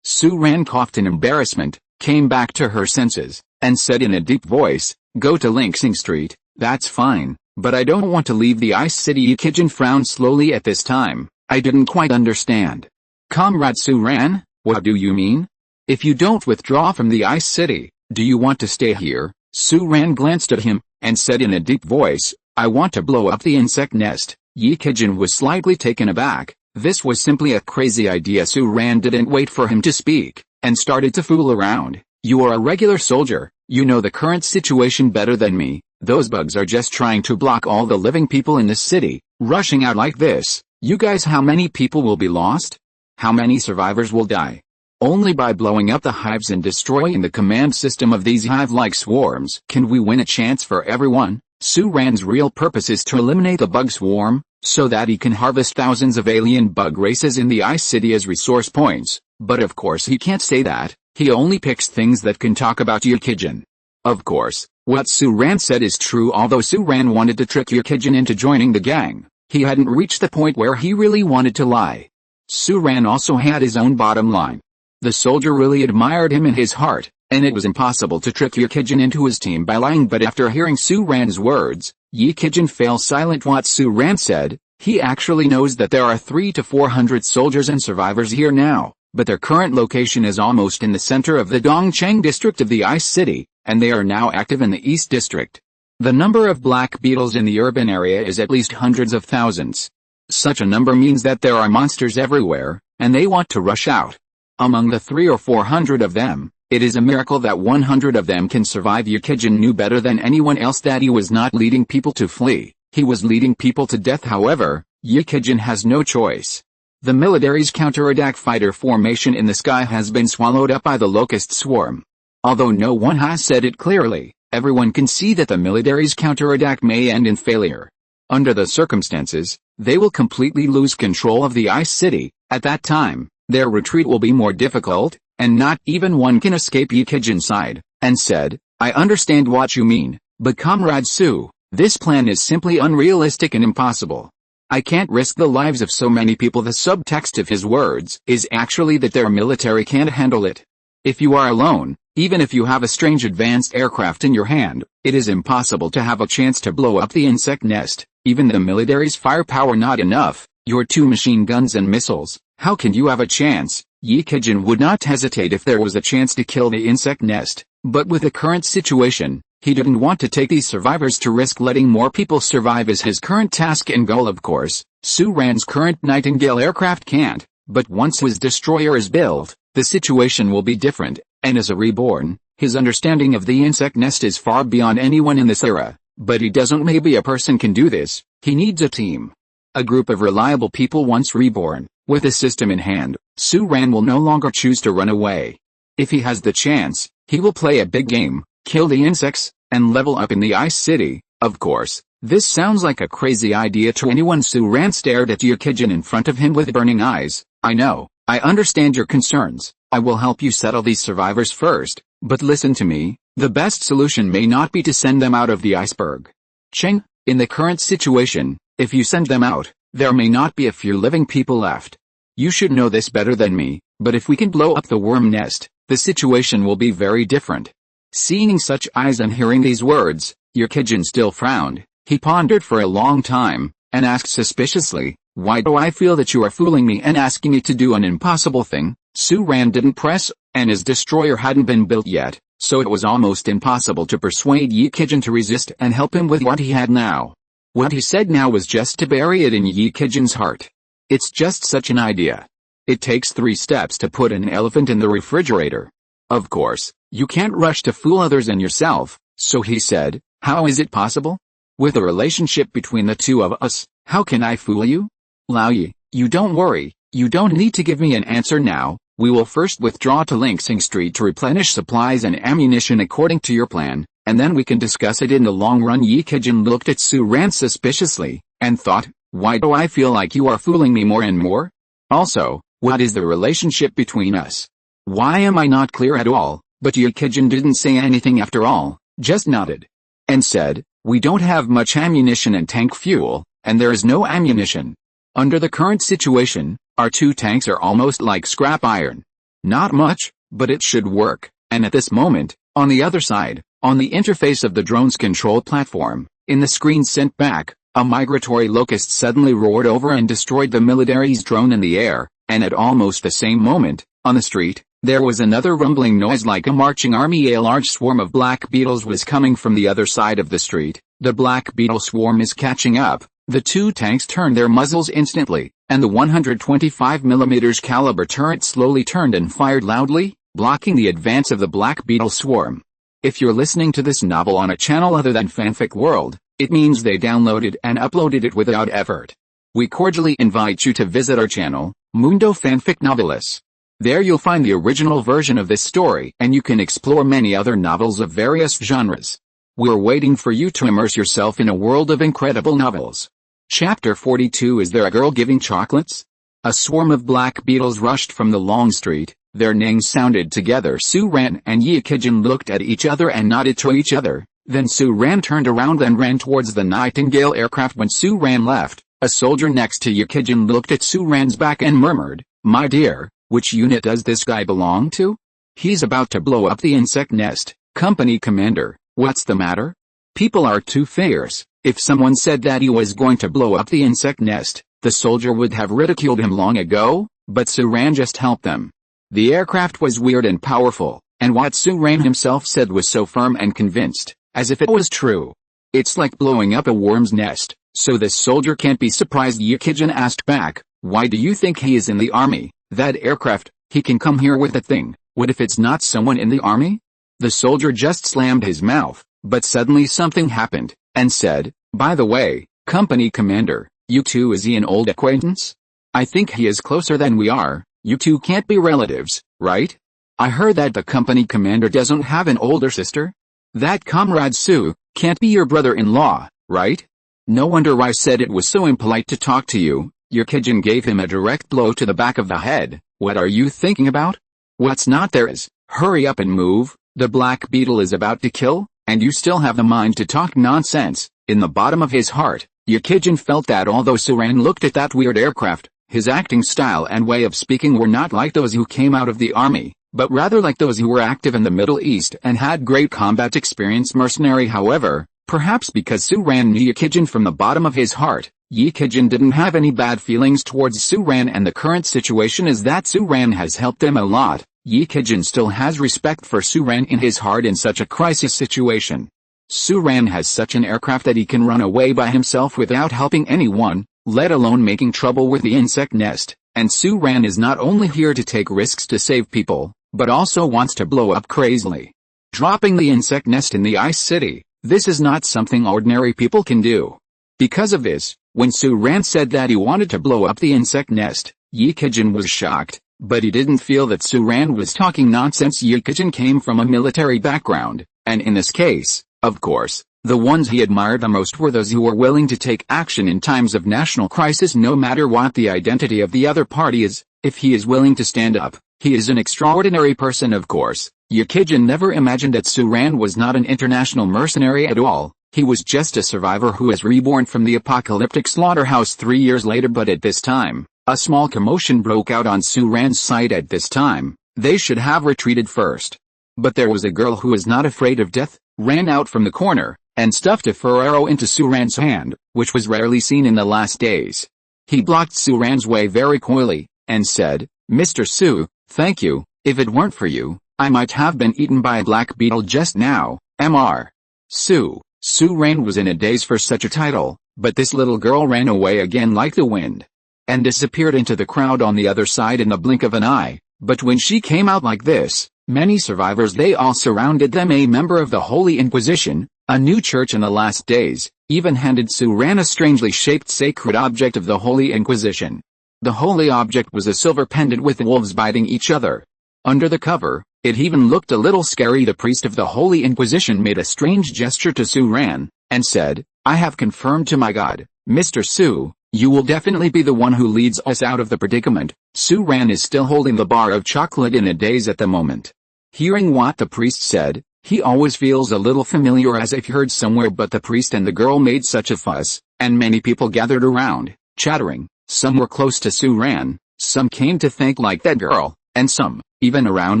Su-ran coughed in embarrassment, came back to her senses, and said in a deep voice, "Go to Linksing Street, that's fine. But I don't want to leave the Ice City." Yi Kijin frowned slowly at this time. "I didn't quite understand. Comrade Su-ran, what do you mean? If you don't withdraw from the Ice City, do you want to stay here?" Su-ran glanced at him, and said in a deep voice, "I want to blow up the insect nest." Yi Kijin was slightly taken aback. This was simply a crazy idea. Su-ran didn't wait for him to speak, and started to fool around. "You are a regular soldier, you know the current situation better than me. Those bugs are just trying to block all the living people in this city. Rushing out like this, you guys, how many people will be lost? How many survivors will die? Only by blowing up the hives and destroying the command system of these hive-like swarms can we win a chance for everyone." Su-Ran's real purpose is to eliminate the bug swarm, so that he can harvest thousands of alien bug races in the Ice City as resource points, but of course he can't say that. He only picks things that can talk about Yukijin. Of course, what Su-Ran said is true. Although Su-Ran wanted to trick Yukijin into joining the gang, he hadn't reached the point where he really wanted to lie. Su-Ran also had his own bottom line. The soldier really admired him in his heart, and it was impossible to trick Yukijin into his team by lying. But after hearing Su-Ran's words, Yukijin fell silent. What Su-Ran said, he actually knows that there are 300 to 400 soldiers and survivors here now, but their current location is almost in the center of the Dongcheng district of the Ice City, and they are now active in the East District. The number of Black Beetles in the urban area is at least hundreds of thousands. Such a number means that there are monsters everywhere, and they want to rush out. Among the 300 or 400 of them, it is a miracle that 100 of them can survive. Yukijin knew better than anyone else that he was not leading people to flee, he was leading people to death. However, Yukijin has no choice. The military's counterattack fighter formation in the sky has been swallowed up by the locust swarm. Although no one has said it clearly, everyone can see that the military's counterattack may end in failure. Under the circumstances, they will completely lose control of the Ice City. At that time, their retreat will be more difficult, and not even one can escape. Yukijin sighed, and said, I understand what you mean, but Comrade Su, this plan is simply unrealistic and impossible. I can't risk the lives of so many people. The subtext of his words is actually that their military can't handle it. If you are alone, even if you have a strange advanced aircraft in your hand, it is impossible to have a chance to blow up the insect nest. Even the military's firepower not enough, your 2 machine guns and missiles, how can you have a chance? Yukijin would not hesitate if there was a chance to kill the insect nest, but with the current situation, he didn't want to take these survivors to risk. Letting more people survive is his current task and goal. Of course, Su-Ran's current Nightingale aircraft can't, but once his destroyer is built, the situation will be different, and as a reborn, his understanding of the insect nest is far beyond anyone in this era. But he doesn't. Maybe a person can do this, he needs a team. A group of reliable people. Once reborn, with a system in hand, Su-Ran will no longer choose to run away. If he has the chance, he will play a big game, kill the insects, and level up in the Ice City. Of course, this sounds like a crazy idea to anyone. Su-Ran stared at Yukijin in front of him with burning eyes. I know, I understand your concerns. I will help you settle these survivors first, but listen to me, the best solution may not be to send them out of the iceberg. Cheng, in the current situation, if you send them out, there may not be a few living people left. You should know this better than me, but if we can blow up the worm nest, the situation will be very different. Seeing such eyes and hearing these words, Yukijin still frowned. He pondered for a long time, and asked suspiciously, why do I feel that you are fooling me and asking me to do an impossible thing? Su-Ran didn't press, and his destroyer hadn't been built yet, so it was almost impossible to persuade Yukijin to resist and help him with what he had now. What he said now was just to bury it in Yukijin's heart. It's just such an idea. It takes 3 steps to put an elephant in the refrigerator. Of course, you can't rush to fool others and yourself, so he said, how is it possible? With a relationship between the two of us, how can I fool you? Lao Yi, you don't worry, you don't need to give me an answer now. We will first withdraw to Lingsing Street to replenish supplies and ammunition according to your plan, and then we can discuss it in the long run. Yukijin looked at Su-Ran suspiciously, and thought, why do I feel like you are fooling me more and more? Also, what is the relationship between us? Why am I not clear at all? But Yukijin didn't say anything after all, just nodded. And said, we don't have much ammunition and tank fuel, and there is no ammunition. Under the current situation, our 2 tanks are almost like scrap iron. Not much, but it should work, and at this moment, on the other side, on the interface of the drone's control platform, in the screen sent back, a migratory locust suddenly roared over and destroyed the military's drone in the air, and at almost the same moment, on the street, there was another rumbling noise like a marching army. A large swarm of black beetles was coming from the other side of the street. The black beetle swarm is catching up. The 2 tanks turned their muzzles instantly, and the 125mm caliber turret slowly turned and fired loudly, blocking the advance of the black beetle swarm. If you're listening to this novel on a channel other than Fanfic World, it means they downloaded and uploaded it without effort. We cordially invite you to visit our channel, Mundo Fanfic Novelis. There you'll find the original version of this story, and you can explore many other novels of various genres. We're waiting for you to immerse yourself in a world of incredible novels. Chapter 42. Is there a girl giving chocolates? A swarm of black beetles rushed from the long street. Their names sounded together. Su-ran and Yi-Kijin looked at each other and nodded to each other. Then Su-ran turned around and ran towards the Nightingale aircraft. When Su-ran left, a soldier next to Yi-Kijin looked at Su-ran's back and murmured, "My dear, which unit does this guy belong to? He's about to blow up the insect nest." "Company commander, what's the matter? People are too fierce." If someone said that he was going to blow up the insect nest, the soldier would have ridiculed him long ago, but Su-ran just helped them. The aircraft was weird and powerful, and what Su-ran himself said was so firm and convinced, as if it was true. "It's like blowing up a worm's nest, so this soldier can't be surprised." Yi-Kijin asked back, "Why do you think he is in the army? That aircraft, he can come here with that thing. What if it's not someone in the army?" The soldier just slammed his mouth, but suddenly something happened, and said, "By the way, company commander, you two, is he an old acquaintance? I think he is closer than we are. You two can't be relatives, right? I heard that the company commander doesn't have an older sister. That comrade Su can't be your brother-in-law, right? No wonder I said it was so impolite to talk to you." Yi-Kijin gave him a direct blow to the back of the head. "What are you thinking about? What's not there is, hurry up and move. The Black Beetle is about to kill, and you still have the mind to talk nonsense." In the bottom of his heart, Yi-Kijin felt that although Su-ran looked at that weird aircraft, his acting style and way of speaking were not like those who came out of the army, but rather like those who were active in the Middle East and had great combat experience. Mercenary. However, perhaps because Su-ran knew Yi-Kijin from the bottom of his heart, Yi-Kijin didn't have any bad feelings towards Su-ran, and the current situation is that Su-ran has helped them a lot. Yi-Kijin still has respect for Su-ran in his heart in such a crisis situation. Su-ran has such an aircraft that he can run away by himself without helping anyone, let alone making trouble with the insect nest, and Su-ran is not only here to take risks to save people, but also wants to blow up crazily. Dropping the insect nest in the Ice City, this is not something ordinary people can do. Because of this, when Su-ran said that he wanted to blow up the insect nest, Yi-Kijin was shocked, but he didn't feel that Su-ran was talking nonsense. Yi-Kijin came from a military background, and in this case, of course, the ones he admired the most were those who were willing to take action in times of national crisis, no matter what the identity of the other party is. If he is willing to stand up, he is an extraordinary person. Of course, Yi-Kijin never imagined that Su-ran was not an international mercenary at all. He was just a survivor who is reborn from the apocalyptic slaughterhouse 3 years later. But at this time, a small commotion broke out on Su-ran's side. At this time, they should have retreated first. But there was a girl who is not afraid of death, ran out from the corner, and stuffed a fur arrow into Su-ran's hand, which was rarely seen in the last days. He blocked Su-ran's way very coyly, and said, "Mr. Su, thank you. If it weren't for you, I might have been eaten by a black beetle just now." Mr. Su-ran was in a daze for such a title, but this little girl ran away again like the wind, and disappeared into the crowd on the other side in the blink of an eye. But when she came out like this, many survivors, they all surrounded them. A member of the Holy Inquisition, a new church in the last days, even handed Su-ran a strangely shaped sacred object of the Holy Inquisition. The holy object was a silver pendant with wolves biting each other. Under the cover, it even looked a little scary. The priest of the Holy Inquisition made a strange gesture to Su-ran, and said, "I have confirmed to my God, Mr. Su, you will definitely be the one who leads us out of the predicament." Su-ran is still holding the bar of chocolate in a daze at the moment. Hearing what the priest said, he always feels a little familiar, as if heard somewhere. But the priest and the girl made such a fuss, and many people gathered around, chattering. Some were close to Su-ran, some came to think like that girl, and some, even around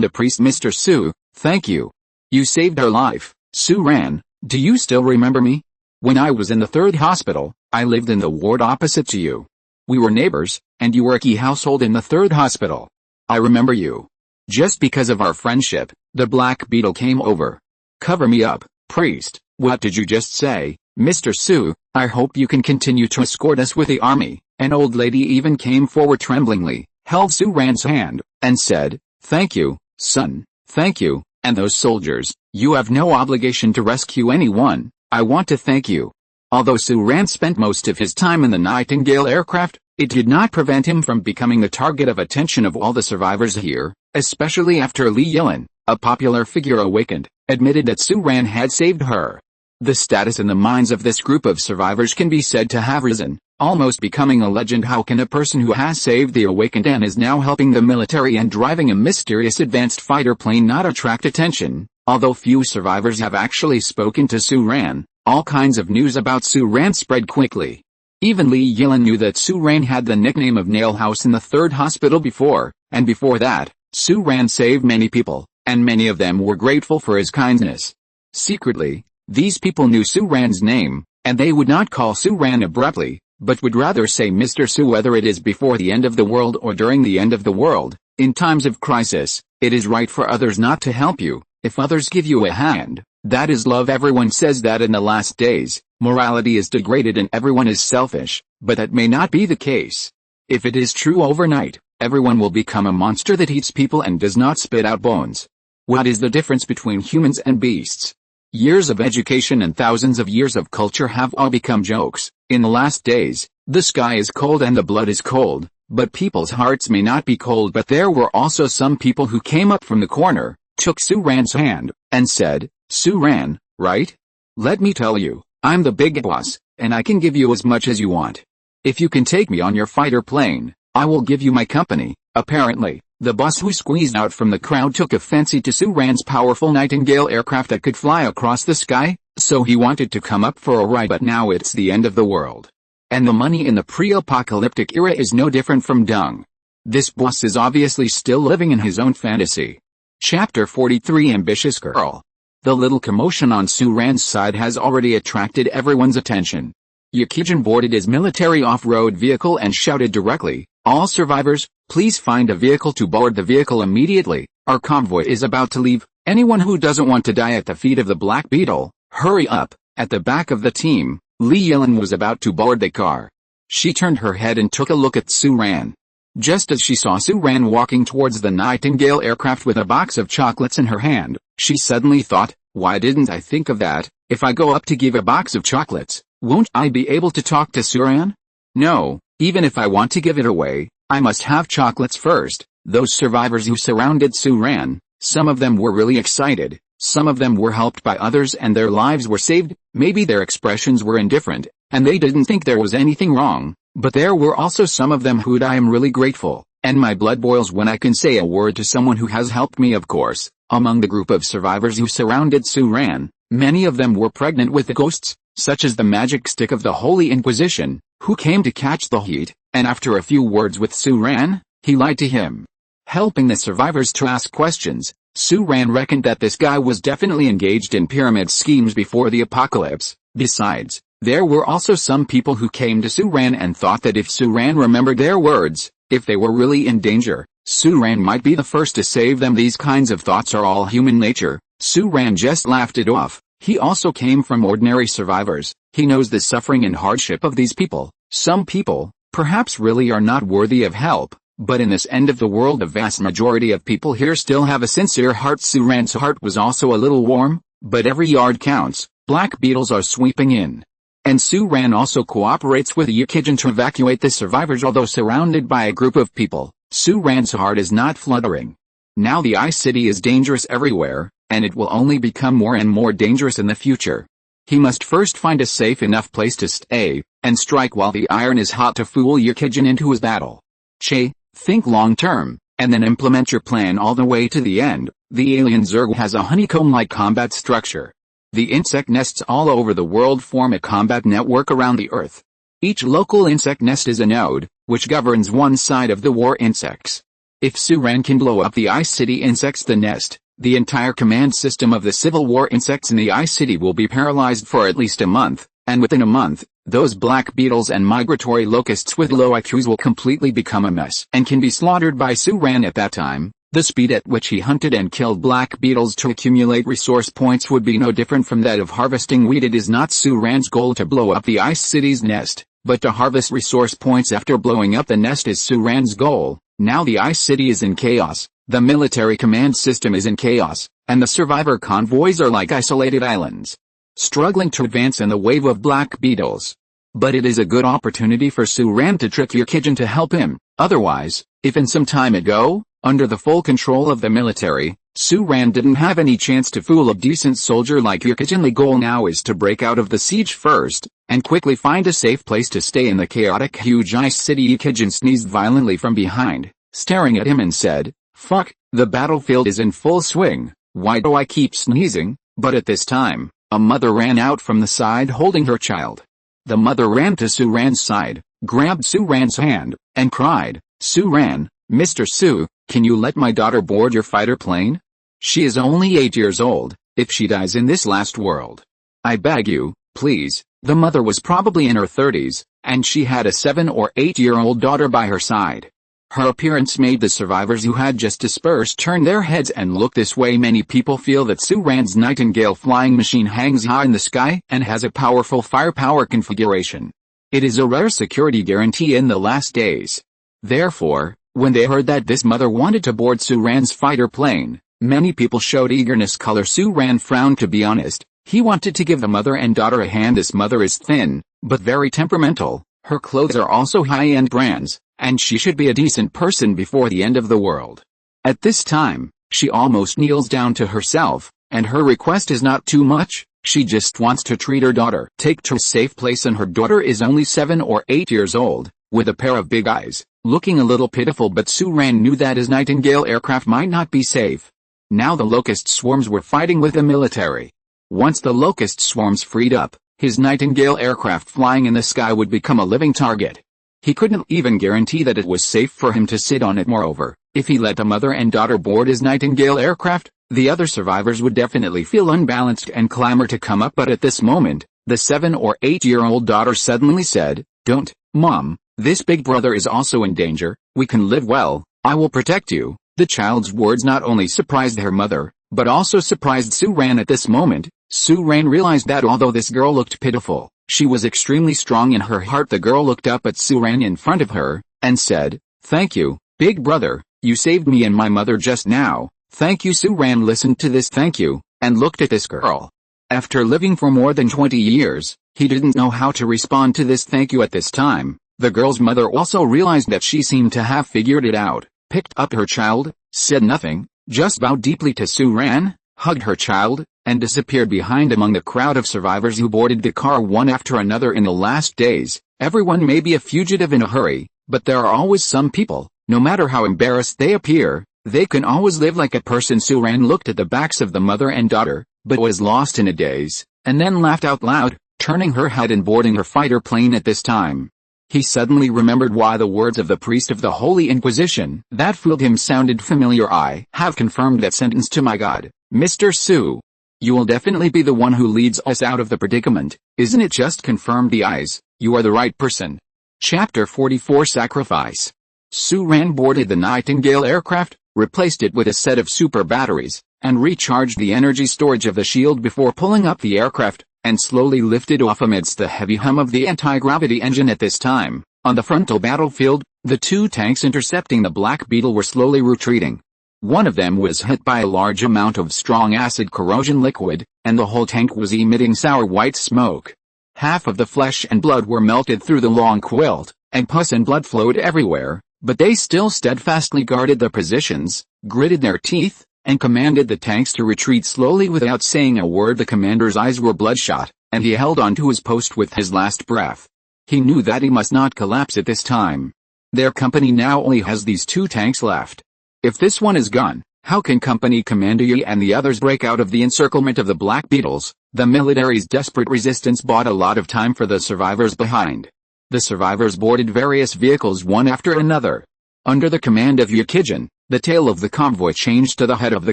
the priest. "Mr. Su, thank you. You saved our life." "Su-ran, do you still remember me? When I was in the 3rd hospital, I lived in the ward opposite to you. We were neighbors, and you were a key household in the 3rd hospital. I remember you. Just because of our friendship, the Black Beetle came over." "Cover me up, priest. What did you just say?" "Mr. Su, I hope you can continue to escort us with the army." An old lady even came forward tremblingly, held Su-ran's hand, and said, "Thank you, son, thank you, and those soldiers, you have no obligation to rescue anyone. I want to thank you." Although Su-ran spent most of his time in the Nightingale aircraft, it did not prevent him from becoming the target of attention of all the survivors here, especially after Li Yilin, a popular figure, awakened, admitted that Su-ran had saved her. The status in the minds of this group of survivors can be said to have risen, almost becoming a legend. How can a person who has saved the awakened and is now helping the military and driving a mysterious advanced fighter plane not attract attention? Although few survivors have actually spoken to Su Ran, all kinds of news about Su Ran spread quickly. Even Li Yilan knew that Su Ran had the nickname of Nail House in the 3rd hospital before, and before that, Su Ran saved many people, and many of them were grateful for his kindness. Secretly, these people knew Su Ran's name, and they would not call Su Ran abruptly, but would rather say Mr. Su, whether it is before the end of the world or during the end of the world. In times of crisis, it is right for others not to help you. If others give you a hand, that is love. Everyone says that in the last days, morality is degraded and everyone is selfish, but that may not be the case. If it is true overnight, everyone will become a monster that eats people and does not spit out bones. What is the difference between humans and beasts? Years of education and thousands of years of culture have all become jokes. In the last days, the sky is cold and the blood is cold, but people's hearts may not be cold. But there were also some people who came up from the corner, took Su Ran's hand, and said, "Su Ran, right? Let me tell you, I'm the big boss, and I can give you as much as you want. If you can take me on your fighter plane, I will give you my company." Apparently, the boss who squeezed out from the crowd took a fancy to Su Ran's powerful Nightingale aircraft that could fly across the sky, so he wanted to come up for a ride. But now it's the end of the world. And the money in the pre-apocalyptic era is no different from dung. This boss is obviously still living in his own fantasy. Chapter 43 Ambitious Girl. The little commotion on Su Ran's side has already attracted everyone's attention. Yukijin boarded his military off-road vehicle and shouted directly, "All survivors, please find a vehicle to board the vehicle immediately. Our convoy is about to leave. Anyone who doesn't want to die at the feet of the Black Beetle, hurry up." At the back of the team, Li Yilan was about to board the car. She turned her head and took a look at Su Ran. Just as she saw Su Ran walking towards the Nightingale aircraft with a box of chocolates in her hand, she suddenly thought, "Why didn't I think of that? If I go up to give a box of chocolates, won't I be able to talk to Su Ran? No, even if I want to give it away, I must have chocolates first." Those survivors who surrounded Su Ran, some of them were really excited, some of them were helped by others and their lives were saved. Maybe their expressions were indifferent, and they didn't think there was anything wrong, but there were also some of them who'd "I am really grateful, and my blood boils when I can say a word to someone who has helped me." Of course, among the group of survivors who surrounded Su Ran, many of them were pregnant with the ghosts, such as the magic stick of the Holy Inquisition, who came to catch the heat, and after a few words with Su Ran, he lied to him. Helping the survivors to ask questions, Su Ran reckoned that this guy was definitely engaged in pyramid schemes before the apocalypse. Besides, there were also some people who came to Su Ran and thought that if Su Ran remembered their words, if they were really in danger, Su Ran might be the first to save them. These kinds of thoughts are all human nature. Su Ran just laughed it off. He also came from ordinary survivors. He knows the suffering and hardship of these people. Some people, perhaps, really are not worthy of help, but in this end of the world a vast majority of people here still have a sincere heart. Su Ran's heart was also a little warm, but every yard counts. Black beetles are sweeping in. And Su Ran also cooperates with Yukijin to evacuate the survivors. Although surrounded by a group of people, Su Ran's heart is not fluttering. Now the Ice City is dangerous everywhere, and it will only become more and more dangerous in the future. He must first find a safe enough place to stay, and strike while the iron is hot to fool Yukijin into his battle. Che, think long term, and then implement your plan all the way to the end. The alien Zerg has a honeycomb-like combat structure. The insect nests all over the world form a combat network around the Earth. Each local insect nest is a node, which governs one side of the war insects. If Su Ran can blow up the Ice City insects, the nest, the entire command system of the Civil War insects in the Ice City will be paralyzed for at least a month, and within a month, those black beetles and migratory locusts with low IQs will completely become a mess and can be slaughtered by Su Ran at that time. The speed at which he hunted and killed black beetles to accumulate resource points would be no different from that of harvesting wheat. It is not Su Ran's goal to blow up the Ice City's nest, but to harvest resource points after blowing up the nest is Su Ran's goal. Now the Ice City is in chaos, the military command system is in chaos, and the survivor convoys are like isolated islands, struggling to advance in the wave of black beetles. But it is a good opportunity for Su Ran to trick Yukijin to help him. Otherwise, if in some time ago, under the full control of the military, Su Ran didn't have any chance to fool a decent soldier like Yukijin. The goal now is to break out of the siege first, and quickly find a safe place to stay in the chaotic huge ice city. Yukijin sneezed violently from behind, staring at him and said, "Fuck, the battlefield is in full swing, why do I keep sneezing?" But at this time, a mother ran out from the side holding her child. The mother ran to Su Ran's side, grabbed Su Ran's hand, and cried, "Su Ran, Mr. Su, can you let my daughter board your fighter plane? She is only 8 years old, if she dies in this last world. I beg you, please." The mother was probably in her 30s, and she had a 7 or 8-year-old daughter by her side. Her appearance made the survivors who had just dispersed turn their heads and look this way. Many people feel that Su Ran's Nightingale flying machine hangs high in the sky and has a powerful firepower configuration. It is a rare security guarantee in the last days. Therefore, when they heard that this mother wanted to board Su Ran's fighter plane, many people showed eagerness. Su Ran frowned. To be honest, he wanted to give the mother and daughter a hand. This mother is thin, but very temperamental. Her clothes are also high-end brands, and she should be a decent person before the end of the world. At this time, she almost kneels down to herself, and her request is not too much. She just wants to treat her daughter, take to a safe place, and her daughter is only 7 or 8 years old, with a pair of big eyes, looking a little pitiful. But Su Ran knew that his Nightingale aircraft might not be safe. Now the locust swarms were fighting with the military. Once the locust swarms freed up, his Nightingale aircraft flying in the sky would become a living target. He couldn't even guarantee that it was safe for him to sit on it. Moreover, if he let a mother and daughter board his Nightingale aircraft, the other survivors would definitely feel unbalanced and clamor to come up. But at this moment, the 7 or 8-year-old daughter suddenly said, "Don't, Mom, this big brother is also in danger. We can live well, I will protect you." The child's words not only surprised her mother, but also surprised Su Ran. At this moment, Su Ran realized that although this girl looked pitiful, she was extremely strong in her heart. The girl looked up at Su Ran in front of her, and said, "Thank you, big brother, you saved me and my mother just now." "Thank you." Su Ran listened to this thank you, and looked at this girl. After living for more than 20 years, he didn't know how to respond to this thank you at this time. The girl's mother also realized that she seemed to have figured it out, picked up her child, said nothing, just bowed deeply to Su Ran, hugged her child, and disappeared behind among the crowd of survivors who boarded the car one after another. In the last days, everyone may be a fugitive in a hurry, but there are always some people, no matter how embarrassed they appear, they can always live like a person. Su Ran looked at the backs of the mother and daughter, but was lost in a daze, and then laughed out loud, turning her head and boarding her fighter plane. At this time, he suddenly remembered why the words of the priest of the Holy Inquisition that fooled him sounded familiar. "I have confirmed that sentence to my God, Mr. Su. You will definitely be the one who leads us out of the predicament, isn't it?" "Just confirmed the eyes, you are the right person." Chapter 44 Sacrifice. Su Ran boarded the Nightingale aircraft, replaced it with a set of super batteries, and recharged the energy storage of the shield before pulling up the aircraft, and slowly lifted off amidst the heavy hum of the anti-gravity engine. At this time, on the frontal battlefield, the two tanks intercepting the Black Beetle were slowly retreating. One of them was hit by a large amount of strong acid corrosion liquid, and the whole tank was emitting sour white smoke. Half of the flesh and blood were melted through the long quilt, and pus and blood flowed everywhere, but they still steadfastly guarded their positions, gritted their teeth, and commanded the tanks to retreat slowly without saying a word. The commander's eyes were bloodshot, and he held on to his post with his last breath. He knew that he must not collapse at this time. Their company now only has these two tanks left. If this one is gone, how can Company Commander Yi and the others break out of the encirclement of the Black Beetles? The military's desperate resistance bought a lot of time for the survivors behind. The survivors boarded various vehicles one after another. Under the command of Yukijin, the tail of the convoy changed to the head of the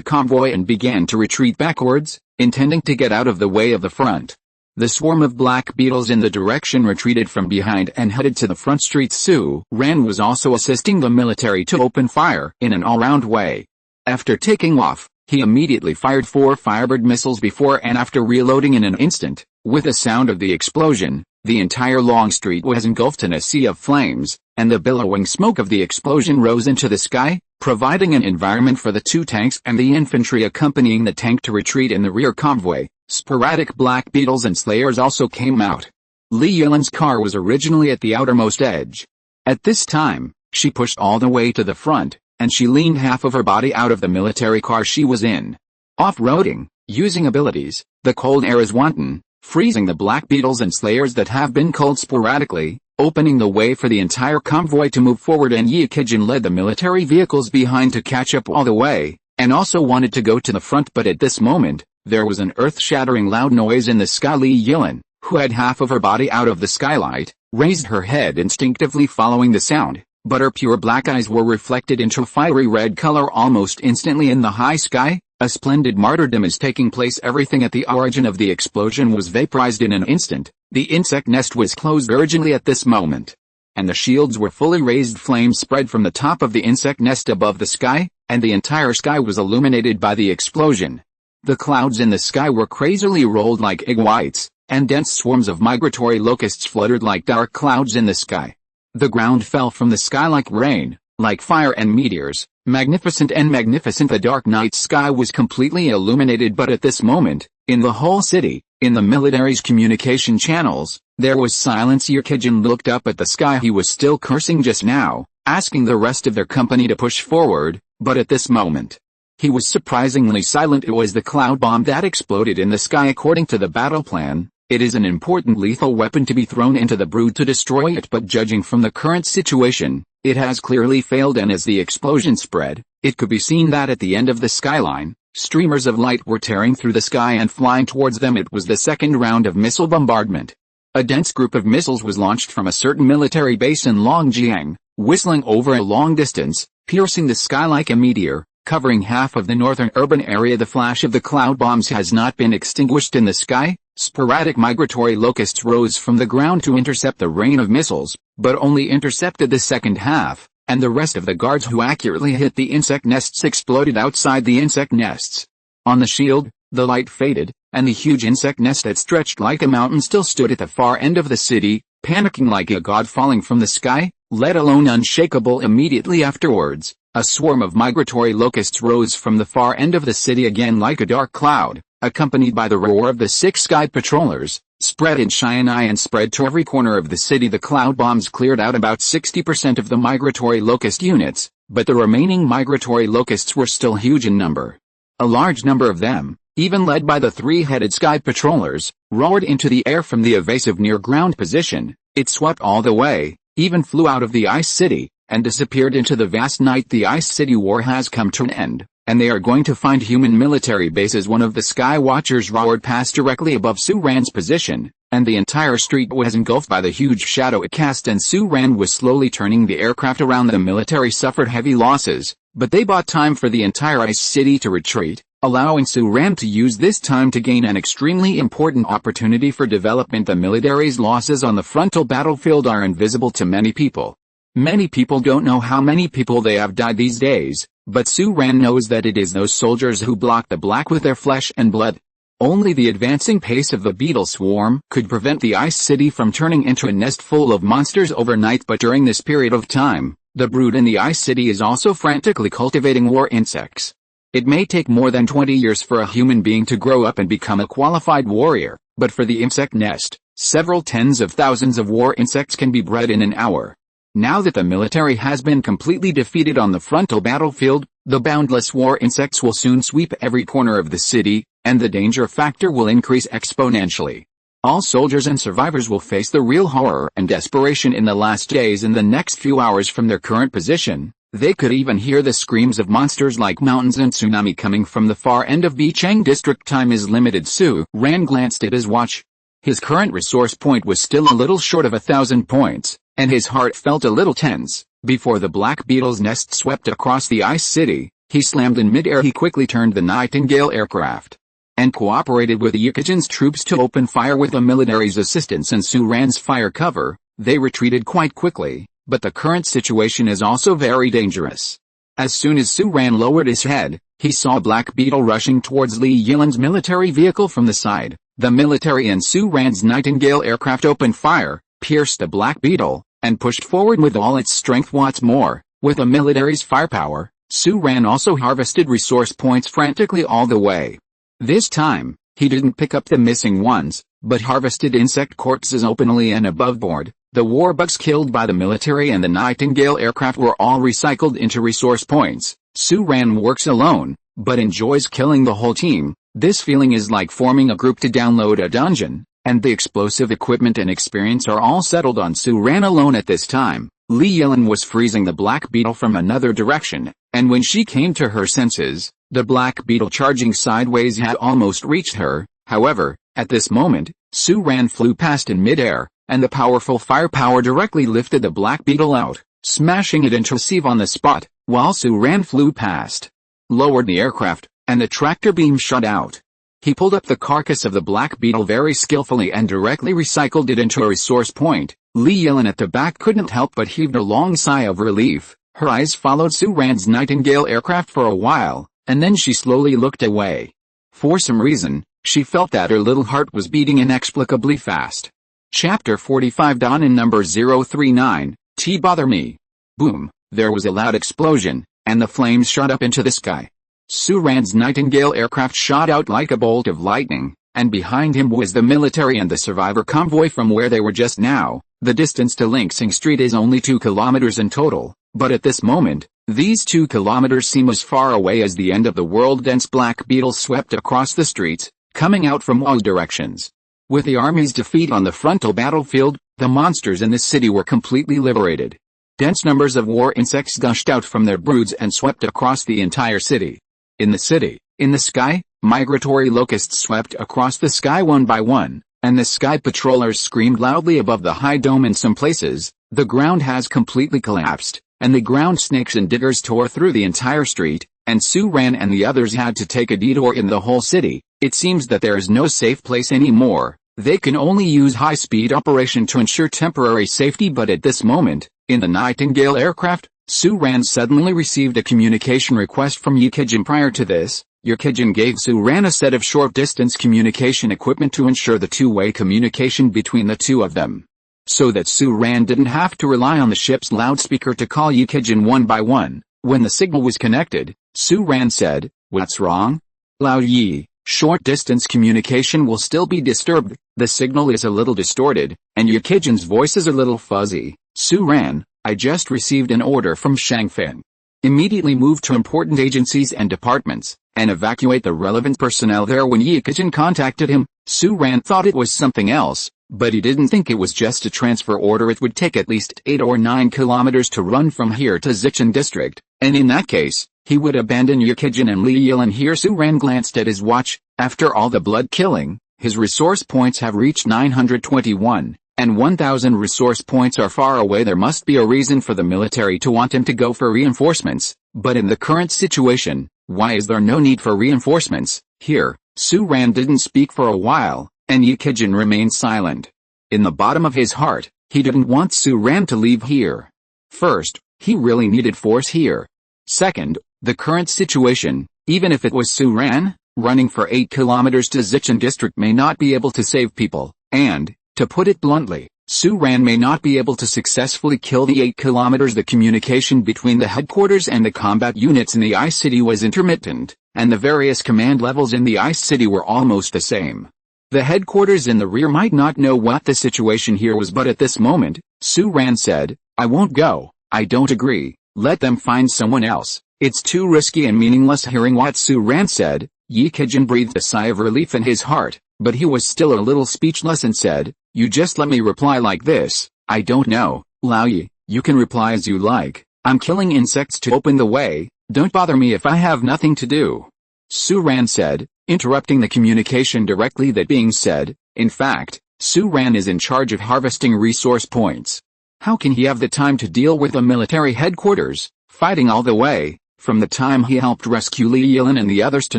convoy and began to retreat backwards, intending to get out of the way of the front. The swarm of Black Beetles in the direction retreated from behind and headed to the front street. Su Ran was also assisting the military to open fire in an all-round way. After taking off, he immediately fired 4 Firebird missiles before and after reloading in an instant. With the sound of the explosion, the entire long street was engulfed in a sea of flames, and the billowing smoke of the explosion rose into the sky, providing an environment for the two tanks and the infantry accompanying the tank to retreat in the rear convoy. Sporadic Black Beetles and Slayers also came out. Li Yulin's car was originally at the outermost edge. At this time, she pushed all the way to the front, and she leaned half of her body out of the military car she was in. Off-roading, using abilities, the cold air is wanton, freezing the Black Beetles and Slayers that have been culled sporadically, opening the way for the entire convoy to move forward, and Yikijin led the military vehicles behind to catch up all the way, and also wanted to go to the front, but at this moment, there was an earth-shattering loud noise in the sky. Li Yilin, who had half of her body out of the skylight, raised her head instinctively following the sound, but her pure black eyes were reflected into fiery red color almost instantly in the high sky. A splendid martyrdom is taking place. Everything at the origin of the explosion was vaporized in an instant. The insect nest was closed urgently at this moment, and the shields were fully raised. Flames spread from the top of the insect nest above the sky, and the entire sky was illuminated by the explosion. The clouds in the sky were crazily rolled like egg whites, and dense swarms of migratory locusts fluttered like dark clouds in the sky. The ground fell from the sky like rain, like fire and meteors, magnificent and magnificent. The dark night sky was completely illuminated, but at this moment, in the whole city, in the military's communication channels, there was silence. Yikijin looked up at the sky. He was still cursing just now, asking the rest of their company to push forward, but at this moment, he was surprisingly silent. It was the cloud bomb that exploded in the sky. According to the battle plan, it is an important lethal weapon to be thrown into the brood to destroy it, but judging from the current situation, it has clearly failed, and as the explosion spread, it could be seen that at the end of the skyline, streamers of light were tearing through the sky and flying towards them. It was the second round of missile bombardment. A dense group of missiles was launched from a certain military base in Longjiang, whistling over a long distance, piercing the sky like a meteor, covering half of the northern urban area. The flash of the cloud bombs has not been extinguished in the sky. Sporadic migratory locusts rose from the ground to intercept the rain of missiles, but only intercepted the second half, and the rest of the guards who accurately hit the insect nests exploded outside the insect nests. On the shield, the light faded, and the huge insect nest that stretched like a mountain still stood at the far end of the city, panicking like a god falling from the sky, let alone unshakable. Immediately afterwards, a swarm of migratory locusts rose from the far end of the city again like a dark cloud, accompanied by the roar of the 6 sky patrollers, spread in Shanghai and spread to every corner of the city. The cloud bombs cleared out about 60% of the migratory locust units, but the remaining migratory locusts were still huge in number. A large number of them, even led by the 3-headed sky patrollers, roared into the air from the evasive near-ground position. It swept all the way, even flew out of the Ice City, and disappeared into the vast night. The Ice City war has come to an end, and they are going to find human military bases. One of the Sky Watchers roared past directly above Su Ran's position, and the entire street was engulfed by the huge shadow it cast, and Su Ran was slowly turning the aircraft around. The military suffered heavy losses, but they bought time for the entire Ice City to retreat, allowing Su Ran to use this time to gain an extremely important opportunity for development. The military's losses on the frontal battlefield are invisible to many people. Many people don't know how many people they have died these days, but Su Ran knows that it is those soldiers who block the black with their flesh and blood. Only the advancing pace of the beetle swarm could prevent the Ice City from turning into a nest full of monsters overnight, but during this period of time, the brood in the Ice City is also frantically cultivating war insects. It may take more than 20 years for a human being to grow up and become a qualified warrior, but for the insect nest, several tens of thousands of war insects can be bred in an hour. Now that the military has been completely defeated on the frontal battlefield, the boundless war insects will soon sweep every corner of the city, and the danger factor will increase exponentially. All soldiers and survivors will face the real horror and desperation in the last days. In the next few hours from their current position, they could even hear the screams of monsters like mountains and tsunami coming from the far end of Bicheng district. Time is limited. Su Ran glanced at his watch. His current resource point was still a little short of 1,000 points, and his heart felt a little tense. Before the Black Beetle's nest swept across the Ice City, he slammed in mid-air. He quickly turned the Nightingale aircraft, and cooperated with Yikijin's troops to open fire. With the military's assistance and Su Ran's fire cover, they retreated quite quickly, but the current situation is also very dangerous. As soon as Su Ran lowered his head, he saw Black Beetle rushing towards Li Yilin's military vehicle from the side. The military and Su Ran's Nightingale aircraft opened fire, pierced the Black Beetle, and pushed forward with all its strength. What's more, with the military's firepower, Su Ran also harvested resource points frantically all the way. This time, he didn't pick up the missing ones, but harvested insect corpses openly and above board. The warbugs killed by the military and the Nightingale aircraft were all recycled into resource points. Su-Ran works alone, but enjoys killing the whole team. This feeling is like forming a group to download a dungeon, and the explosive equipment and experience are all settled on Su-Ran alone at this time. Li Yilin was freezing the Black Beetle from another direction, and when she came to her senses, the Black Beetle charging sideways had almost reached her. However, at this moment, Su-Ran flew past in midair, and the powerful firepower directly lifted the Black Beetle out, smashing it into receive on the spot, while Su-Ran flew past, lowered the aircraft, and the tractor beam shot out. He pulled up the carcass of the Black Beetle very skillfully and directly recycled it into a resource point. Li Yilin at the back couldn't help but heaved a long sigh of relief. Her eyes followed Su-Ran's Nightingale aircraft for a while, and then she slowly looked away. For some reason, she felt that her little heart was beating inexplicably fast. Chapter 45 Dawn in number 039, Bother Me. Boom, there was a loud explosion, and the flames shot up into the sky. Su-Ran's Nightingale aircraft shot out like a bolt of lightning, and behind him was the military and the survivor convoy from where they were just now. The distance to Ling Sing Street is only 2 kilometers in total, but at this moment, these 2 kilometers seem as far away as the end of the world. Dense Black Beetle swept across the streets, coming out from all directions. With the army's defeat on the frontal battlefield, the monsters in the city were completely liberated. Dense numbers of war insects gushed out from their broods and swept across the entire city. In the city, in the sky, migratory locusts swept across the sky one by one, and the sky patrollers screamed loudly above the high dome. In some places, the ground has completely collapsed, and the ground snakes and diggers tore through the entire street, and Su-Ran and the others had to take a detour in the whole city. It seems that there is no safe place anymore. They can only use high-speed operation to ensure temporary safety. But at this moment, in the Nightingale aircraft, Su-Ran suddenly received a communication request from Yikijin. Prior to this, Yikijin gave Su-Ran a set of short-distance communication equipment to ensure the two-way communication between the two of them, so that Su-Ran didn't have to rely on the ship's loudspeaker to call Yikijin one by one. When the signal was connected, Su-Ran said, "What's wrong? Lao Yi, short-distance communication will still be disturbed. The signal is a little distorted, and Yikijin's voice is a little fuzzy. Su-Ran, I just received an order from Shangfeng. Immediately move to important agencies and departments, and evacuate the relevant personnel there." When Yikijin contacted him, Su-Ran thought it was something else, but he didn't think it was just a transfer order. It would take at least 8 or 9 kilometers to run from here to Zicheng district, and in that case, he would abandon Yikijin and Li Yilin here. Su-Ran glanced at his watch. After all the blood killing, his resource points have reached 921. And 1,000 resource points are far away. There must be a reason for the military to want him to go for reinforcements, but in the current situation, why is there no need for reinforcements here? Su-Ran didn't speak for a while, and Yikijin remained silent. In the bottom of his heart, he didn't want Su-Ran to leave here. First, he really needed force here. Second, the current situation, even if it was Su-Ran, running for 8 kilometers to Zicheng district may not be able to save people, and, to put it bluntly, Su-Ran may not be able to successfully kill the 8 kilometers. The communication between the headquarters and the combat units in the Ice City was intermittent, and the various command levels in the Ice City were almost the same. The headquarters in the rear might not know what the situation here was, but at this moment, Su-Ran said, "I won't go. I don't agree. Let them find someone else. It's too risky and meaningless." Hearing what Su-Ran said, Yikijin breathed a sigh of relief in his heart, but he was still a little speechless and said, "You just let me reply like this. I don't know, Lao Yi, you can reply as you like. I'm killing insects to open the way. Don't bother me if I have nothing to do." Su-Ran said, interrupting the communication directly. That being said, in fact, Su-Ran is in charge of harvesting resource points. How can he have the time to deal with the military headquarters, fighting all the way? From the time he helped rescue Li Yilin and the others to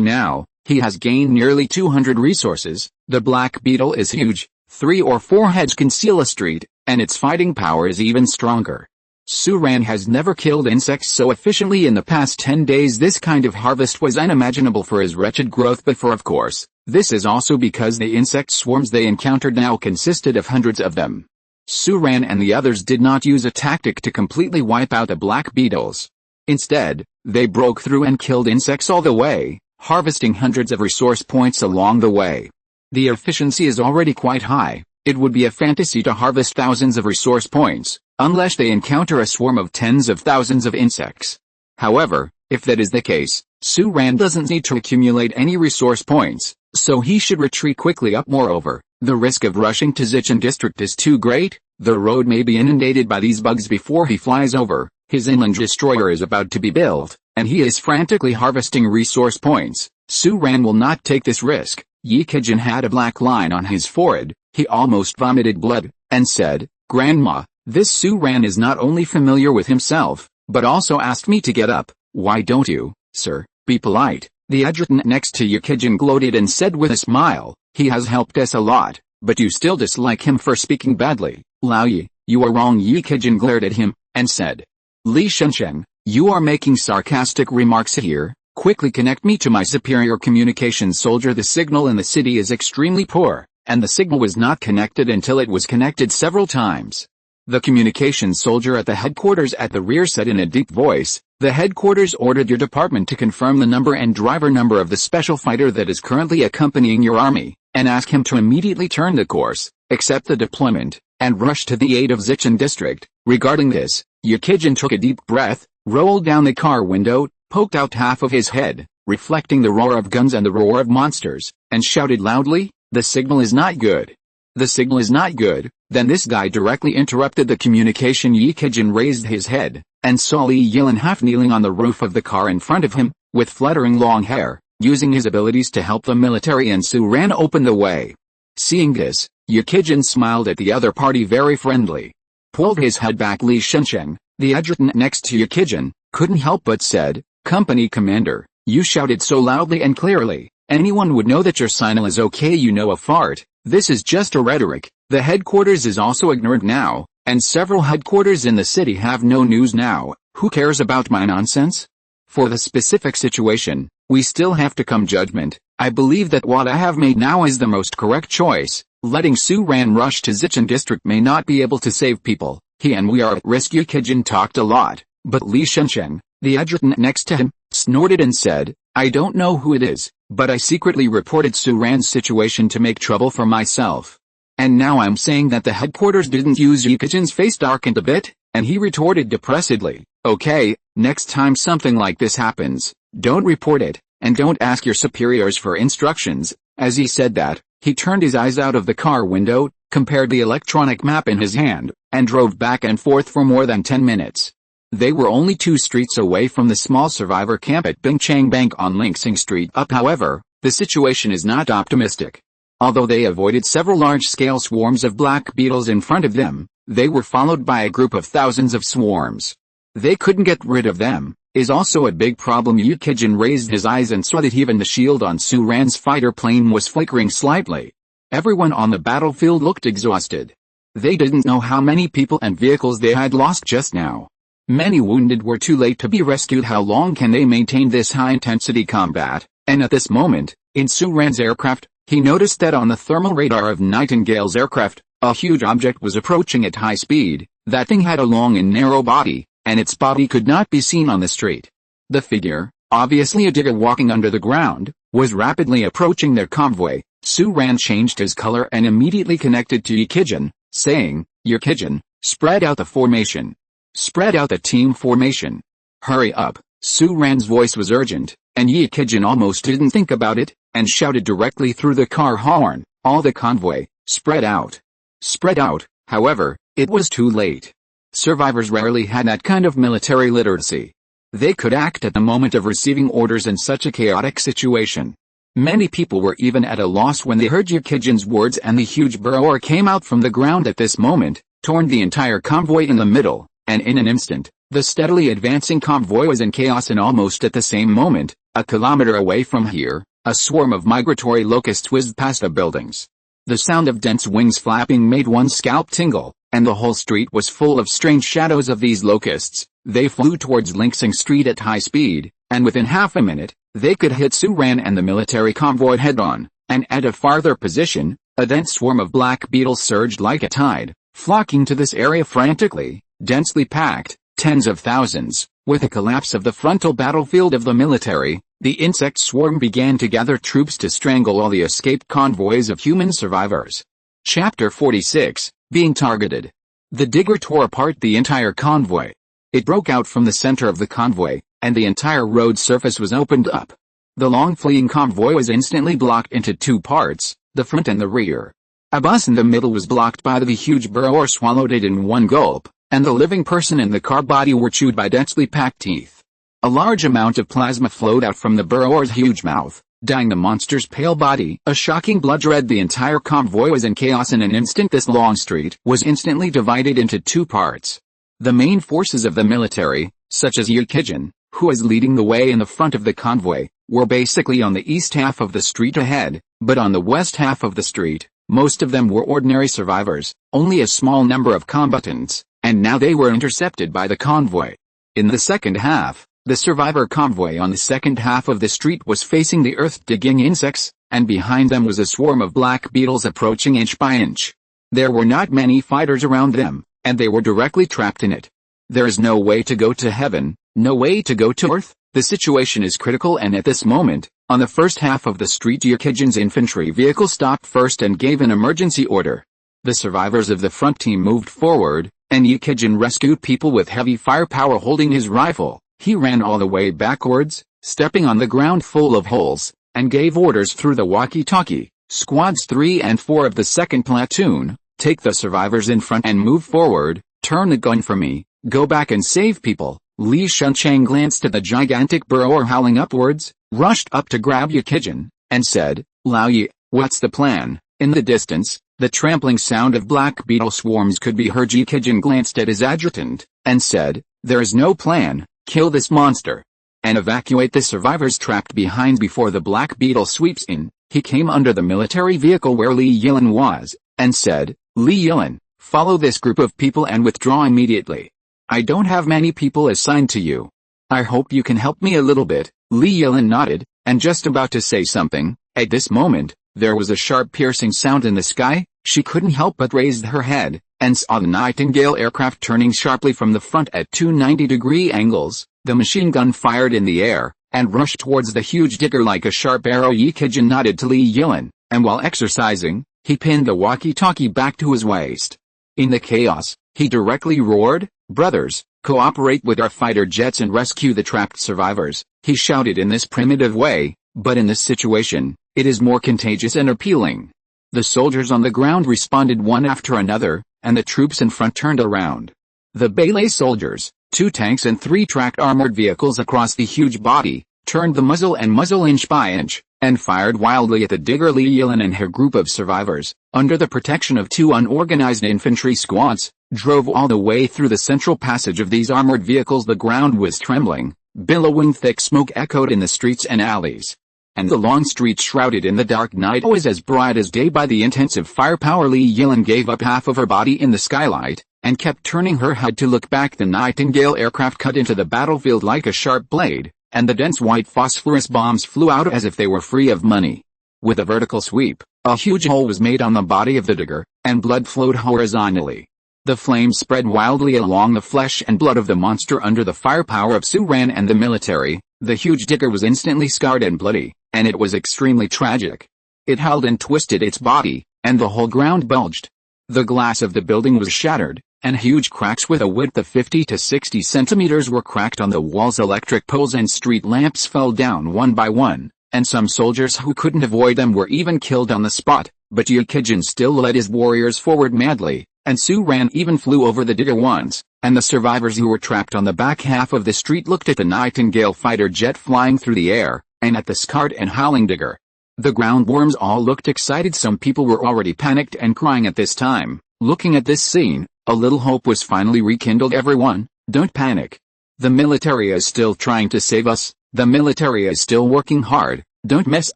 now, he has gained nearly 200 resources. The Black Beetle is huge. 3 or 4 heads conceal a street, and its fighting power is even stronger. Su-Ran has never killed insects so efficiently in the past 10 days. This kind of harvest was unimaginable for his wretched growth before. Of course, this is also because the insect swarms they encountered now consisted of hundreds of them. Su-Ran and the others did not use a tactic to completely wipe out the Black Beetles. Instead, they broke through and killed insects all the way, harvesting hundreds of resource points along the way. The efficiency is already quite high, It would be a fantasy to harvest thousands of resource points, unless they encounter a swarm of tens of thousands of insects. However, if that is the case, Su-Ran doesn't need to accumulate any resource points, so he should retreat quickly up. Moreover, the risk of rushing to Zichin district is too great. The road may be inundated by these bugs before he flies over. His inland destroyer is about to be built, and he is frantically harvesting resource points. Su-Ran will not take this risk. Yi Kijin had a black line on his forehead. He almost vomited blood, and said, "Grandma, this Su-Ran is not only familiar with himself, but also asked me to get up. Why don't you, sir, be polite?" The adjutant next to Yi Kijin gloated and said with a smile, "He has helped us a lot, but you still dislike him for speaking badly. Lao Yi, you are wrong." Yi Kijin glared at him, and said, "Li Shunsheng, you are making sarcastic remarks here. Quickly connect me to my superior communications soldier. The signal in the city is extremely poor, and the signal was not connected until it was connected several times." The communications soldier at the headquarters at the rear said in a deep voice, "The headquarters ordered your department to confirm the number and driver number of the special fighter that is currently accompanying your army, and ask him to immediately turn the course, accept the deployment, and rush to the aid of Zichin district." Regarding this, Yi Kijin took a deep breath, rolled down the car window, poked out half of his head, reflecting the roar of guns and the roar of monsters, and shouted loudly, "The signal is not good. The signal is not good." Then this guy directly interrupted the communication. Yi Kijin raised his head, and saw Li Yilin half kneeling on the roof of the car in front of him, with fluttering long hair, using his abilities to help the military, and Su-Ran opened the way. Seeing this, Yi Kijin smiled at the other party very friendly. Pulled his head back. Li Shunsheng, the adjutant next to Yi Kijin, couldn't help but said, "Company commander, you shouted so loudly and clearly, anyone would know that your signal is okay. You know a fart. This is just a rhetoric. The headquarters is also ignorant now, and several headquarters in the city have no news now. Who cares about my nonsense? For the specific situation, we still have to come judgment. I believe that what I have made now is the most correct choice. Letting Su-Ran rush to Zichin district may not be able to save people. He and we are at risk." Yi Kijin talked a lot, but Li Shunsheng, the adjutant next to him, snorted and said, "I don't know who it is, but I secretly reported Su-Ran's situation to make trouble for myself. And now I'm saying that the headquarters didn't use." Yi Kijin's face darkened a bit, and he retorted depressedly, "Okay, next time something like this happens, don't report it, and don't ask your superiors for instructions." As he said that, he turned his eyes out of the car window, compared the electronic map in his hand, and drove back and forth for more than 10 minutes. They were only 2 streets away from the small survivor camp at Bingchang Bank on Linxing Street. However, the situation is not optimistic. Although they avoided several large-scale swarms of black beetles in front of them, they were followed by a group of thousands of swarms. They couldn't get rid of them, is also a big problem. Yi Kijin raised his eyes and saw that even the shield on Su-Ran's fighter plane was flickering slightly. Everyone on the battlefield looked exhausted. They didn't know how many people and vehicles they had lost just now. Many wounded were too late to be rescued. How long can they maintain this high-intensity combat? And at this moment, in Su-Ran's aircraft, he noticed that on the thermal radar of Nightingale's aircraft, a huge object was approaching at high speed. That thing had a long and narrow body, and its body could not be seen on the street. The figure, obviously a digger walking under the ground, was rapidly approaching their convoy. Su-Ran changed his color and immediately connected to Yi Kijin, saying, "Yi Kijin, spread out the formation. Spread out the team formation. Hurry up." Su-Ran's voice was urgent, and Yi Kijin almost didn't think about it, and shouted directly through the car horn, "All the convoy, spread out. Spread out." However, it was too late. Survivors rarely had that kind of military literacy. They could act at the moment of receiving orders in such a chaotic situation. Many people were even at a loss when they heard Yi Kijin's words, and the huge burrower came out from the ground at this moment, torn the entire convoy in the middle, and in an instant, the steadily advancing convoy was in chaos. And almost at the same moment, a kilometer away from here, a swarm of migratory locusts whizzed past the buildings. The sound of dense wings flapping made one's scalp tingle, and the whole street was full of strange shadows of these locusts. They flew towards Linxing Street at high speed, and within half a minute, they could hit Su-Ran and the military convoy head-on. And at a farther position, a dense swarm of black beetles surged like a tide, flocking to this area frantically, densely packed, tens of thousands. With the collapse of the frontal battlefield of the military, the insect swarm began to gather troops to strangle all the escaped convoys of human survivors. Chapter 46, Being Targeted. The digger tore apart the entire convoy. It broke out from the center of the convoy, and the entire road surface was opened up. The long fleeing convoy was instantly blocked into two parts, the front and the rear. A bus in the middle was blocked by the huge burrower swallowed it in one gulp, and the living person and the car body were chewed by densely packed teeth. A large amount of plasma flowed out from the burrower's huge mouth, dyeing the monster's pale body a shocking blood red. The entire convoy was in chaos in an instant. This long street was instantly divided into two parts. The main forces of the military, such as Yukijin, who was leading the way in the front of the convoy, were basically on the east half of the street ahead, but on the west half of the street, most of them were ordinary survivors, only a small number of combatants, and now they were intercepted by the convoy. In the second half, the survivor convoy on the second half of the street was facing the earth-digging insects, and behind them was a swarm of black beetles approaching inch by inch. There were not many fighters around them, and they were directly trapped in it. There is no way to go to heaven, no way to go to earth. The situation is critical, and at this moment, on the first half of the street, Yukijin's infantry vehicle stopped first and gave an emergency order. The survivors of the front team moved forward, and Yukijin rescued people with heavy firepower holding his rifle. He ran all the way backwards, stepping on the ground full of holes, and gave orders through the walkie-talkie. Squads 3 and 4 of the 2nd platoon, take the survivors in front and move forward, turn the gun for me, go back and save people. Li Shunchang glanced at the gigantic burrower howling upwards, rushed up to grab Yukijin, and said, "Lao Yi, what's the plan?" In the distance, the trampling sound of black beetle swarms could be heard. Yukijin glanced at his adjutant, and said, "There is no plan, kill this monster. And evacuate the survivors trapped behind before the black beetle sweeps in." He came under the military vehicle where Li Yilin was, and said, "Li Yilin, follow this group of people and withdraw immediately. I don't have many people assigned to you. I hope you can help me a little bit." Li Yilin nodded, and just about to say something, at this moment, there was a sharp piercing sound in the sky. She couldn't help but raise her head, and saw the Nightingale aircraft turning sharply from the front at 290-degree angles. The machine gun fired in the air, and rushed towards the huge digger like a sharp arrow. Yukijin nodded to Li Yilin, and while exercising, he pinned the walkie-talkie back to his waist. In the chaos, he directly roared, "Brothers, cooperate with our fighter jets and rescue the trapped survivors." He shouted in this primitive way, but in this situation, it is more contagious and appealing. The soldiers on the ground responded one after another, and the troops in front turned around. The Ballet soldiers, 2 tanks and 3 tracked armored vehicles across the huge body, turned the muzzle inch by inch, and fired wildly at the digger. Li Yilin and her group of survivors, under the protection of 2 unorganized infantry squads, drove all the way through the central passage of these armored vehicles. The ground was trembling, billowing thick smoke echoed in the streets and alleys. And the long street shrouded in the dark night was as bright as day by the intensive firepower. Li Yilin gave up half of her body in the skylight, and kept turning her head to look back. The Nightingale aircraft cut into the battlefield like a sharp blade, and the dense white phosphorus bombs flew out as if they were free of money. With a vertical sweep, a huge hole was made on the body of the digger, and blood flowed horizontally. The flames spread wildly along the flesh and blood of the monster under the firepower of Su Ran and the military. The huge digger was instantly scarred and bloody, and it was extremely tragic. It howled and twisted its body, and the whole ground bulged. The glass of the building was shattered, and huge cracks with a width of 50 to 60 centimeters were cracked on the walls. Electric poles and street lamps fell down one by one, and some soldiers who couldn't avoid them were even killed on the spot. But Yukijin still led his warriors forward madly, and Su Ran even flew over the digger once, and the survivors who were trapped on the back half of the street looked at the Nightingale fighter jet flying through the air, and at the scarred and howling digger. The ground worms all looked excited. Some people were already panicked and crying at this time. Looking at this scene, a little hope was finally rekindled. "Everyone, don't panic. The military is still trying to save us. The military is still working hard. Don't mess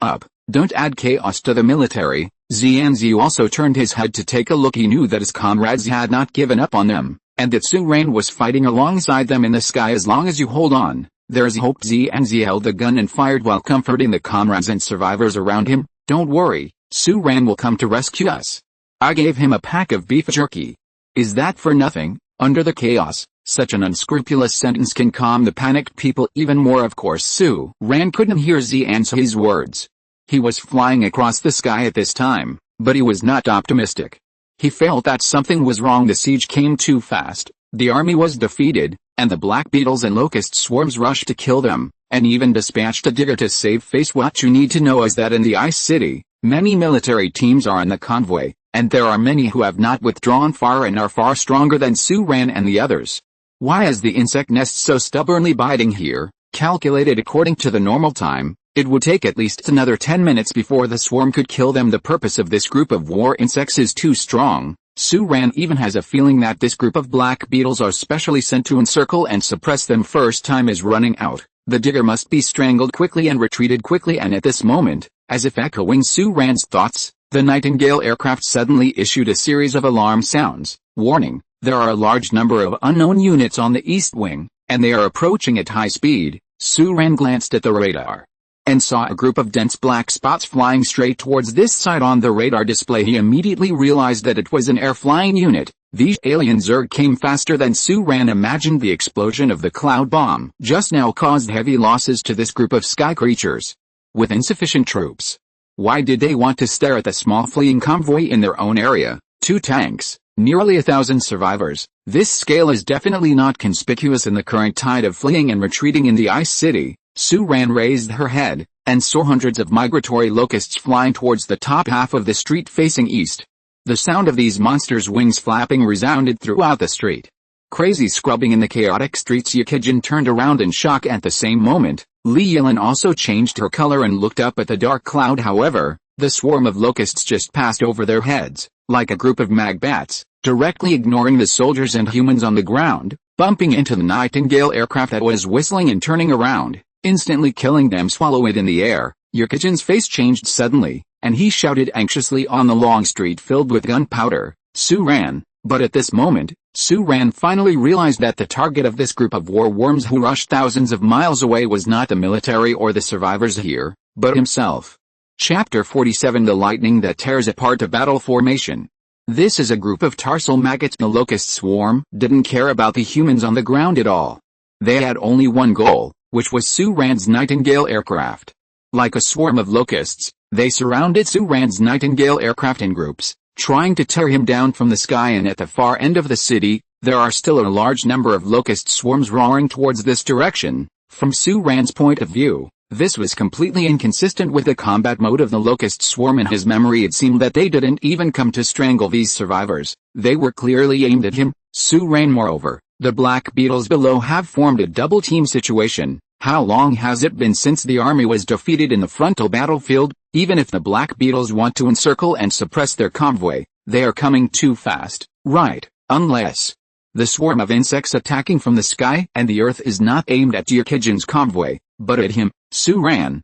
up. Don't add chaos to the military." Xianzi also turned his head to take a look. He knew that his comrades had not given up on them, and that Su Ran was fighting alongside them in the sky. "As long as you hold on, there's hope." Xianzi held the gun and fired while comforting the comrades and survivors around him. "Don't worry, Su Ran will come to rescue us. I gave him a pack of beef jerky." Is that for nothing? Under the chaos, such an unscrupulous sentence can calm the panicked people even more. Of course Su Ran couldn't hear Xianzi's words. He was flying across the sky at this time, But he was not optimistic. He felt that something was wrong. The siege came too fast, the army was defeated, and the Black Beetles and Locust swarms rushed to kill them, and even dispatched a digger to save face. What you need to know is that in the Ice City, many military teams are in the convoy, and there are many who have not withdrawn far and are far stronger than Su-Ran and the others. Why is the insect nest so stubbornly biding here? Calculated according to the normal time, it would take at least another 10 minutes before the swarm could kill them. The purpose of this group of war insects is too strong. Su-Ran even has a feeling that this group of Black Beetles are specially sent to encircle and suppress them. First time is running out. The digger must be strangled quickly and retreated quickly, and at this moment, as if echoing Su-Ran's thoughts, the Nightingale aircraft suddenly issued a series of alarm sounds. Warning, there are a large number of unknown units on the east wing, and they are approaching at high speed. Su-Ran glanced at the radar and saw a group of dense black spots flying straight towards this side. On the radar display he immediately realized that it was an air-flying unit. These alien Zerg came faster than Su-Ran imagined. The explosion of the cloud bomb just now caused heavy losses to this group of sky creatures. With insufficient troops, why did they want to stare at the small fleeing convoy in their own area? 2 tanks, nearly 1,000 survivors. This scale is definitely not conspicuous in the current tide of fleeing and retreating in the Ice City. Su-Ran raised her head, and saw hundreds of migratory locusts flying towards the top half of the street facing east. The sound of these monsters' wings flapping resounded throughout the street. Crazy scrubbing in the chaotic streets. Yukijin turned around in shock at the same moment. Li Yilin also changed her color and looked up at the dark cloud. However, the swarm of locusts just passed over their heads, like a group of magbats, directly ignoring the soldiers and humans on the ground, bumping into the Nightingale aircraft that was whistling and turning around, instantly killing them. Swallow it in the air. Yukijin's face changed suddenly, and he shouted anxiously on the long street filled with gunpowder, Su-Ran. But at this moment, Su-Ran finally realized that the target of this group of war worms who rushed thousands of miles away was not the military or the survivors here, but himself. Chapter 47: The Lightning That Tears Apart a Battle Formation. This is a group of tarsal maggots. The locust swarm didn't care about the humans on the ground at all. They had only one goal, which was Su-Ran's Nightingale aircraft. Like a swarm of locusts, they surrounded Su-Ran's Nightingale aircraft in groups, trying to tear him down from the sky. And at the far end of the city, there are still a large number of locust swarms roaring towards this direction. From Su-Ran's point of view, this was completely inconsistent with the combat mode of the locust swarm. In his memory it seemed that they didn't even come to strangle these survivors, they were clearly aimed at him. Su-Ran. Moreover, the Black Beetles below have formed a double team situation. How long has it been since the army was defeated in the frontal battlefield? Even if the Black Beetles want to encircle and suppress their convoy, they are coming too fast, right? Unless the swarm of insects attacking from the sky and the earth is not aimed at Yukijin's convoy, but at him. Su-Ran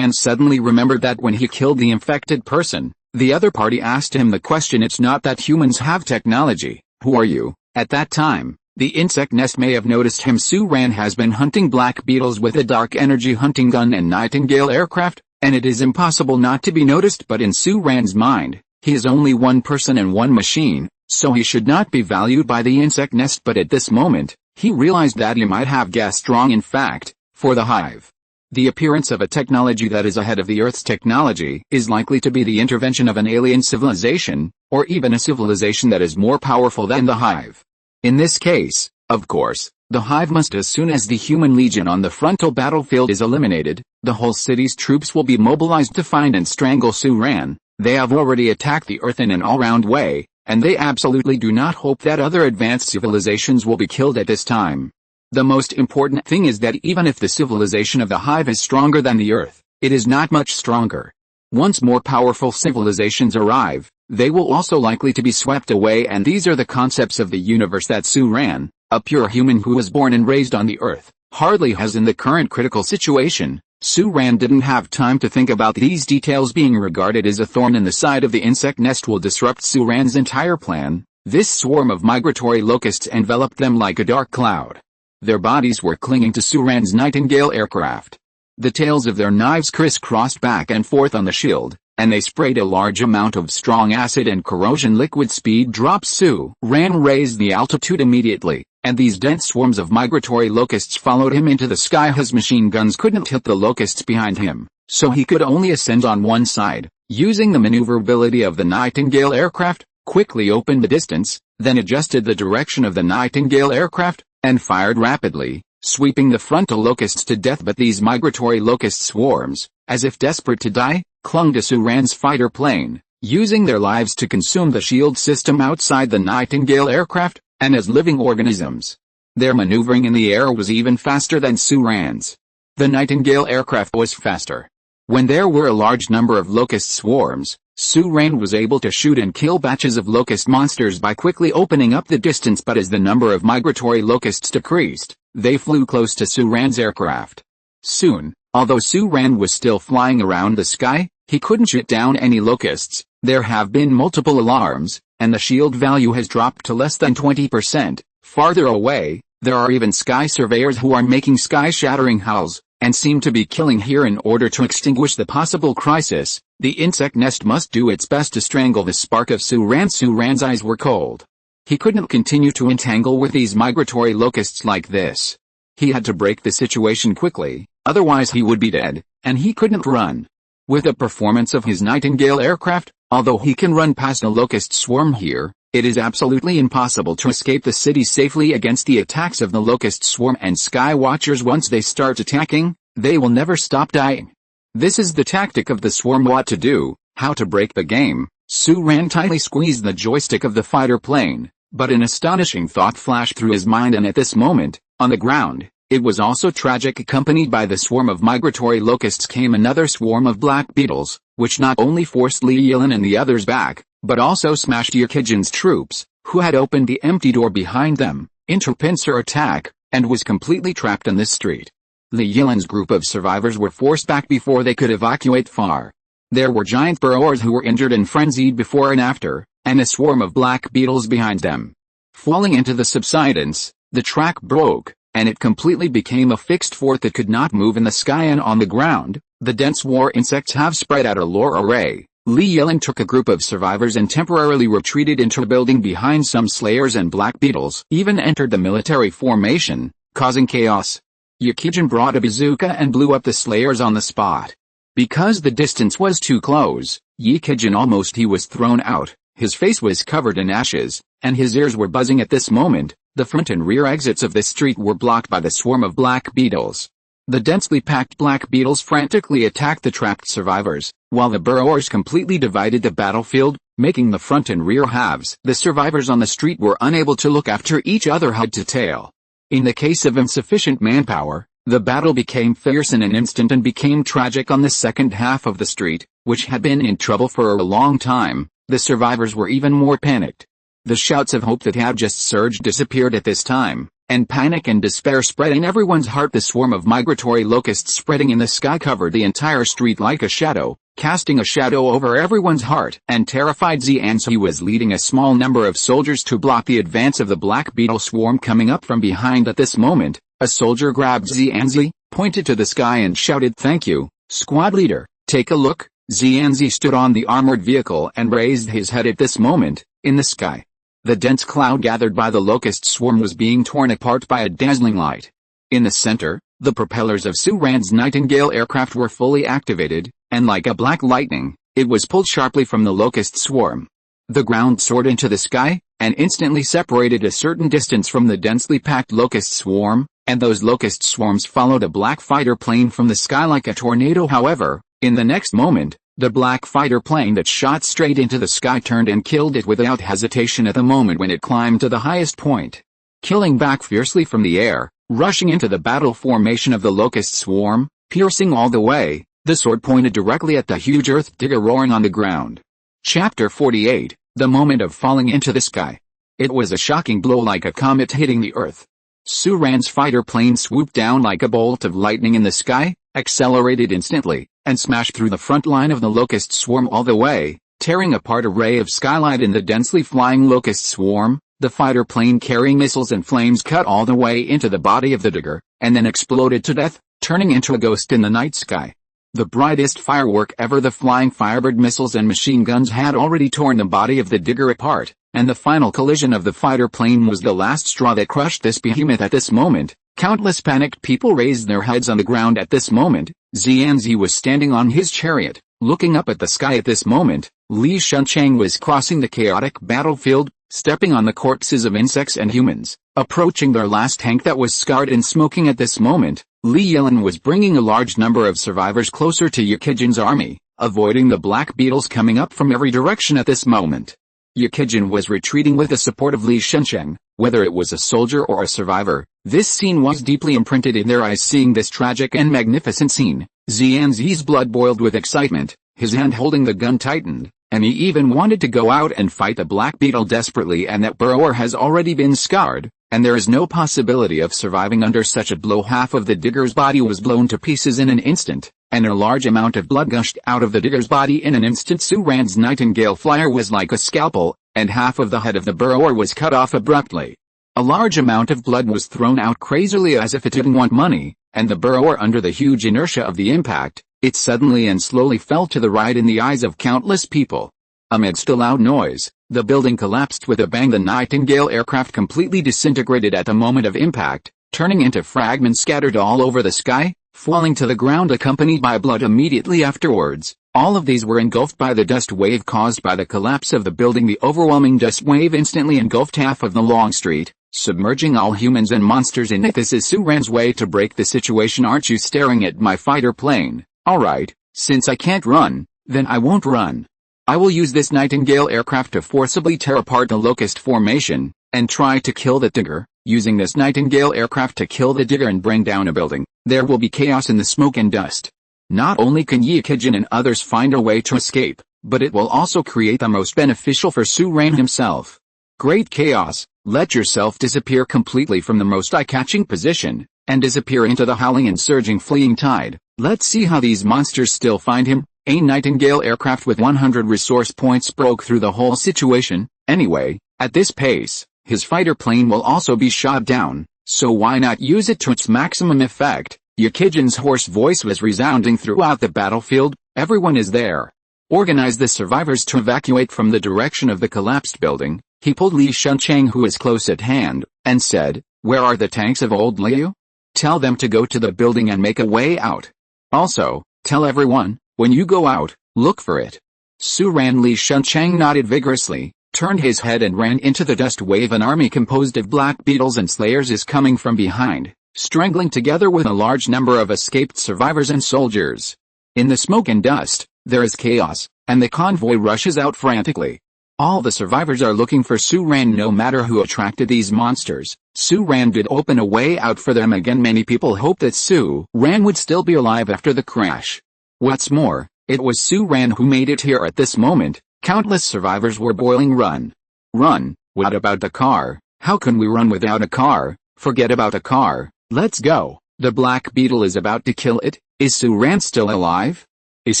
suddenly remembered that when he killed the infected person, the other party asked him the question, "It's not that humans have technology, who are you?" At that time, the insect nest may have noticed him. Su-Ran has been hunting Black Beetles with a dark energy hunting gun and Nightingale aircraft, and it is impossible not to be noticed. But in Su-Ran's mind, he is only one person and one machine, so he should not be valued by the insect nest. But at this moment, he realized that he might have guessed wrong. In fact, for the hive, the appearance of a technology that is ahead of the Earth's technology is likely to be the intervention of an alien civilization, or even a civilization that is more powerful than the hive. In this case, of course, the hive must, as soon as the human legion on the frontal battlefield is eliminated, the whole city's troops will be mobilized to find and strangle Su-Ran. They have already attacked the Earth in an all-round way, and they absolutely do not hope that other advanced civilizations will be killed at this time. The most important thing is that even if the civilization of the hive is stronger than the Earth, it is not much stronger. Once more powerful civilizations arrive, they will also likely to be swept away, and these are the concepts of the universe that Su-Ran, a pure human who was born and raised on the Earth, hardly has in the current critical situation. Su-Ran didn't have time to think about these details. Being regarded as a thorn in the side of the insect nest will disrupt Su-Ran's entire plan. This swarm of migratory locusts enveloped them like a dark cloud. Their bodies were clinging to Su-Ran's Nightingale aircraft. The tails of their knives crisscrossed back and forth on the shield, and they sprayed a large amount of strong acid and corrosion liquid. Speed drops. Su-Ran raised the altitude immediately, and these dense swarms of migratory locusts followed him into the sky. His machine guns couldn't hit the locusts behind him, so he could only ascend on one side. using the maneuverability of the Nightingale aircraft, quickly opened the distance, then adjusted the direction of the Nightingale aircraft, and fired rapidly, sweeping the frontal locusts to death. But these migratory locust swarms, as if desperate to die, clung to Suran's fighter plane, using their lives to consume the shield system outside the Nightingale aircraft, and as living organisms. Their maneuvering in the air was even faster than Suran's. The Nightingale aircraft was faster. When there were a large number of locust swarms, Suran was able to shoot and kill batches of locust monsters by quickly opening up the distance. But as the number of migratory locusts decreased, they flew close to Suran's aircraft. Soon, although Suran was still flying around the sky, he couldn't shoot down any locusts. There have been multiple alarms, and the shield value has dropped to less than 20%. Farther away, there are even sky surveyors who are making sky-shattering howls, and seem to be killing here in order to extinguish the possible crisis. The insect nest must do its best to strangle the spark of Suran. Suran's eyes were cold. He couldn't continue to entangle with these migratory locusts like this. He had to break the situation quickly, otherwise he would be dead, and he couldn't run. With the performance of his Nightingale aircraft, although he can run past a locust swarm here, it is absolutely impossible to escape the city safely against the attacks of the locust swarm and sky watchers. Once they start attacking, they will never stop dying. This is the tactic of the swarm. What to do, how to break the game. Suran tightly squeezed the joystick of the fighter plane, but an astonishing thought flashed through his mind, and at this moment, on the ground, it was also tragic. Accompanied by the swarm of migratory locusts came another swarm of black beetles, which not only forced Li Yilin and the others back, but also smashed Yukijin's troops, who had opened the empty door behind them, into pincer attack, and was completely trapped in this street. Li Yilin's group of survivors were forced back before they could evacuate far. There were giant burrowers who were injured and frenzied before and after, and a swarm of black beetles behind them. Falling into the subsidence, the track broke, and it completely became a fixed fort that could not move in the sky and on the ground. The dense war insects have spread out a lore array. Li Yilin took a group of survivors and temporarily retreated into a building behind some slayers, and black beetles even entered the military formation, causing chaos. Yukijin brought a bazooka and blew up the slayers on the spot. Because the distance was too close, Yukijin he was thrown out. His face was covered in ashes, and his ears were buzzing at this moment. The front and rear exits of the street were blocked by the swarm of black beetles. The densely packed black beetles frantically attacked the trapped survivors, while the burrowers completely divided the battlefield, making the front and rear halves. The survivors on the street were unable to look after each other head to tail. In the case of insufficient manpower, the battle became fierce in an instant and became tragic on the second half of the street, which had been in trouble for a long time. The survivors were even more panicked. The shouts of hope that had just surged disappeared at this time, and panic and despair spread in everyone's heart. The swarm of migratory locusts spreading in the sky covered the entire street like a shadow, casting a shadow over everyone's heart. And terrified Xianzi was leading a small number of soldiers to block the advance of the black beetle swarm coming up from behind. At this moment, a soldier grabbed Xianzi, pointed to the sky and shouted, "Thank you, squad leader, take a look." Xianzi stood on the armored vehicle and raised his head. At this moment, in the sky, the dense cloud gathered by the locust swarm was being torn apart by a dazzling light. In the center, the propellers of Suran's Nightingale aircraft were fully activated, and like a black lightning, it was pulled sharply from the locust swarm. The ground soared into the sky, and instantly separated a certain distance from the densely packed locust swarm, and those locust swarms followed a black fighter plane from the sky like a tornado. However, in the next moment, the black fighter plane that shot straight into the sky turned and killed it without hesitation at the moment when it climbed to the highest point. Killing back fiercely from the air, rushing into the battle formation of the locust swarm, piercing all the way, the sword pointed directly at the huge earth digger roaring on the ground. Chapter 48, The Moment of Falling into the Sky. It was a shocking blow like a comet hitting the earth. Suran's fighter plane swooped down like a bolt of lightning in the sky, accelerated instantly, and smashed through the front line of the locust swarm all the way, tearing apart a ray of skylight in the densely flying locust swarm. The fighter plane carrying missiles and flames cut all the way into the body of the digger, and then exploded to death, turning into a ghost in the night sky. The brightest firework ever. The flying Firebird missiles and machine guns had already torn the body of the digger apart, and the final collision of the fighter plane was the last straw that crushed this behemoth. At this moment, countless panicked people raised their heads on the ground. At this moment, Xianzi was standing on his chariot, Looking up at the sky at this moment, Li Shunchang was crossing the chaotic battlefield, stepping on the corpses of insects and humans, approaching their last tank that was scarred and smoking at this moment. Li Yilin was bringing a large number of survivors closer to Yukijin's army, avoiding the Black Beetles coming up from every direction at this moment. Yukijin was retreating with the support of Li Shunchang. Whether it was a soldier or a survivor, this scene was deeply imprinted in their eyes. Seeing this tragic and magnificent scene, Xianzi's blood boiled with excitement, his hand holding the gun tightened, and he even wanted to go out and fight the Black Beetle desperately. And that burrower has already been scarred, and there is no possibility of surviving under such a blow. Half of the digger's body was blown to pieces in an instant, and a large amount of blood gushed out of the digger's body in an instant. Su Ran's nightingale flyer was like a scalpel, and half of the head of the burrower was cut off abruptly. A large amount of blood was thrown out crazily as if it didn't want money, and the burrower, under the huge inertia of the impact, it suddenly and slowly fell to the right in the eyes of countless people. Amidst a loud noise, the building collapsed with a bang. The Nightingale aircraft completely disintegrated at the moment of impact, turning into fragments scattered all over the sky, falling to the ground accompanied by blood immediately afterwards. All of these were engulfed by the dust wave caused by the collapse of the building. The overwhelming dust wave instantly engulfed half of the long street, submerging all humans and monsters in it. This is Su Ran's way to break the situation. Aren't you staring at my fighter plane? Alright, since I can't run, then I won't run. I will use this Nightingale aircraft to forcibly tear apart the Locust formation, and try to kill the digger. Using this Nightingale aircraft to kill the digger and bring down a building, there will be chaos in the smoke and dust. Not only can Yukijin and others find a way to escape, but it will also create the most beneficial for Su Ran himself. Great chaos. Let yourself disappear completely from the most eye-catching position, and disappear into the howling and surging fleeing tide. Let's see how these monsters still find him. A Nightingale aircraft with 100 resource points broke through the whole situation. Anyway, at this pace, his fighter plane will also be shot down, so why not use it to its maximum effect? Yukijin's hoarse voice was resounding throughout the battlefield. Everyone is there. Organize the survivors to evacuate from the direction of the collapsed building. He pulled Li Shunchang, who was close at hand, and said, "Where are the tanks of old Liu? Tell them to go to the building and make a way out. Also, tell everyone, when you go out, look for it." Su Ran. Li Shunchang nodded vigorously, turned his head and ran into the dust wave. An army composed of Black Beetles and Slayers is coming from behind, strangling together with a large number of escaped survivors and soldiers. In the smoke and dust, there is chaos, and the convoy rushes out frantically. All the survivors are looking for Su Ran. No matter who attracted these monsters, Su Ran did open a way out for them. Again, many people hoped that Su Ran would still be alive after the crash. What's more, it was Su Ran who made it here at this moment. Countless survivors were boiling. Run. Run. What about the car? How can we run without a car? Forget about a car. Let's go. The Black Beetle is about to kill it. Is Su Ran still alive? Is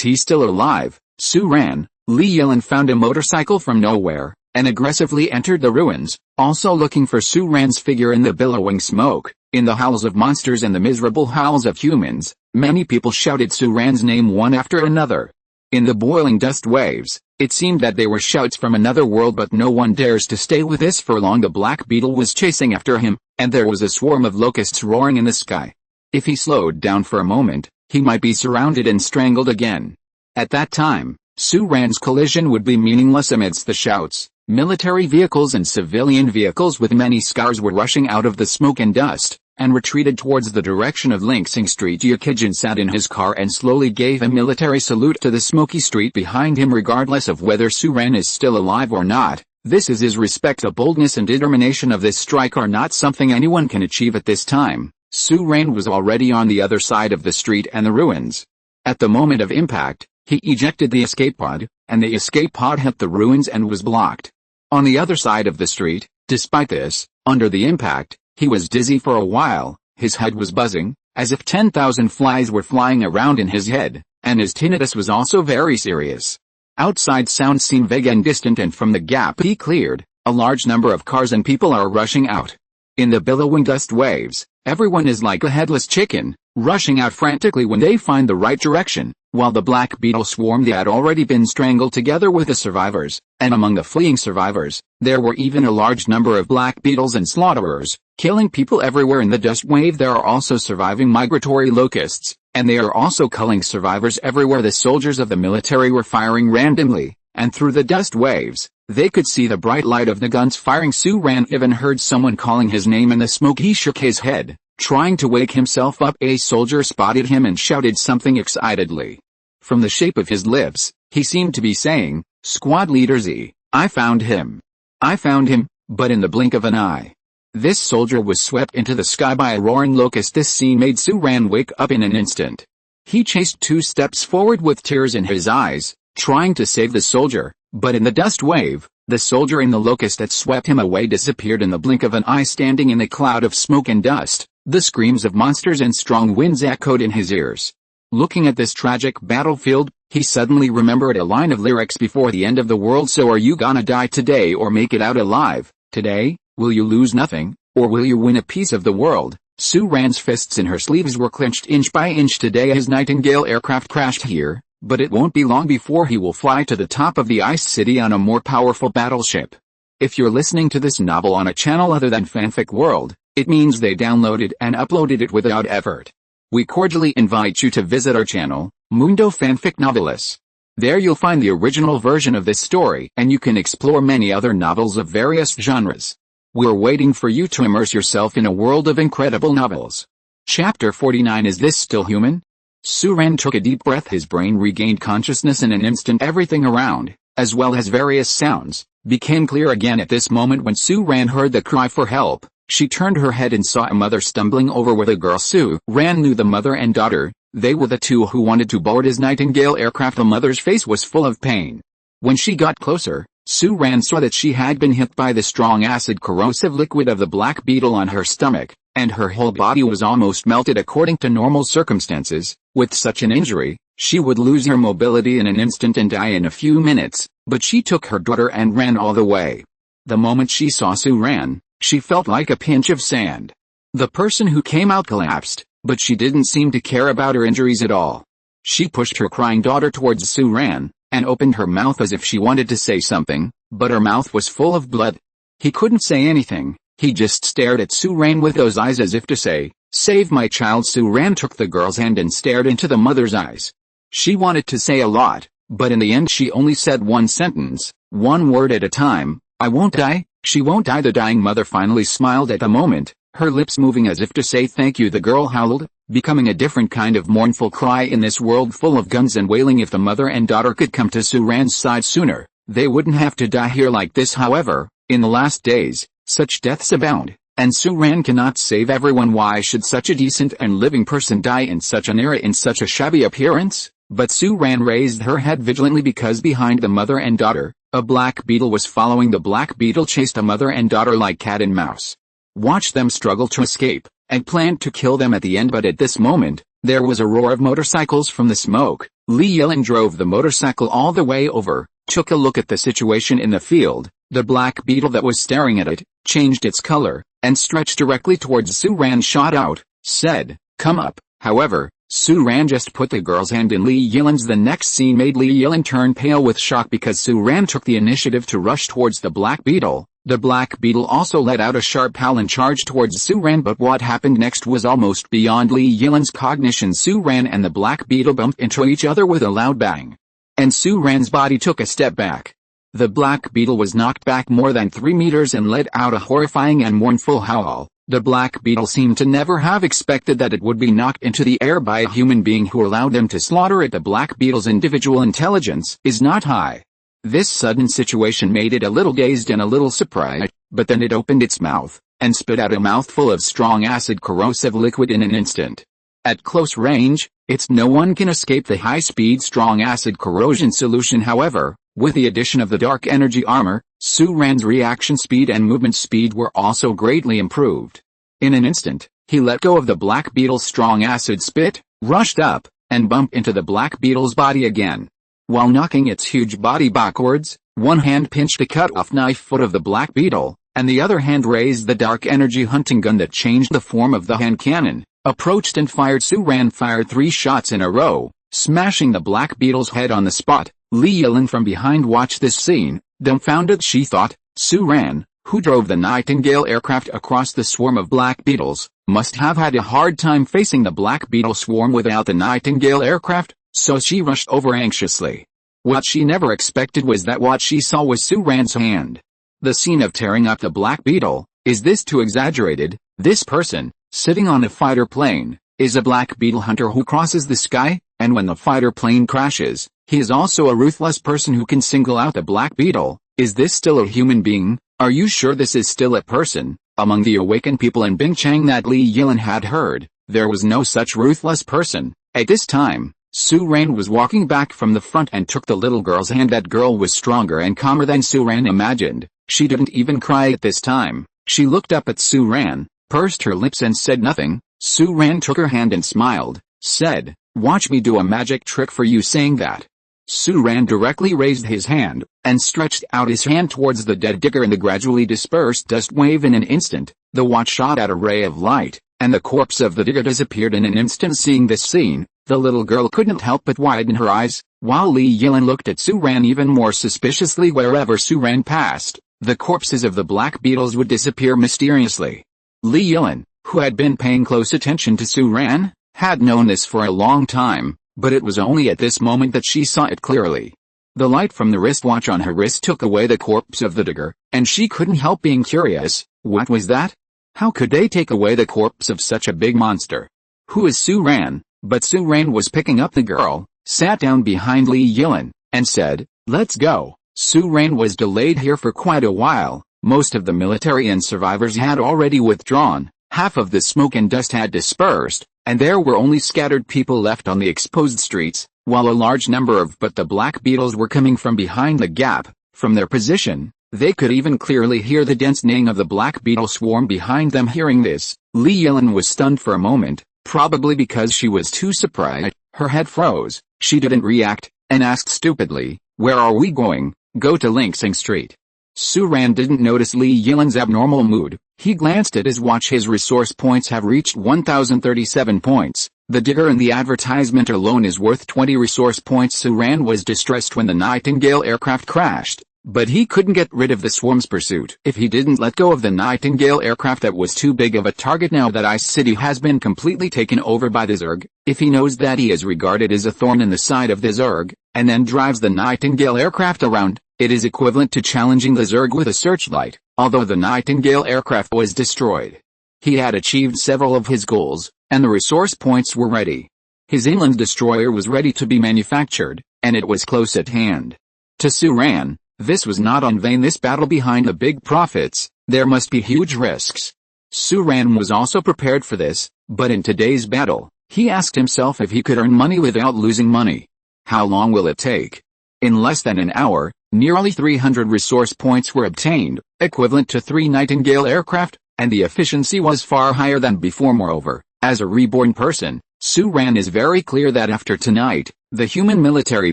he still alive? Su Ran. Li Yilin found a motorcycle from nowhere, and aggressively entered the ruins, also looking for Su Ran's figure. In the billowing smoke, in the howls of monsters and the miserable howls of humans, many people shouted Su Ran's name one after another. In the boiling dust waves, it seemed that they were shouts from another world, but no one dares to stay with this for long. The Black Beetle was chasing after him, and there was a swarm of locusts roaring in the sky. If he slowed down for a moment, he might be surrounded and strangled again. At that time, Su Ran's collision would be meaningless amidst the shouts. Military vehicles and civilian vehicles with many scars were rushing out of the smoke and dust, and retreated towards the direction of Linxing Street. Yukijin sat in his car and slowly gave a military salute to the smoky street behind him. Regardless of whether Su Ran is still alive or not, this is his respect. The boldness and determination of this strike are not something anyone can achieve at this time. Su Ran was already on the other side of the street and the ruins. At the moment of impact, he ejected the escape pod, and the escape pod hit the ruins and was blocked. On the other side of the street, despite this, under the impact, he was dizzy for a while. His head was buzzing, as if 10,000 flies were flying around in his head, and his tinnitus was also very serious. Outside sounds seemed vague and distant, and from the gap he cleared, a large number of cars and people are rushing out. In the billowing dust waves, everyone is like a headless chicken, rushing out frantically when they find the right direction, while the Black Beetle swarm had already been strangled together with the survivors, and among the fleeing survivors, there were even a large number of Black Beetles and slaughterers, killing people everywhere in the dust wave. There are also surviving migratory locusts, And they are also culling survivors everywhere. The soldiers of the military were firing randomly, and through the dust waves, they could see the bright light of the guns firing. Su-ran even heard someone calling his name in the smoke. He shook his head, trying to wake himself up. A soldier spotted him and shouted something excitedly. From the shape of his lips, he seemed to be saying, "Squad Leader Z, I found him. I found him," but in the blink of an eye, this soldier was swept into the sky by a roaring locust. This scene made Su-ran wake up in an instant. He chased 2 steps forward with tears in his eyes, trying to save the soldier, but in the dust wave, the soldier in the locust that swept him away disappeared in the blink of an eye. Standing in a cloud of smoke and dust, the screams of monsters and strong winds echoed in his ears. Looking at this tragic battlefield, he suddenly remembered a line of lyrics before the end of the world. So are you gonna die today or make it out alive? Today, will you lose nothing, or will you win a piece of the world? Su-ran's fists in her sleeves were clenched inch by inch. Today his Nightingale aircraft crashed here, but it won't be long before he will fly to the top of the Ice City on a more powerful battleship. If you're listening to this novel on a channel other than Fanfic World, it means they downloaded and uploaded it without effort. We cordially invite you to visit our channel, Mundo Fanfic Novelis. There you'll find the original version of this story, and you can explore many other novels of various genres. We're waiting for you to immerse yourself in a world of incredible novels. Chapter 49. Is this still human? Su-ran took a deep breath. His brain regained consciousness in an instant. Everything around, as well as various sounds, became clear again. At this moment when Su-ran heard the cry for help, she turned her head and saw a mother stumbling over with a girl. Su-ran knew the mother and daughter. They were the 2 who wanted to board his Nightingale aircraft. The mother's face was full of pain. When she got closer, Su-ran saw that she had been hit by the strong acid corrosive liquid of the Black Beetle on her stomach, and her whole body was almost melted. According to normal circumstances, with such an injury, she would lose her mobility in an instant and die in a few minutes, but she took her daughter and ran all the way. The moment she saw Su-ran, she felt like a pinch of sand. The person who came out collapsed, but she didn't seem to care about her injuries at all. She pushed her crying daughter towards Su-ran, and opened her mouth as if she wanted to say something, but her mouth was full of blood. He couldn't say anything. He just stared at Su-ran with those eyes as if to say, "Save my child." Su-ran took the girl's hand and stared into the mother's eyes. She wanted to say a lot, but in the end she only said one sentence, one word at a time, "I won't die, she won't die." The dying mother finally smiled at the moment, her lips moving as if to say thank you. The girl howled, becoming a different kind of mournful cry in this world full of guns and wailing. If the mother and daughter could come to Su-ran's side sooner, they wouldn't have to die here like this. However, in the last days, such deaths abound, and Su-ran cannot save everyone. Why should such a decent and living person die in such an era in such a shabby appearance? But Su-ran raised her head vigilantly because behind the mother and daughter, a Black Beetle was following. The Black Beetle chased a mother and daughter like cat and mouse. Watched them struggle to escape, and planned to kill them at the end. But at this moment, there was a roar of motorcycles from the smoke. Li Yilin drove the motorcycle all the way over, took a look at the situation in the field. The Black Beetle that was staring at it, changed its color, and stretched directly towards Su-ran. Shot out, said, "Come up." However, Su-ran just put the girl's hand in Li Yilin's. The next scene made Li Yilin turn pale with shock because Su-ran took the initiative to rush towards the Black Beetle. The Black Beetle also let out a sharp howl and charged towards Su-ran, but what happened next was almost beyond Li Yilin's cognition. Su-ran and the Black Beetle bumped into each other with a loud bang, and Su-ran's body took a step back. The Black Beetle was knocked back more than 3 meters and let out a horrifying and mournful howl. The Black Beetle seemed to never have expected that it would be knocked into the air by a human being who allowed them to slaughter it. The Black Beetle's individual intelligence is not high. This sudden situation made it a little dazed and a little surprised, but then it opened its mouth, and spit out a mouthful of strong acid corrosive liquid in an instant. At close range, no one can escape the high-speed strong acid corrosion solution. However, with the addition of the dark energy armor, Su-ran's reaction speed and movement speed were also greatly improved. In an instant, he let go of the Black Beetle's strong acid spit, rushed up, and bumped into the Black Beetle's body again. While knocking its huge body backwards, one hand pinched the cut-off knife foot of the Black Beetle, and the other hand raised the dark energy hunting gun that changed the form of the hand cannon, approached and fired. Su-ran fired 3 shots in a row, smashing the Black Beetle's head on the spot. Li Yilin from behind watched this scene, dumbfounded. She thought, "Su-ran, who drove the Nightingale aircraft across the swarm of Black Beetles, must have had a hard time facing the Black Beetle swarm without the Nightingale aircraft, so she rushed over anxiously. What she never expected was that what she saw was Su-Ran's hand. The scene of tearing up the Black Beetle, is this too exaggerated? This person, sitting on a fighter plane, is a Black Beetle hunter who crosses the sky, and when the fighter plane crashes, he is also a ruthless person who can single out the Black Beetle. Is this still a human being? Are you sure this is still a person? Among the awakened people in Bingchang that Li Yilin had heard, there was no such ruthless person. At this time, Su-Ran was walking back from the front and took the little girl's hand. That girl was stronger and calmer than Su-Ran imagined. She didn't even cry at this time. She looked up at Su-Ran, pursed her lips and said nothing. Su-Ran took her hand and smiled, said, "Watch me do a magic trick for you." Saying that, Su-Ran directly raised his hand, and stretched out his hand towards the dead digger and the gradually dispersed dust wave. In an instant, the watch shot out a ray of light, and the corpse of the digger disappeared in an instant. Seeing this scene, the little girl couldn't help but widen her eyes, while Li Yilin looked at Su-Ran even more suspiciously. Wherever Su-Ran passed, the corpses of the Black Beetles would disappear mysteriously. Li Yilin, who had been paying close attention to Su-Ran, had known this for a long time, but it was only at this moment that she saw it clearly. The light from the wristwatch on her wrist took away the corpse of the digger, and she couldn't help being curious. What was that? How could they take away the corpse of such a big monster? Who is Su-Ran? But Su-Ran was picking up the girl, sat down behind Li Yilin, and said, "Let's go." Su-Ran was delayed here for quite a while. Most of the military and survivors had already withdrawn, half of the smoke and dust had dispersed, and there were only scattered people left on the exposed streets, while a large number of the Black Beetles were coming from behind the gap. From their position, they could even clearly hear the dense neighing of the Black Beetle swarm behind them. Hearing this, Li Yilin was stunned for a moment, probably because she was too surprised. Her head froze, she didn't react, and asked stupidly, "Where are we going?" "Go to Linxing Street." Su-Ran didn't notice Li Yilin's abnormal mood. He glanced at his watch. His resource points have reached 1037 points. The digger in the advertisement alone is worth 20 resource points. Su-Ran was distressed when the Nightingale aircraft crashed, but he couldn't get rid of the swarm's pursuit. If he didn't let go of the Nightingale aircraft, that was too big of a target now that Ice City has been completely taken over by the Zerg. If he knows that he is regarded as a thorn in the side of the Zerg, and then drives the Nightingale aircraft around, it is equivalent to challenging the Zerg with a searchlight. Although the Nightingale aircraft was destroyed, he had achieved several of his goals, and the resource points were ready. His inland destroyer was ready to be manufactured, and it was close at hand. To Su-Ran, this was not in vain. This battle behind the big profits, there must be huge risks. Su-Ran was also prepared for this, but in today's battle, he asked himself if he could earn money without losing money. How long will it take? In less than an hour, nearly 300 resource points were obtained, equivalent to 3 Nightingale aircraft, and the efficiency was far higher than before. Moreover, as a reborn person, Su-Ran is very clear that after tonight, the human military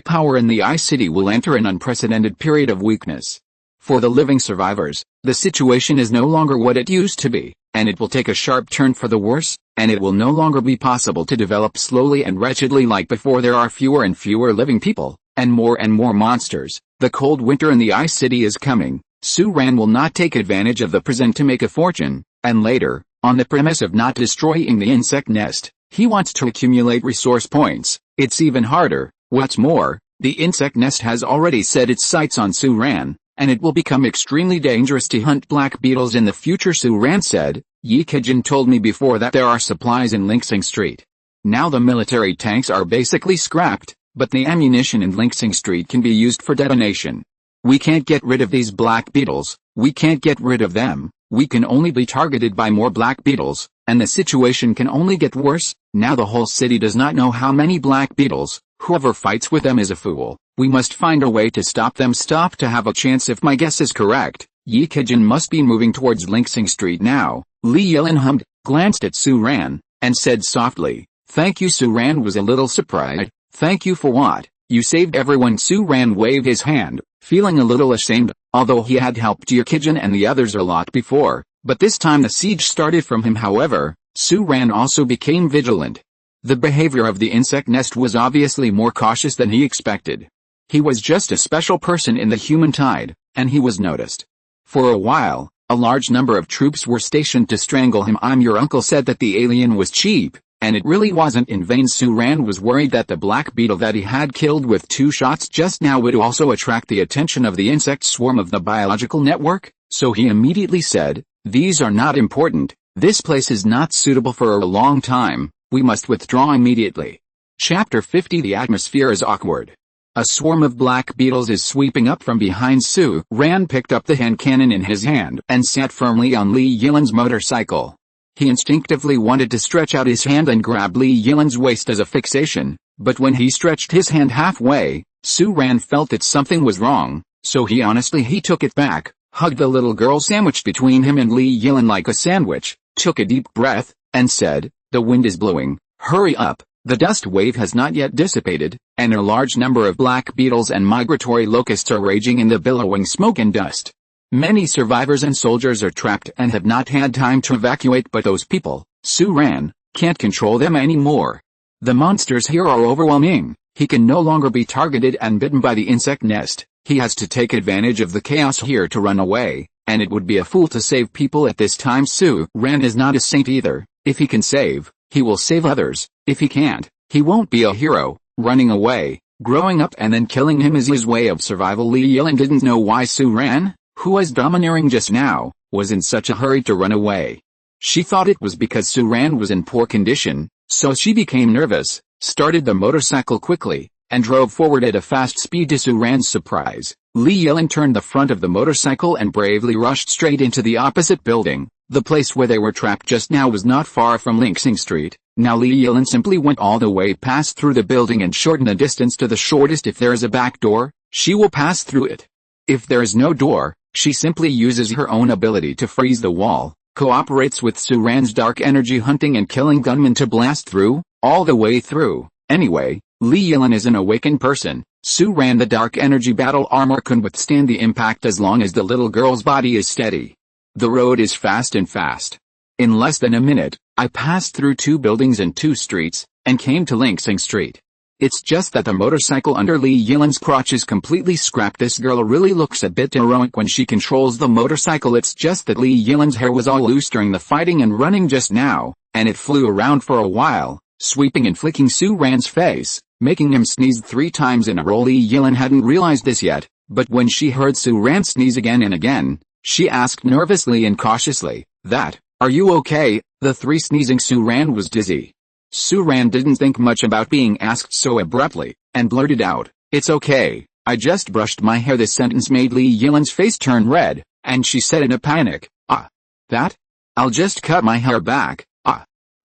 power in the Ice City will enter an unprecedented period of weakness. For the living survivors, the situation is no longer what it used to be, and it will take a sharp turn for the worse, and it will no longer be possible to develop slowly and wretchedly like before. There are fewer and fewer living people, and more monsters. The cold winter in the Ice City is coming. Su-Ran will not take advantage of the present to make a fortune, and later, on the premise of not destroying the insect nest, he wants to accumulate resource points. It's even harder. What's more, the insect nest has already set its sights on Su-Ran, and it will become extremely dangerous to hunt Black Beetles in the future. Su-Ran said, "Yi Kejin told me before that there are supplies in Linxing Street. Now the military tanks are basically scrapped, but the ammunition in Linxing Street can be used for detonation. We can't get rid of these Black Beetles, we can't get rid of them, we can only be targeted by more Black Beetles, and the situation can only get worse. Now the whole city does not know how many Black Beetles, whoever fights with them is a fool. We must find a way to stop them. Stop to have a chance. If my guess is correct, Yi Kejin must be moving towards Linxing Street now." Li Yilin hummed, glanced at Su-Ran, and said softly, "Thank you." Su-Ran was a little surprised. "Thank you for what?" "You saved everyone." Su-Ran waved his hand, feeling a little ashamed, although he had helped Yi Kejin and the others a lot before, but this time the siege started from him. However, Su-Ran also became vigilant. The behavior of the insect nest was obviously more cautious than he expected. He was just a special person in the human tide, and he was noticed. For a while, A large number of troops were stationed to strangle him. Your uncle said that the alien was cheap, and it really wasn't in vain. Suran was worried that the Black Beetle that he had killed with 2 shots just now would also attract the attention of the insect swarm of the biological network, so he immediately said, "These are not important, this place is not suitable for a long time, we must withdraw immediately." Chapter 50. The atmosphere is awkward. A swarm of black beetles is sweeping up from behind. Suran picked up the hand cannon in his hand and sat firmly on Li Yilan's motorcycle. He instinctively wanted to stretch out his hand and grab Li Yilan's waist as a fixation, but when he stretched his hand halfway, Suran felt that something was wrong, so he took it back, hugged the little girl sandwiched between him and Li Yilan like a sandwich, took a deep breath, and said, "The wind is blowing, hurry up, the dust wave has not yet dissipated, and a large number of black beetles and migratory locusts are raging in the billowing smoke and dust. Many survivors and soldiers are trapped and have not had time to evacuate, but those people, Suran, can't control them anymore. The monsters here are overwhelming, he can no longer be targeted and bitten by the insect nest, he has to take advantage of the chaos here to run away, and it would be a fool to save people at this time. Suran is not a saint either, if he can save, he will save others, if he can't, he won't be a hero." Running away, growing up and then killing him is his way of survival. Li Yilan didn't know why Suran, who was domineering just now, was in such a hurry to run away. She thought it was because Suran was in poor condition, so she became nervous, started the motorcycle quickly, and drove forward at a fast speed. To Suran's surprise, Li Yilan turned the front of the motorcycle and bravely rushed straight into the opposite building. The place where they were trapped just now was not far from Linksing Street. Now Li Yilan simply went all the way past through the building and shortened the distance to the shortest. If there is a back door, she will pass through it. If there is no door, she simply uses her own ability to freeze the wall, cooperates with Suran's dark energy hunting and killing gunmen to blast through, all the way through. Anyway, Li Yilan is an awakened person. Suran, the dark energy battle armor, can withstand the impact as long as the little girl's body is steady. The road is fast and fast. In less than a minute, I passed through 2 buildings and 2 streets, and came to Linksing Street. It's just that the motorcycle under Li Yilan's crotch is completely scrapped. This girl really looks a bit heroic when she controls the motorcycle. It's just that Li Yilan's hair was all loose during the fighting and running just now, and it flew around for a while, sweeping and flicking Suran's face, making him sneeze 3 times in a row. Li Yilan hadn't realized this yet, but when she heard Suran sneeze again and again, she asked nervously and cautiously, "Are you okay?" The 3 sneezing Suran was dizzy. Suran didn't think much about being asked so abruptly, and blurted out, "It's okay, I just brushed my hair." This sentence made Li Yilan's face turn red, and she said in a panic, "That? I'll just cut my hair back,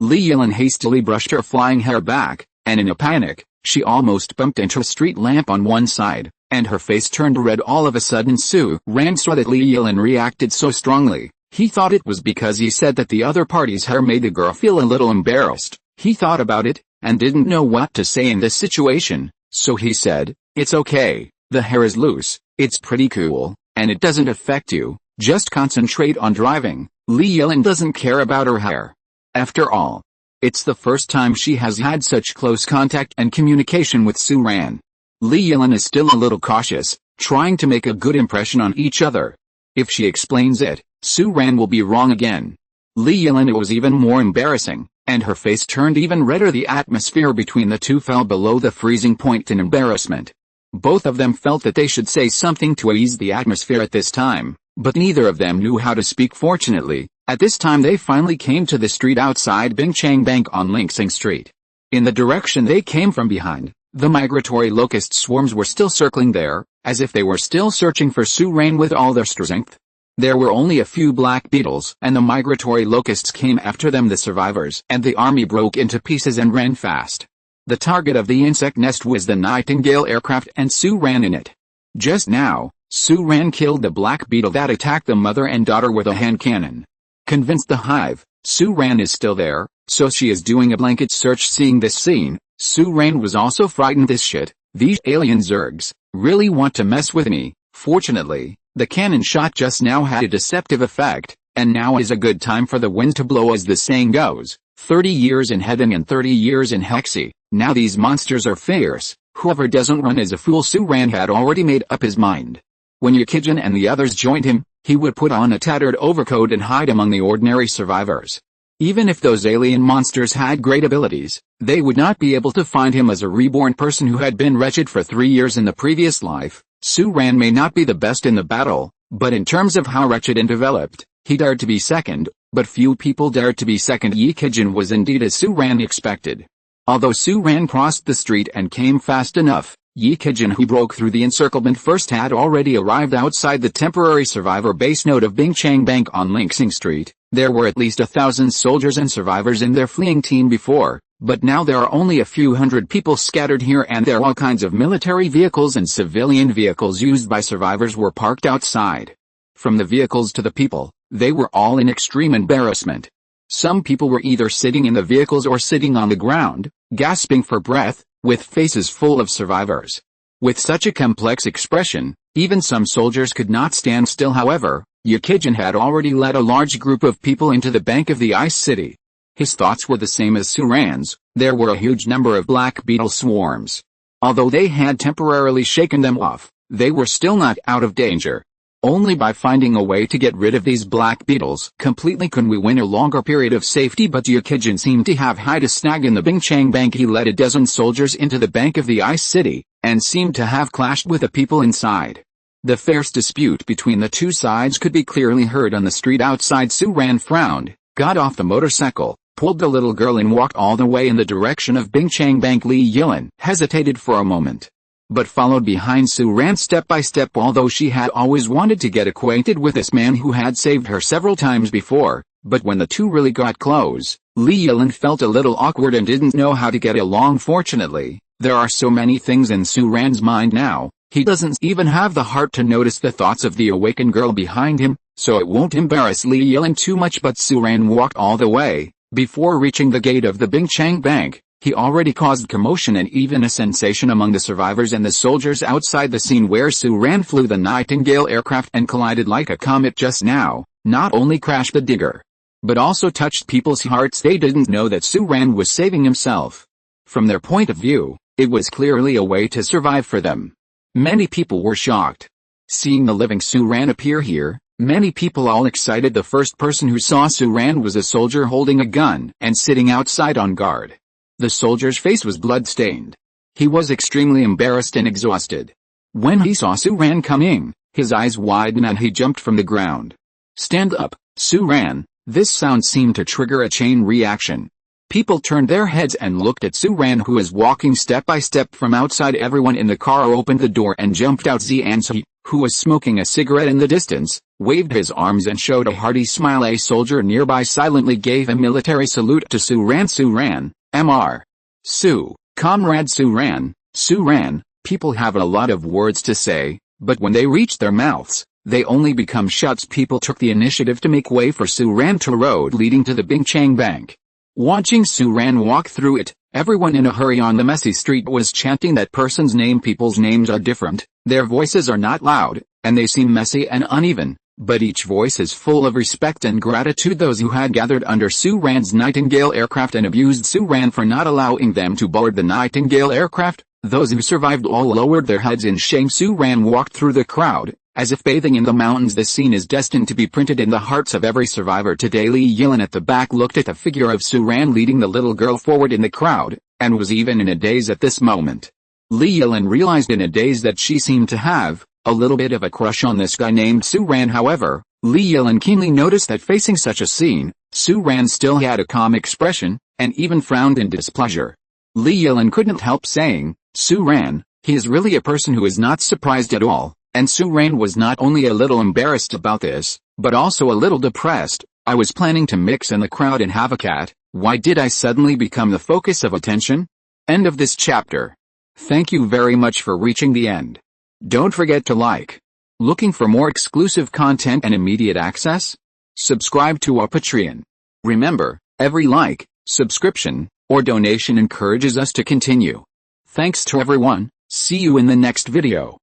Li Yilan hastily brushed her flying hair back, and in a panic, she almost bumped into a street lamp on one side, and her face turned red all of a sudden. Suran saw that Li Yilan reacted so strongly. He thought it was because he said that the other party's hair made the girl feel a little embarrassed. He thought about it, and didn't know what to say in this situation, so he said, "It's okay, the hair is loose, it's pretty cool, and it doesn't affect you, just concentrate on driving." Li Yilan doesn't care about her hair. After all, it's the first time she has had such close contact and communication with Suran. Li Yilan is still a little cautious, trying to make a good impression on each other. If she explains it, Suran will be wrong again. Li Yilan, it was even more embarrassing, and her face turned even redder. The atmosphere between the 2 fell below the freezing point in embarrassment. Both of them felt that they should say something to ease the atmosphere at this time, but neither of them knew how to speak. Fortunately, at this time they finally came to the street outside Bingchang Bank on Linksing Street. In the direction they came from behind, the migratory locust swarms were still circling there, as if they were still searching for Suran with all their strength. There were only a few black beetles, and the migratory locusts came after them. The survivors and the army broke into pieces and ran fast. The target of the insect nest was the Nightingale aircraft, and Suran in it. Just now, Suran killed the black beetle that attacked the mother and daughter with a hand cannon. Convinced the hive, Suran is still there, so she is doing a blanket search. Seeing this scene, Suran was also frightened. This shit, these alien Zergs, really want to mess with me. Fortunately, the cannon shot just now had a deceptive effect, and now is a good time for the wind to blow. As the saying goes, 30 years in heaven and 30 years in hexy. Now these monsters are fierce, whoever doesn't run is a fool. Suran had already made up his mind. When Yakijin and the others joined him, He would put on a tattered overcoat and hide among the ordinary survivors. Even if those alien monsters had great abilities, they would not be able to find him as a reborn person who had been wretched for 3 years in the previous life. Su-Ran may not be the best in the battle, but in terms of how wretched and developed, he dared to be second, but few people dared to be second. Yi Kijin was indeed as Su-Ran expected. Although Su-Ran crossed the street and came fast enough, Yi Kijin, who broke through the encirclement first, had already arrived outside the temporary survivor base node of Bingchang Bank on Linxing Street. There were at least 1,000 soldiers and survivors in their fleeing team before, but now there are only a few hundred people scattered here, and there are all kinds of military vehicles and civilian vehicles used by survivors were parked outside. From the vehicles to the people, they were all in extreme embarrassment. Some people were either sitting in the vehicles or sitting on the ground, gasping for breath, with faces full of survivors. With such a complex expression, even some soldiers could not stand still. However, Yi Kijin had already led a large group of people into the bank of the Ice City. His thoughts were the same as Su-Ran's. There were a huge number of Black Beetle swarms. Although they had temporarily shaken them off, they were still not out of danger. Only by finding a way to get rid of these Black Beetles completely could we win a longer period of safety. But Yi Kijin seemed to have hide a snag in the Bingchang Bank. He led a dozen soldiers into the bank of the Ice City, and seemed to have clashed with the people inside. The fierce dispute between the two sides could be clearly heard on the street outside. Su-Ran frowned, got off the motorcycle, pulled the little girl and walked all the way in the direction of Bingchang Bank. Li Yilin hesitated for a moment, but followed behind Su-Ran step by step. Although she had always wanted to get acquainted with this man who had saved her several times before, but when the two really got close, Li Yilin felt a little awkward and didn't know how to get along. Fortunately, there are so many things in Su-Ran's mind now, he doesn't even have the heart to notice the thoughts of the awakened girl behind him, so it won't embarrass Li Yilin too much. But Su-Ran walked all the way. Before reaching the gate of the Bingchang Bank, he already caused commotion and even a sensation among the survivors and the soldiers outside the scene where Su-Ran flew the Nightingale aircraft and collided like a comet just now. Not only crashed the digger, but also touched people's hearts. They didn't know that Su-Ran was saving himself. From their point of view, it was clearly a way to survive for them. Many people were shocked. Seeing the living Su-Ran appear here, many people all excited. The first person who saw Su-Ran was a soldier holding a gun and sitting outside on guard. The soldier's face was blood-stained. He was extremely embarrassed and exhausted. When he saw Su-Ran coming, his eyes widened and he jumped from the ground. "Stand up, Su-Ran." This sound seemed to trigger a chain reaction. People turned their heads and looked at Su-Ran, who was walking step by step from outside. Everyone in the car opened the door and jumped out. Ziansi, who was smoking a cigarette in the distance, waved his arms and showed a hearty smile. A soldier nearby silently gave a military salute to Su-Ran. "Su-Ran, Mr. Su, Comrade Su-Ran, Su-Ran." People have a lot of words to say, but when they reach their mouths, they only become shots. People took the initiative to make way for Su-Ran to road leading to the Bingchang Bank. Watching Su-Ran walk through it, everyone in a hurry on the messy street was chanting that person's name. People's names are different, their voices are not loud, and they seem messy and uneven, but each voice is full of respect and gratitude. Those who had gathered under Su-Ran's Nightingale aircraft and abused Su-Ran for not allowing them to board the Nightingale aircraft, those who survived all lowered their heads in shame. Su-Ran walked through the crowd, as if bathing in the mountains. This scene is destined to be printed in the hearts of every survivor today. Li Yilin at the back looked at the figure of Su-Ran leading the little girl forward in the crowd, and was even in a daze at this moment. Li Yilin realized in a daze that she seemed to have a little bit of a crush on this guy named Su-Ran. However, Li Yilin keenly noticed that facing such a scene, Su-Ran still had a calm expression, and even frowned in displeasure. Li Yilin couldn't help saying, "Su-Ran, he is really a person who is not surprised at all." And Su-Ran was not only a little embarrassed about this, but also a little depressed. "I was planning to mix in the crowd and have a cat. Why did I suddenly become the focus of attention?" End of this chapter. Thank you very much for reaching the end. Don't forget to like. Looking for more exclusive content and immediate access? Subscribe to our Patreon. Remember, every like, subscription, or donation encourages us to continue. Thanks to everyone. See you in the next video.